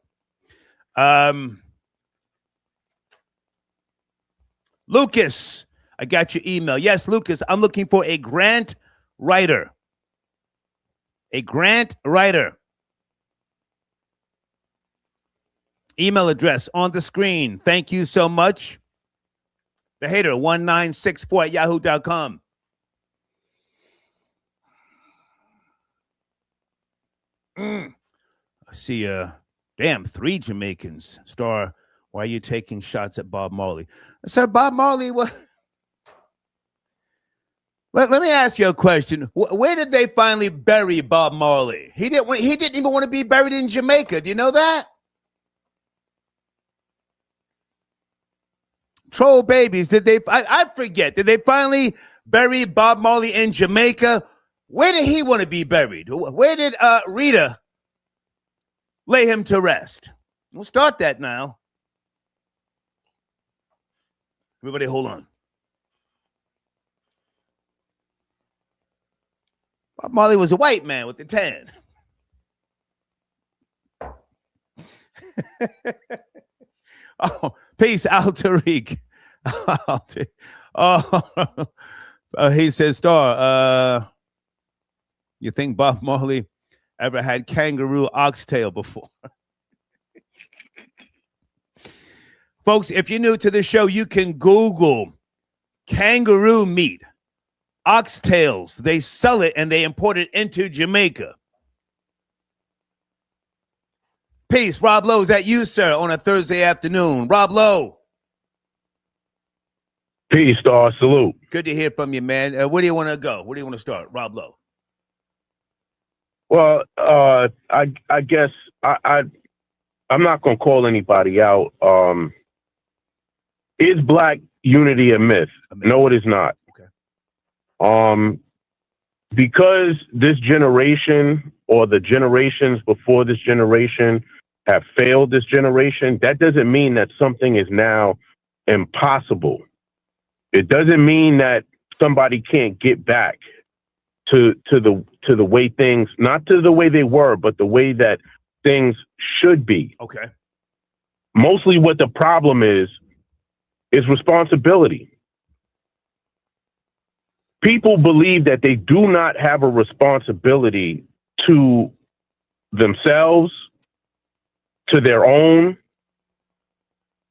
Lucas, I got your email. Yes, Lucas, I'm looking for a grant writer. Email address on the screen. Thank you so much. The hater 1964 at yahoo.com. I see damn 3 Jamaicans. Star, why are you taking shots at Bob Marley? Sir, Bob Marley, what? Let me ask you a question. Where did they finally bury Bob Marley? He didn't even want to be buried in Jamaica. Do you know that? Troll babies, I forget. Did they finally bury Bob Marley in Jamaica? Where did he want to be buried? Where did Rita lay him to rest? We'll start that now. Everybody, hold on. Bob Marley was a white man with the tan. Oh, peace, Al Tariq. He says, Star, you think Bob Marley ever had kangaroo oxtail before? Folks, if you're new to the show, you can Google kangaroo meat, oxtails. They sell it and they import it into Jamaica. Peace. Rob Lowe, is that you, sir, on a Thursday afternoon? Rob Lowe. Peace, Star. Salute. Good to hear from you, man. Where do you want to go? Where do you want to start? Rob Lowe. Well, I guess I'm not going to call anybody out. Is Black unity a myth? No, it is not. Okay. Because this generation or the generations before this generation have failed this generation, that doesn't mean that something is now impossible. It doesn't mean that somebody can't get back to the way things, not to the way they were, but the way that things should be. Okay. Mostly what the problem is responsibility. People believe that they do not have a responsibility to themselves, to their own,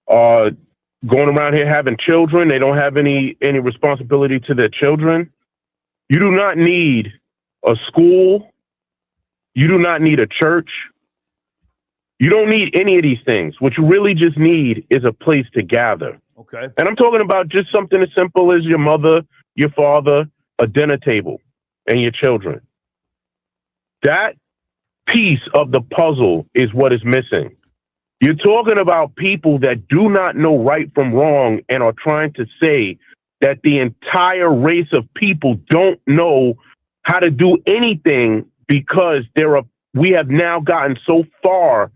going around here having children. They don't have any responsibility to their children. You do not need a school. You do not need a church. You don't need any of these things. What you really just need is a place to gather. Okay. And I'm talking about just something as simple as your mother, your father, a dinner table, and your children. That piece of the puzzle is what is missing. You're talking about people that do not know right from wrong and are trying to say that the entire race of people don't know how to do anything because we have now gotten so far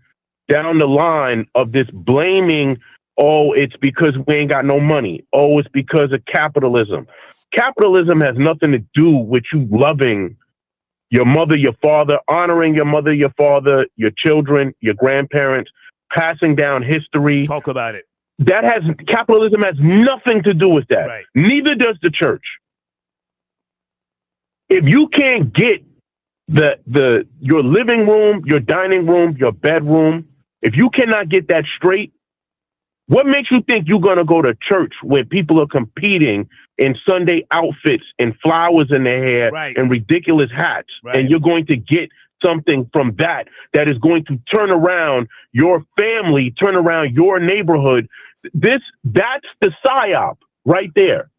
down the line of this blaming, oh, it's because we ain't got no money. Oh, it's because of capitalism. Capitalism has nothing to do with you loving your mother, your father, honoring your mother, your father, your children, your grandparents, passing down history. Talk about it. Capitalism has nothing to do with that. Right. Neither does the church. If you can't get your living room, your dining room, your bedroom, if you cannot get that straight, What makes you think you're going to go to church where people are competing in Sunday outfits and flowers in their hair and ridiculous hats, and you're going to get something from that is going to turn around your family, turn around your neighborhood? That's the psyop right there.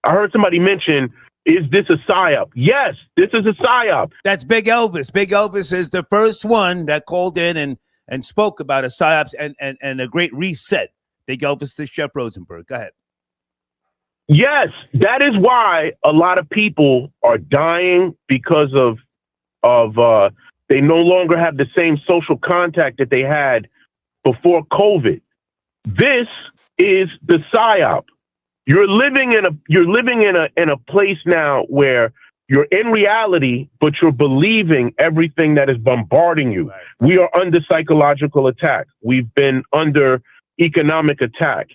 I heard somebody mention, is this a psyop? Yes, this is a psyop. That's Big Elvis. Big Elvis is the first one that called in and spoke about a psyops and a great reset. Big Elvis to Chef Rosenberg. Go ahead. Yes, that is why a lot of people are dying because of they no longer have the same social contact that they had before COVID. This is the psyop. You're living in a place now where you're in reality, but you're believing everything that is bombarding you. Right. We are under psychological attack. We've been under economic attack.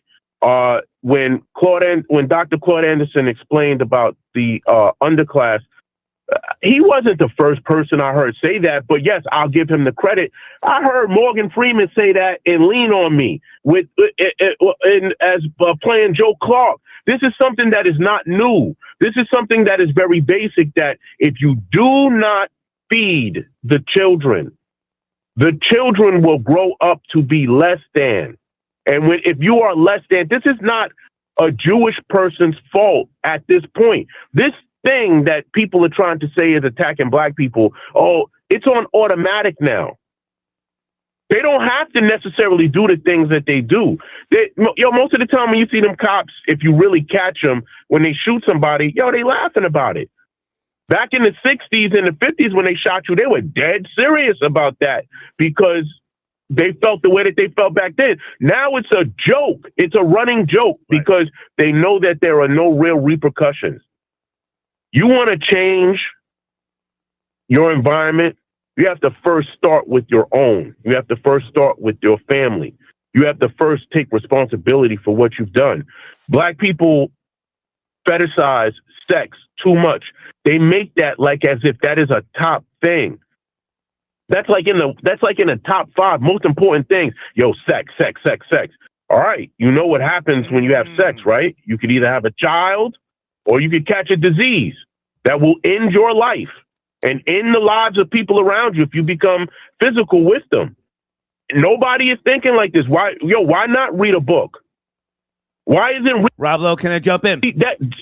When Dr. Claude Anderson explained about the underclass, he wasn't the first person I heard say that, but yes, I'll give him the credit. I heard Morgan Freeman say that and Lean on Me as playing Joe Clark. This is something that is not new. This is something that is very basic, that if you do not feed the children will grow up to be less than. And if you are less than, this is not a Jewish person's fault at this point. This thing that people are trying to say is attacking black people, it's on automatic now. They don't have to necessarily do the things that they do. Most of the time when you see them cops, if you really catch them, when they shoot somebody, they laughing about it. Back in the 60s and the 50s when they shot you, they were dead serious about that because they felt the way that they felt back then. Now it's a joke. It's a running joke because they know that there are no real repercussions. You want to change your environment, you have to first start with your own. You have to first start with your family. You have to first take responsibility for what you've done. Black people fetishize sex too much. They make that like as if that is a top thing. That's like in the top 5 most important things. Sex. All right. You know what happens when you have sex, right? You could either have a child or you could catch a disease that will end your life and end the lives of people around you if you become physical with them. Nobody is thinking like this. Why not read a book? Why isn't Rob Lowe, can I jump in? Can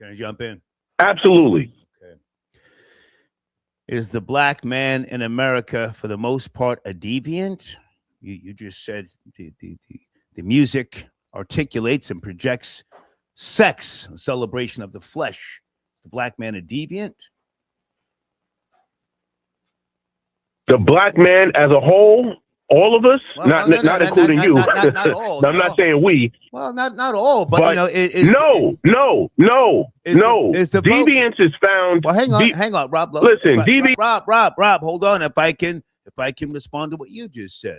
I jump in? Absolutely. Okay. Is the black man in America, for the most part, a deviant? You just said the music articulates and projects sex, a celebration of the flesh. Is the black man a deviant? The black man as a whole, all of us, not including you. Not all. I'm not saying we. Well, not all, but you know, no. Deviance is found. Well, hang on, Rob. Listen, Rob, hold on. If I can respond to what you just said,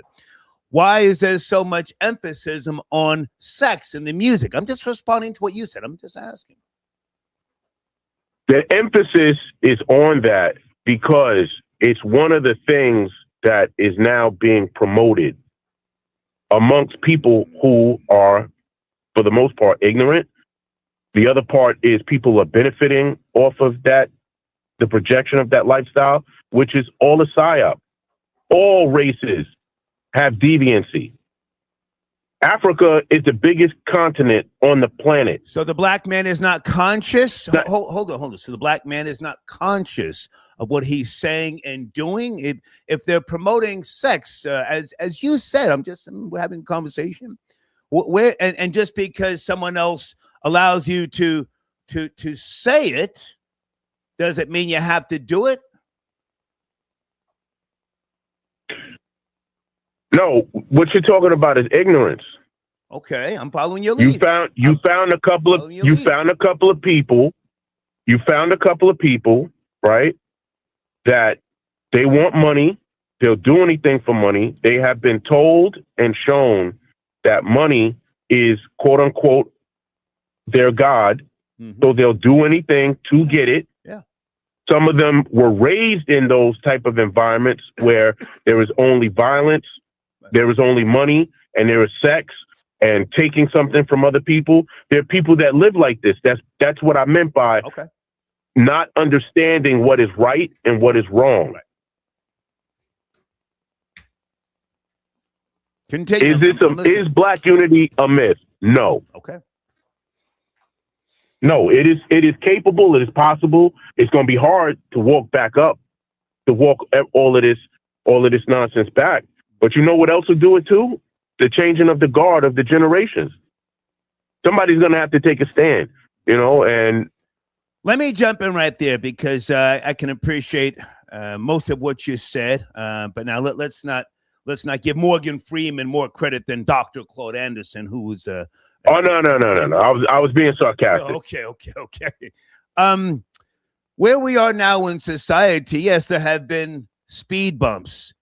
why is there so much emphasis on sex in the music? I'm just responding to what you said. I'm just asking. The emphasis is on that because it's one of the things that is now being promoted amongst people who are, for the most part, ignorant. The other part is people are benefiting off of that, the projection of that lifestyle, which is all a psyop. All races have deviancy. Africa is the biggest continent on the planet. So the black man is not conscious? Hold on. So the black man is not conscious of what he's saying and doing? If they're promoting sex, as you said, we're having a conversation. Where and just because someone else allows you to say it, does it mean you have to do it? No, what you're talking about is ignorance. Okay, I'm following your lead. You found a couple of people, right? That they want money, they'll do anything for money. They have been told and shown that money is, quote unquote, their God. Mm-hmm. So they'll do anything to get it. Yeah. Some of them were raised in those type of environments where there is only violence, there is only money, and there is sex. and taking something from other people. There are people that live like this. That's what I meant by not understanding what is right and what is wrong. Continue. Is black unity a myth? No. Okay. No, it is capable, it is possible. It's gonna be hard to walk back up, to walk all of this nonsense back. But you know what else will do it too? The changing of the guard of the generations. Somebody's gonna have to take a stand, and let me jump in right there because I can appreciate most of what you said. But now let's not give Morgan Freeman more credit than Dr. Claude Anderson, who was no. I was being sarcastic. Okay. Where we are now in society, yes, there have been speed bumps,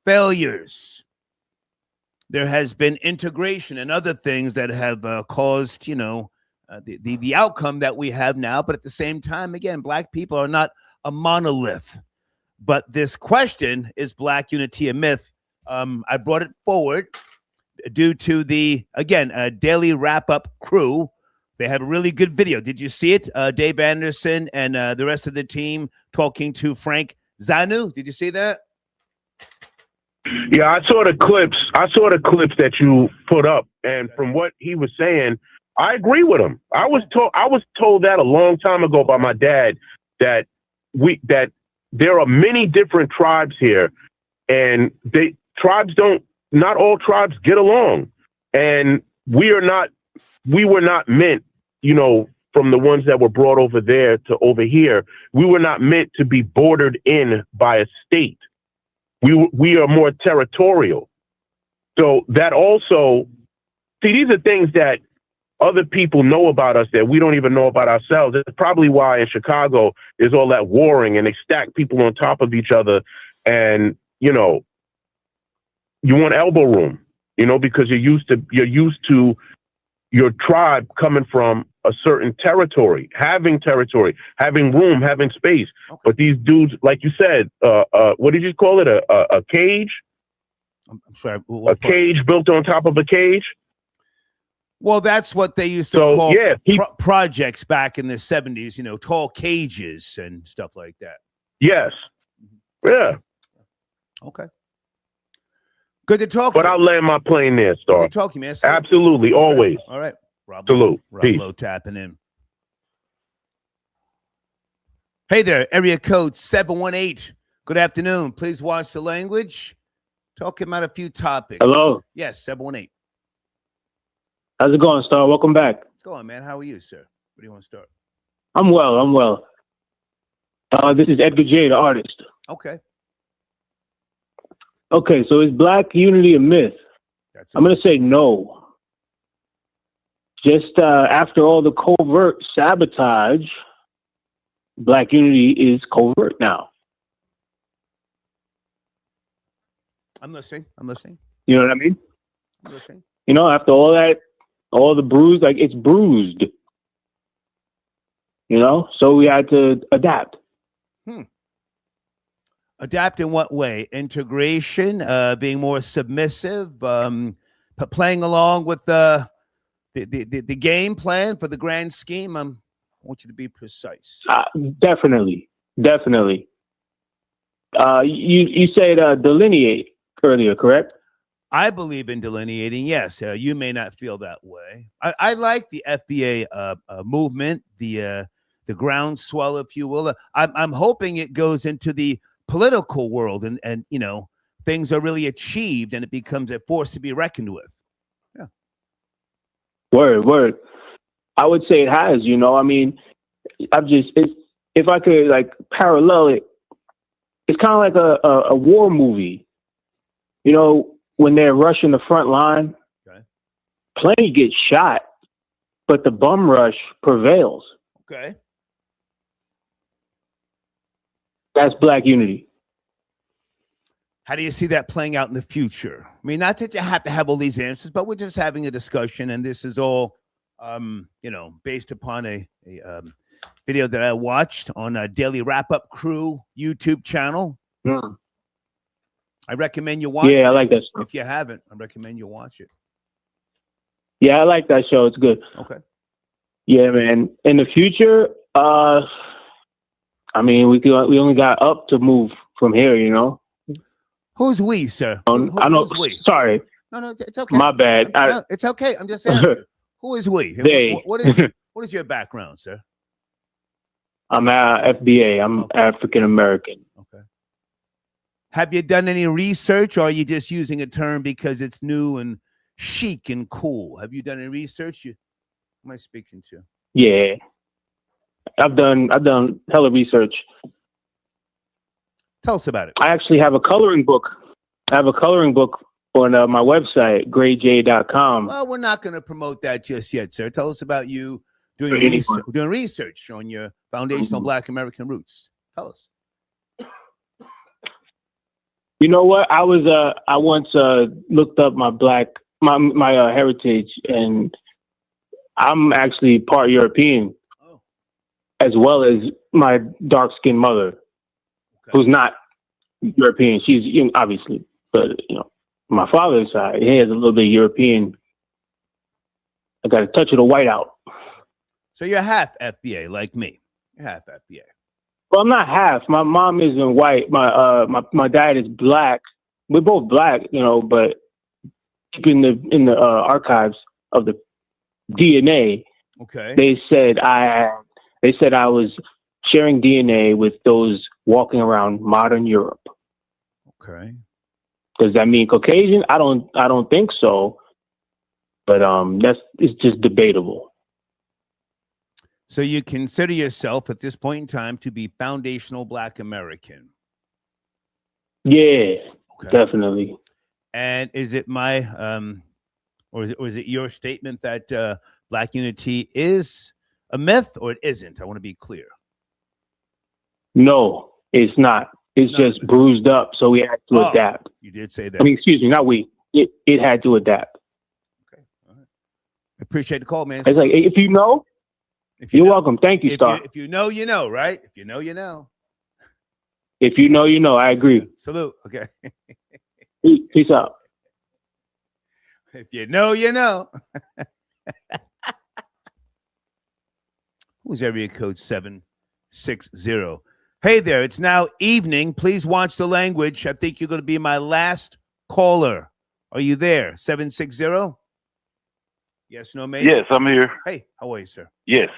failures. There has been integration and other things that have caused, the outcome that we have now. But at the same time, again, black people are not a monolith. But this question, is black unity a myth? I brought it forward due to the, again, Daily Wrap-Up crew. They have a really good video. Did you see it? Dave Anderson and the rest of the team talking to Frank Zanu. Did you see that? Yeah, I saw the clips. That you put up, and from what he was saying, I agree with him. I was told that a long time ago by my dad that there are many different tribes here, and not all tribes get along, and we were not meant, from the ones that were brought over there to over here, we were not meant to be bordered in by a state. We are more territorial. So that also, see, these are things that other people know about us that we don't even know about ourselves. That's probably why in Chicago there's all that warring and they stack people on top of each other, and you want elbow room, because you're used to your tribe coming from a certain territory, having room, having space. Okay. But these dudes, like you said, what did you call it? A cage? I'm sorry. Cage built on top of a cage? Well, that's what they used to call projects back in the 70s, tall cages and stuff like that. Yes. Yeah. Okay. Good to talk but I'll land my plane there, Star. Good to talk to you, man. Absolutely, always. All right. Rob Salute. Lowe tapping in. Hey there, area code 718. Good afternoon. Please watch the language. Talking about a few topics. Hello. Yes, 718. How's it going, Star? Welcome back. What's going on, man? How are you, sir? Where do you want to start? I'm well. This is Edgar J, the artist. Okay. Okay, so is black unity a myth? I'm going to say no. Just after all the covert sabotage, black unity is covert now. I'm listening. You know what I mean? I'm listening. After all that, all the bruise, like it's bruised. So we had to adapt. Adapt in what way? Integration, being more submissive, playing along with the game plan for the grand scheme. I want you to be precise. Definitely. You said delineate earlier, correct? I believe in delineating. Yes, you may not feel that way. I like the FBA movement, the groundswell, if you will. I'm hoping it goes into the political world and things are really achieved and it becomes a force to be reckoned with. Yeah. Word. I would say it has, I mean, if I could parallel it, it's kind of like a war movie. When they're rushing the front line, plenty get shot, but the bum rush prevails. Okay. That's black unity. How do you see that playing out in the future? I mean, not that you have to have all these answers, but we're just having a discussion, and this is all, based upon a video that I watched on a Daily Wrap-Up Crew YouTube channel. Mm. I recommend you watch it. Yeah, I like that stuff. If you haven't, I recommend you watch it. Yeah, I like that show. It's good. Okay. Yeah, man. In the future, I mean, we only got up to move from here, you know. Who's we, sir? I know. Who's we? Sorry. No, it's okay. My bad. No, it's okay. I'm just asking. Who is we? They. What is your background, sir? I'm FBA. I'm African American. Okay. Have you done any research, or are you just using a term because it's new and chic and cool? Have you done any research? Who am I speaking to? Yeah. I've done hella research. Tell us about it. I actually have a coloring book. I have a coloring book on my website, grayj.com. Well, we're not going to promote that just yet, sir. Tell us about you doing research on your foundational Black American roots. Tell us. You know what? I once looked up my heritage, and I'm actually part European, as well as my dark-skinned mother, who's not European. She's obviously, but my father's side, he has a little bit of European. I got a touch of the white out. So you're half FBA, like me. You're half FBA. Well, I'm not half. My mom isn't white. My dad is black. We're both black, but in the archives of the DNA, okay, they said I was sharing DNA with those walking around modern Europe. Okay. Does that mean Caucasian? I don't think so. But it's just debatable. So you consider yourself at this point in time to be foundational Black American? Yeah, definitely. And is it my or is it your statement that Black unity is a myth, or it isn't? I want to be clear. No, it's not. It's just bruised up, so we had to adapt. You did say that. I mean, excuse me, not we. It had to adapt. Okay, all right. I appreciate the call, man. It's like, if you know, you're welcome. Thank you, Star. If you know, you know, right? If you know, you know. If you know, you know. I agree. Salute. Okay. Peace out. If you know, you know. Who's area code 760? Hey there, it's now evening. Please watch the language. I think you're going to be my last caller. Are you there? 760? Yes, no, maybe? Yes, I'm here. Hey, how are you, sir? Yes.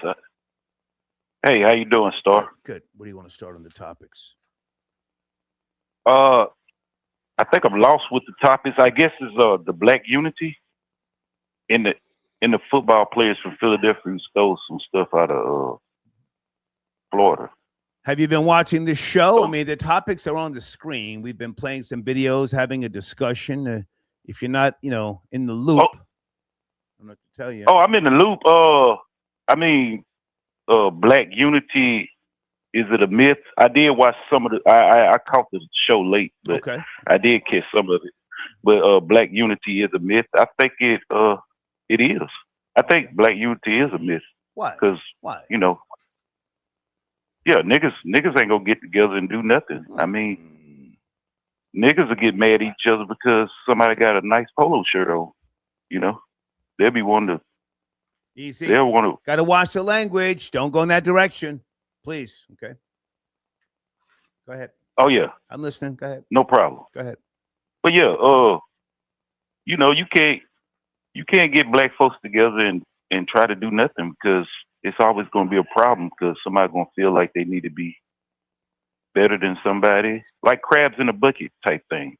Hey, how you doing, Star? Good. What do you want to start on the topics? I think I'm lost with the topics. I guess it's the Black unity in the football players from Philadelphia who stole some stuff out of Florida. Have you been watching this show? I mean, the topics are on the screen. We've been playing some videos, having a discussion. If you're not, in the loop, I'm not to tell you. Oh, I'm in the loop. I mean, Black unity, is it a myth? I did watch some of the. I caught the show late, but I did catch some of it. But Black unity is a myth. I think it is. I think Black unity is a myth. Why? Because yeah, niggas ain't gonna get together and do nothing. I mean, niggas will get mad at each other because somebody got a nice polo shirt on. They'll be wanting to. Easy. They'll want to. Got to watch the language. Don't go in that direction, please. Okay. Go ahead. Oh yeah. I'm listening. Go ahead. No problem. Go ahead. But yeah, you can't get black folks together and try to do nothing because it's always going to be a problem because somebody's going to feel like they need to be better than somebody, like crabs in a bucket type thing,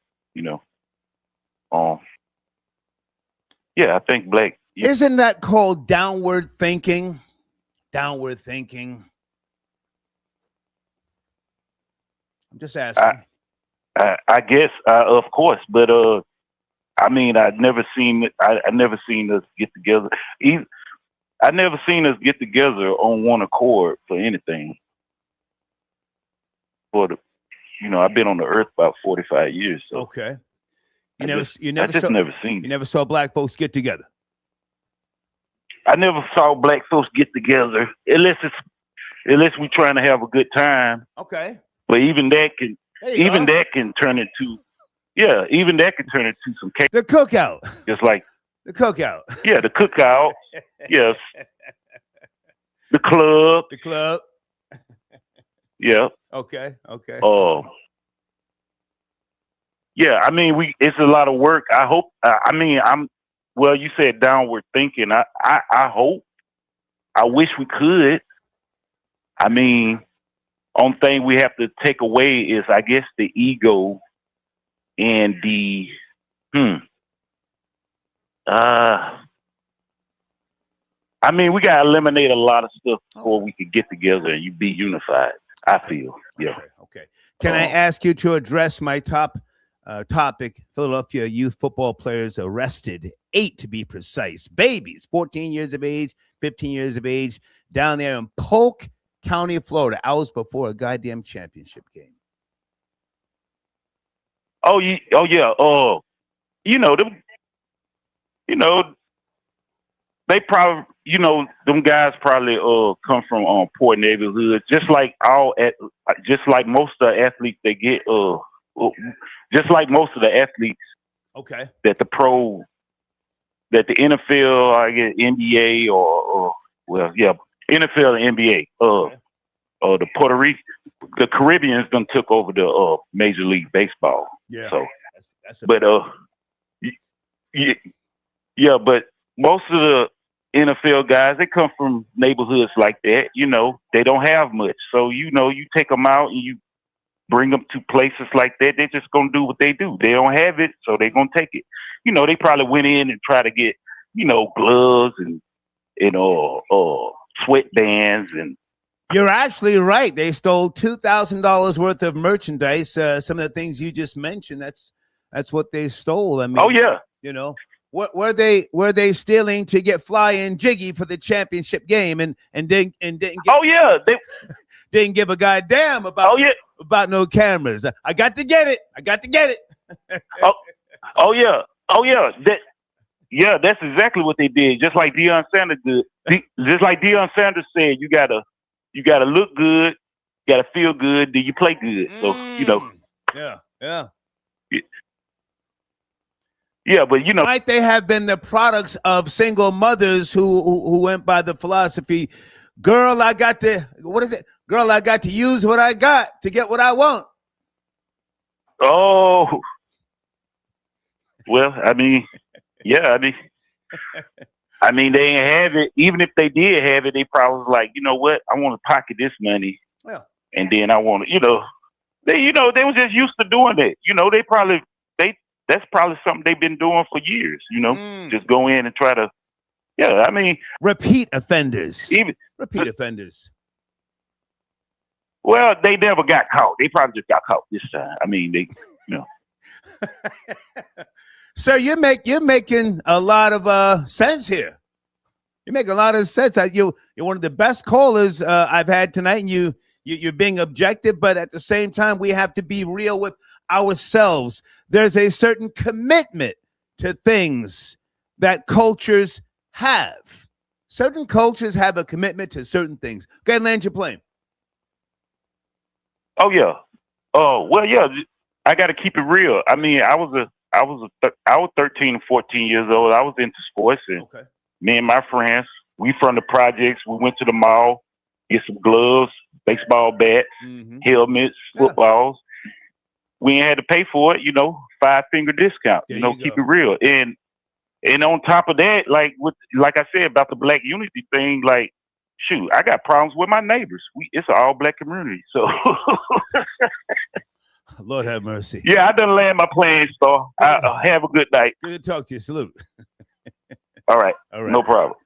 Yeah, I think black. Isn't that called downward thinking? Downward thinking. I'm just asking. I guess, of course, but I mean, I never seen us get together. I never seen us get together on one accord for anything. I've been on the earth about 45 years. So okay. I never seen. You never saw black folks get together. I never saw black folks get together unless we're trying to have a good time. Okay. But even that can turn into some cake. The cookout. Just like The cookout. Yeah, the cookout. Yes. The club. The club. Yeah. Okay. Okay. Yeah, I mean, it's a lot of work. I hope. Well, you said downward thinking. I hope. I wish we could. I mean, only thing we have to take away is, I guess, the ego and the I mean, we gotta eliminate a lot of stuff before we could get together and you be unified. I feel. Yeah. Okay. Can I ask you to address my top topic? Philadelphia youth football players arrested, 8 to be precise, babies, 14 years of age, 15 years of age, down there in Polk County, Florida, hours before a goddamn championship game. Oh yeah. They probably, them guys probably come from poor neighborhoods, just like most of the athletes they get, just like most of the athletes. Okay. That the NFL, I guess NBA NFL and NBA. The Puerto Rico, the Caribbeans done took over the Major League Baseball. Yeah. So, but most of the NFL guys, they come from neighborhoods like that. They don't have much. So, you take them out and you bring them to places like that. They're just going to do what they do. They don't have it, so they're going to take it. They probably went in and try to get, gloves and sweatbands. And you're actually right. They stole $2,000 worth of merchandise. Some of the things you just mentioned, that's what they stole. I mean, oh yeah. What were they stealing to get fly and jiggy for the championship game and didn't get, they didn't give a goddamn about about no cameras. I got to get it. That's exactly what they did. Just like Deion Sanders did. Just like Deion Sanders said, you gotta look good, you gotta feel good, then you play good. So Yeah, but might they have been the products of single mothers who went by the philosophy, girl, I got to use what I got to get what I want. Oh, well, I mean, they ain't have it. Even if they did have it, they probably was like, you know what, I want to pocket this money, and then I want to, they were just used to doing that. That's probably something they've been doing for years. Just go in and try to, repeat offenders. Repeat offenders. Well, they never got caught. They probably just got caught this time. I mean, So you're making a lot of sense here. You make a lot of sense. You're one of the best callers I've had tonight, and you're being objective, but at the same time, we have to be real with ourselves. There's a certain commitment to things that cultures have. Certain cultures have a commitment to certain things. Okay, land your plane. Oh yeah. Oh well, yeah. I got to keep it real. I mean, I was 13 and 14 years old. I was into sports, and me and my friends, we from the projects. We went to the mall, get some gloves, baseball bats, helmets, footballs. We ain't had to pay for it, 5-finger discount. Keep it real. And on top of that, like I said about the black unity thing, like, shoot, I got problems with my neighbors. It's an all black community. So Lord have mercy. Yeah, I done land my plane, Star. Have a good night. Good to talk to you. Salute. All right. No problem.